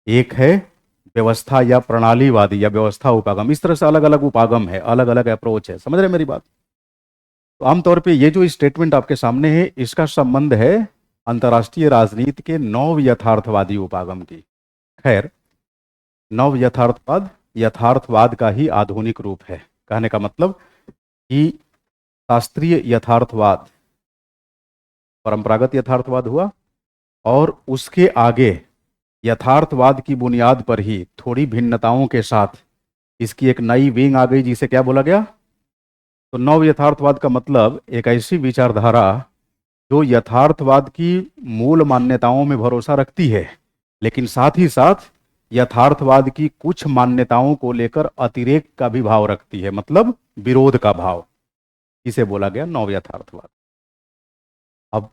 एक है व्यवस्था या प्रणालीवादी या व्यवस्था उपागम। इस तरह से अलग अलग उपागम है, अलग अलग अप्रोच है। समझ रहे हैं मेरी बात? तो आमतौर पे ये जो स्टेटमेंट आपके सामने है, इसका संबंध है अंतर्राष्ट्रीय राजनीति के नव यथार्थवादी उपागम की। खैर, नव यथार्थवाद यथार्थवाद का ही आधुनिक रूप है। कहने का मतलब कि शास्त्रीय यथार्थवाद परंपरागत यथार्थवाद हुआ, और उसके आगे यथार्थवाद की बुनियाद पर ही थोड़ी भिन्नताओं के साथ इसकी एक नई विंग आ गई, जिसे क्या बोला गया? तो नव यथार्थवाद का मतलब एक ऐसी विचारधारा जो यथार्थवाद की मूल मान्यताओं में भरोसा रखती है, लेकिन साथ ही साथ यथार्थवाद की कुछ मान्यताओं को लेकर अतिरेक का भी भाव रखती है, मतलब विरोध का भाव। इसे बोला गया नव यथार्थवाद। अब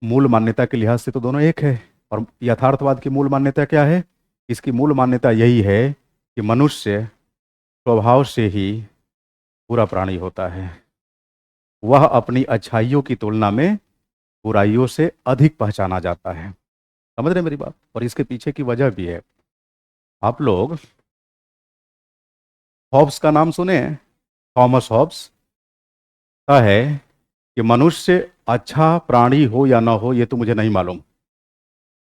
मूल मान्यता के लिहाज से तो दोनों एक है, और यथार्थवाद की मूल मान्यता क्या है? इसकी मूल मान्यता यही है कि मनुष्य स्वभाव से ही बुरा प्राणी होता है। वह अपनी अच्छाइयों की तुलना में बुराइयों से अधिक पहचाना जाता है। समझ रहे हैं मेरी बात? और इसके पीछे की वजह भी है। आप लोग हॉब्स का नाम सुने हैं? थॉमस हॉब्स का है कि मनुष्य अच्छा प्राणी हो या ना हो ये तो मुझे नहीं मालूम,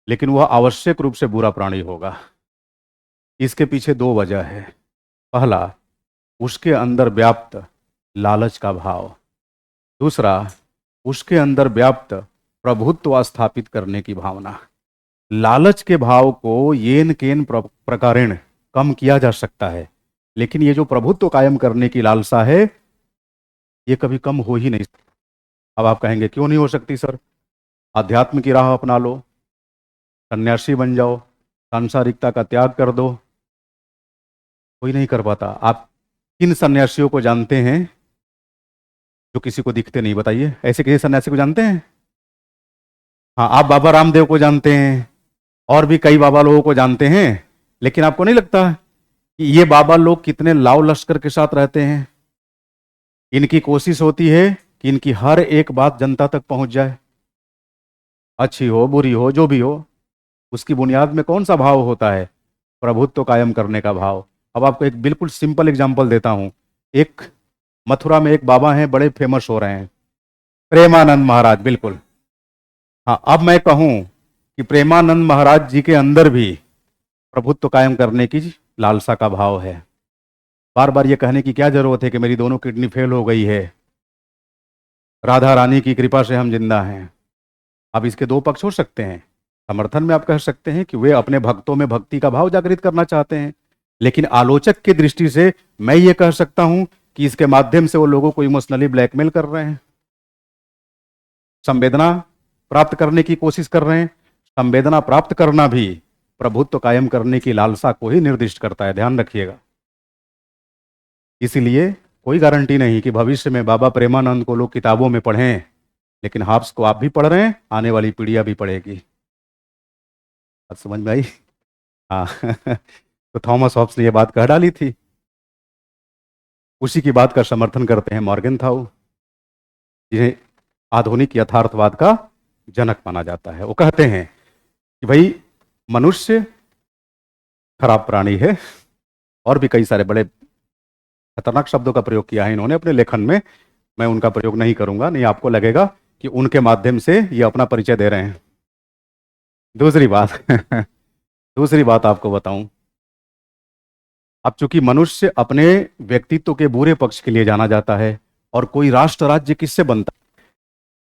लेकिन वह आवश्यक रूप से बुरा प्राणी होगा। इसके पीछे दो वजह है। पहला, उसके अंदर व्याप्त लालच का भाव। दूसरा, उसके अंदर व्याप्त प्रभुत्व स्थापित करने की भावना। लालच के भाव को येन केन प्रकारेण कम किया जा सकता है, लेकिन ये जो प्रभुत्व कायम करने की लालसा है, ये कभी कम हो ही नहीं सकती। अब आप कहेंगे क्यों नहीं हो सकती सर? अध्यात्म की राह अपना लो, सन्यासी बन जाओ, सांसारिकता का त्याग कर दो। कोई नहीं कर पाता। आप किन सन्यासियों को जानते हैं जो किसी को दिखते नहीं? बताइए, ऐसे किसी सन्यासी को जानते हैं? हाँ, आप बाबा रामदेव को जानते हैं और भी कई बाबा लोगों को जानते हैं, लेकिन आपको नहीं लगता कि ये बाबा लोग कितने लाव लश्कर के साथ रहते हैं? इनकी कोशिश होती है कि इनकी हर एक बात जनता तक पहुंच जाए, अच्छी हो बुरी हो जो भी हो। उसकी बुनियाद में कौन सा भाव होता है? प्रभुत्व कायम करने का भाव। अब आपको एक बिल्कुल सिंपल एग्जांपल देता हूं। एक मथुरा में एक बाबा हैं, बड़े फेमस हो रहे हैं, प्रेमानंद महाराज। बिल्कुल। हाँ, अब मैं कहूं कि प्रेमानंद महाराज जी के अंदर भी प्रभुत्व कायम करने की लालसा का भाव है। बार बार ये कहने की क्या जरूरत है कि मेरी दोनों किडनी फेल हो गई है, राधा रानी की कृपा से हम जिंदा हैं। अब इसके दो पक्ष हो सकते हैं। समर्थन में आप कह सकते हैं कि वे अपने भक्तों में भक्ति का भाव जागृत करना चाहते हैं, लेकिन आलोचक की दृष्टि से मैं ये कह सकता हूं कि इसके माध्यम से वो लोगों को इमोशनली ब्लैकमेल कर रहे हैं, संवेदना प्राप्त करने की कोशिश कर रहे हैं। संवेदना प्राप्त करना भी प्रभुत्व कायम करने की लालसा को ही निर्दिष्ट करता है, ध्यान रखिएगा। इसीलिए कोई गारंटी नहीं कि भविष्य में बाबा प्रेमानंद को लोग किताबों में पढ़ें, लेकिन हाफ्स को आप भी पढ़ रहे हैं, आने वाली पीढ़ियां भी पढ़ेगी। बात समझ में आई? हाँ तो थॉमस हॉब्स ने यह बात कह डाली थी। उसी की बात का समर्थन करते हैं मॉर्गेनथाउ, जिन्हें आधुनिक यथार्थवाद का जनक माना जाता है। वो कहते हैं कि भाई मनुष्य खराब प्राणी है, और भी कई सारे बड़े खतरनाक शब्दों का प्रयोग किया है इन्होंने अपने लेखन में। मैं उनका प्रयोग नहीं करूंगा, नहीं आपको लगेगा कि उनके माध्यम से ये अपना परिचय दे रहे हैं। दूसरी बात दूसरी बात आपको बताऊं, अब चूंकि मनुष्य अपने व्यक्तित्व के बुरे पक्ष के लिए जाना जाता है, और कोई राष्ट्र राज्य किससे बनता है?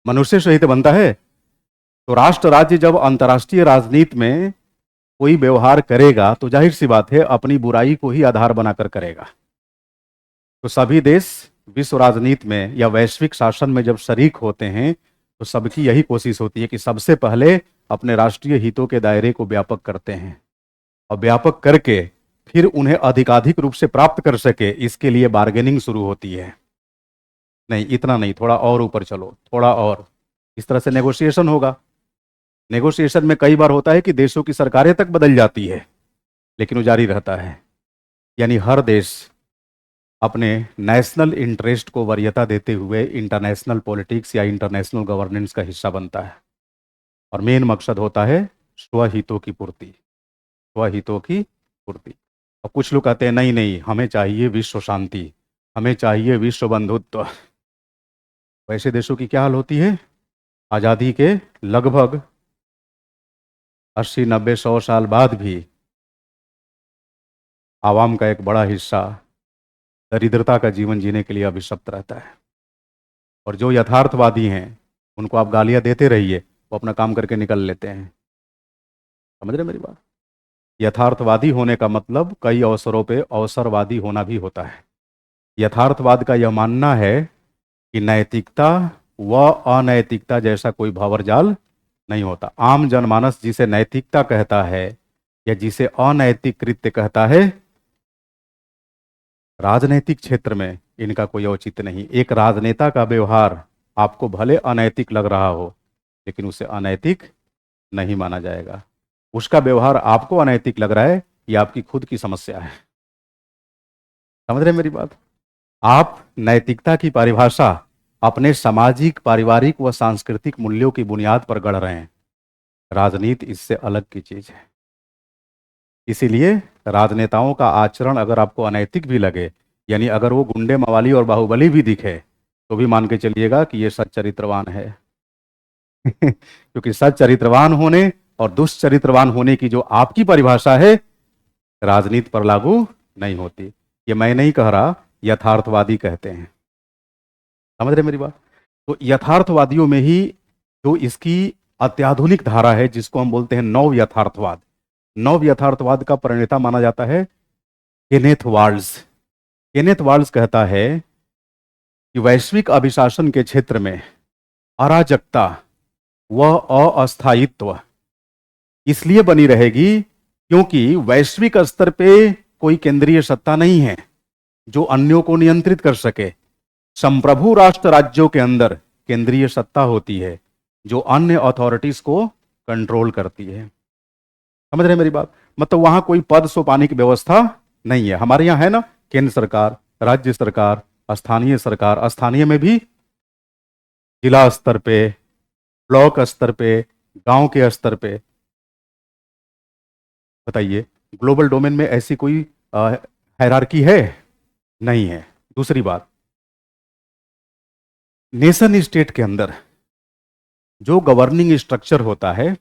मनुष्य से ही तो बनता है। तो राष्ट्र राज्य जब अंतर्राष्ट्रीय राजनीति में कोई व्यवहार करेगा तो जाहिर सी बात है अपनी बुराई को ही आधार बनाकर करेगा। तो सभी देश विश्व राजनीति में या वैश्विक शासन में जब शरीक होते हैं तो सबकी यही कोशिश होती है कि सबसे पहले अपने राष्ट्रीय हितों के दायरे को व्यापक करते हैं, और व्यापक करके फिर उन्हें अधिकाधिक रूप से प्राप्त कर सके, इसके लिए बार्गेनिंग शुरू होती है। नहीं इतना नहीं, थोड़ा और ऊपर चलो, थोड़ा और। इस तरह से नेगोशिएशन होगा। नेगोशिएशन में कई बार होता है कि देशों की सरकारें तक बदल जाती है, लेकिन वो जारी रहता है। यानी हर देश अपने नेशनल इंटरेस्ट को वरीयता देते हुए इंटरनेशनल पॉलिटिक्स या इंटरनेशनल गवर्नेंस का हिस्सा बनता है, और मेन मकसद होता है स्वहितों की पूर्ति, स्वहितों की पूर्ति। और कुछ लोग कहते हैं नहीं नहीं, हमें चाहिए विश्व शांति, हमें चाहिए विश्व बंधुत्व। वैसे देशों की क्या हाल होती है? आज़ादी के लगभग 80, 90, 100 साल बाद भी आवाम का एक बड़ा हिस्सा दरिद्रता का जीवन जीने के लिए अभिशप्त रहता है। और जो यथार्थवादी हैं उनको आप गालियां देते रहिए, वो अपना काम करके निकल लेते हैं। समझ रहे मेरी बात? यथार्थवादी होने का मतलब कई अवसरों पे अवसरवादी होना भी होता है। यथार्थवाद का यह मानना है कि नैतिकता व अनैतिकता जैसा कोई भंवरजाल नहीं होता। आम जनमानस जिसे नैतिकता कहता है या जिसे अनैतिक कृत्य कहता है, राजनैतिक क्षेत्र में इनका कोई औचित्य नहीं। एक राजनेता का व्यवहार आपको भले अनैतिक लग रहा हो, लेकिन उसे अनैतिक नहीं माना जाएगा। उसका व्यवहार आपको अनैतिक लग रहा है, ये आपकी खुद की समस्या है। समझ रहे मेरी बात? आप नैतिकता की परिभाषा अपने सामाजिक, पारिवारिक व सांस्कृतिक मूल्यों की बुनियाद पर गढ़ रहे हैं। राजनीति इससे अलग की चीज है। इसीलिए राजनेताओं का आचरण अगर आपको अनैतिक भी लगे, यानी अगर वो गुंडे, मवाली और बाहुबली भी दिखे, तो भी मान के चलिएगा कि ये सच्चरित्रवान है क्योंकि सच्चरित्रवान होने और दुष्चरित्रवान होने की जो आपकी परिभाषा है, राजनीति पर लागू नहीं होती। ये मैं नहीं कह रहा, यथार्थवादी कहते हैं। समझ रहे मेरी बात? तो यथार्थवादियों में ही जो इसकी अत्याधुनिक धारा है, जिसको हम बोलते हैं नव यथार्थवाद, नव यथार्थवाद का प्रणेता माना जाता है केनेथ वाल्स। केनेथ वाल्स कहता है कि वैश्विक अभिशासन के क्षेत्र में अराजकता व अस्थायित्व इसलिए बनी रहेगी क्योंकि वैश्विक स्तर पे कोई केंद्रीय सत्ता नहीं है। जो अन्यों को नियंत्रित कर सके। संप्रभु राष्ट्र राज्यों के अंदर केंद्रीय सत्ता होती है जो अन्य अथॉरिटीज को कंट्रोल करती है। समझ रहे हैं मेरी बात? मतलब वहां कोई पद सोपानी की व्यवस्था नहीं है। हमारे यहाँ है ना, केंद्र सरकार, राज्य सरकार, स्थानीय सरकार, स्थानीय में भी जिला स्तर पे, ब्लॉक स्तर पे, गांव के स्तर पे। बताइए, ग्लोबल डोमेन में ऐसी कोई हायरार्की है? नहीं है। दूसरी बात, नेशन स्टेट के अंदर जो गवर्निंग स्ट्रक्चर होता है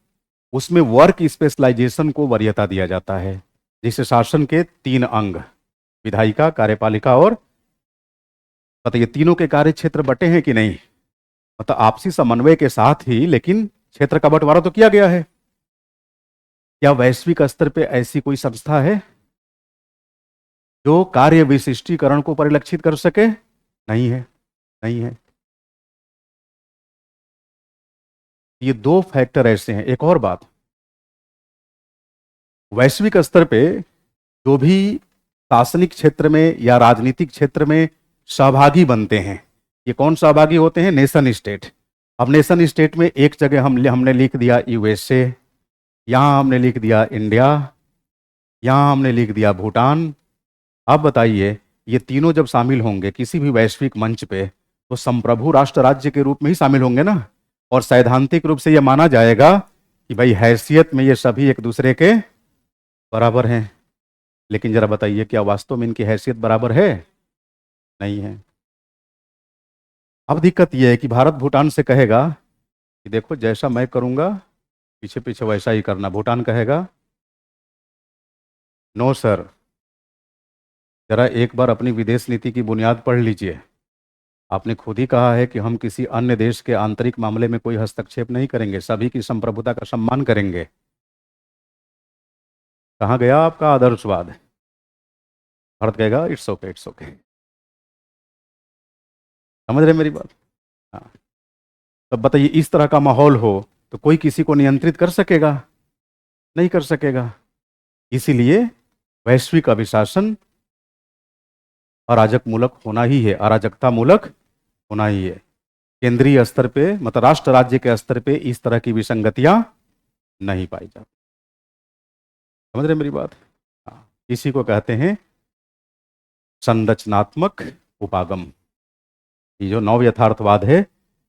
उसमें वर्क स्पेशलाइजेशन को वरीयता दिया जाता है। जैसे शासन के 3 अंग, विधायिका, कार्यपालिका और, बताइए तीनों के कार्य क्षेत्र बटे हैं कि नहीं? मतलब आपसी समन्वय के साथ ही, लेकिन क्षेत्र का बंटवारा तो किया गया है। क्या वैश्विक स्तर पे ऐसी कोई संस्था है जो कार्य विशिष्टीकरण को परिलक्षित कर सके? नहीं है, नहीं है। ये 2 फैक्टर ऐसे हैं। एक और बात, वैश्विक स्तर पे जो भी शासनिक क्षेत्र में या राजनीतिक क्षेत्र में सहभागी बनते हैं, ये कौन सहभागी होते हैं? Nation state. अब नेशन स्टेट में एक जगह हमने लिख दिया यूएसए, यहां हमने लिख दिया इंडिया, यहां हमने लिख दिया भूटान। अब बताइए, ये तीनों जब शामिल होंगे किसी भी वैश्विक मंच पे तो संप्रभु राष्ट्र राज्य के रूप में ही शामिल होंगे ना। और सैद्धांतिक रूप से यह माना जाएगा कि भाई हैसियत में ये सभी एक दूसरे के बराबर हैं। लेकिन जरा बताइए, क्या वास्तव में इनकी हैसियत बराबर है? नहीं है। अब दिक्कत यह है कि भारत भूटान से कहेगा कि देखो जैसा मैं करूंगा पीछे पीछे वैसा ही करना। भूटान कहेगा नो सर, जरा एक बार अपनी विदेश नीति की बुनियाद पढ़ लीजिए। आपने खुद ही कहा है कि हम किसी अन्य देश के आंतरिक मामले में कोई हस्तक्षेप नहीं करेंगे, सभी की संप्रभुता का सम्मान करेंगे। कहाँ गया आपका आदर्शवाद? भारत कहेगा इट्स ओके, इट्स ओके। समझ रहे मेरी बात? हाँ। तब बताइए, इस तरह का माहौल हो तो कोई किसी को नियंत्रित कर सकेगा? नहीं कर सकेगा। इसीलिए वैश्विक अभिशासन अराजक मूलक होना ही है, अराजकता मूलक होना ही है। केंद्रीय स्तर पे, मतलब राष्ट्र राज्य के स्तर पे इस तरह की विसंगतियां नहीं पाई जाती। समझ रहे मेरी बात? हाँ। इसी को कहते हैं संरचनात्मक उपागम। ये जो नव यथार्थवाद है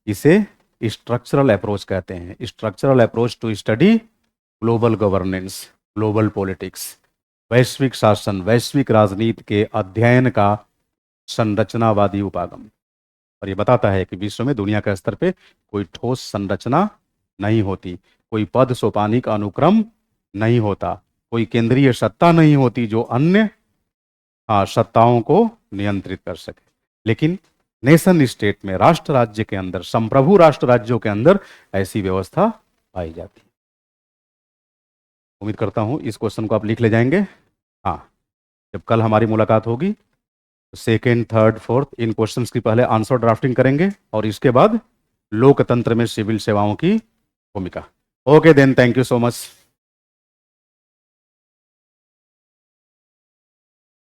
इसे स्ट्रक्चरल अप्रोच कहते हैं। Structural approach to study global governance, global politics, वैश्विक शासन, वैश्विक राजनीति के अध्ययन का संरचनावादी उपागम। और ये बताता है कि विश्व में दुनिया के स्तर पे कोई ठोस संरचना नहीं होती, कोई पद सोपानी का अनुक्रम नहीं होता, कोई केंद्रीय सत्ता नहीं होती जो अन्य सत्ताओं को नियंत्रित कर सके। लेकिन नेशन स्टेट में, राष्ट्र राज्य के अंदर, संप्रभु राष्ट्र राज्यों के अंदर ऐसी व्यवस्था पाई जाती है। उम्मीद करता हूं इस क्वेश्चन को आप लिख ले जाएंगे। हाँ, जब कल हमारी मुलाकात होगी तो 2nd, 3rd, 4th इन क्वेश्चंस की पहले आंसर ड्राफ्टिंग करेंगे और इसके बाद लोकतंत्र में सिविल सेवाओं की भूमिका। Okay then, thank you so much.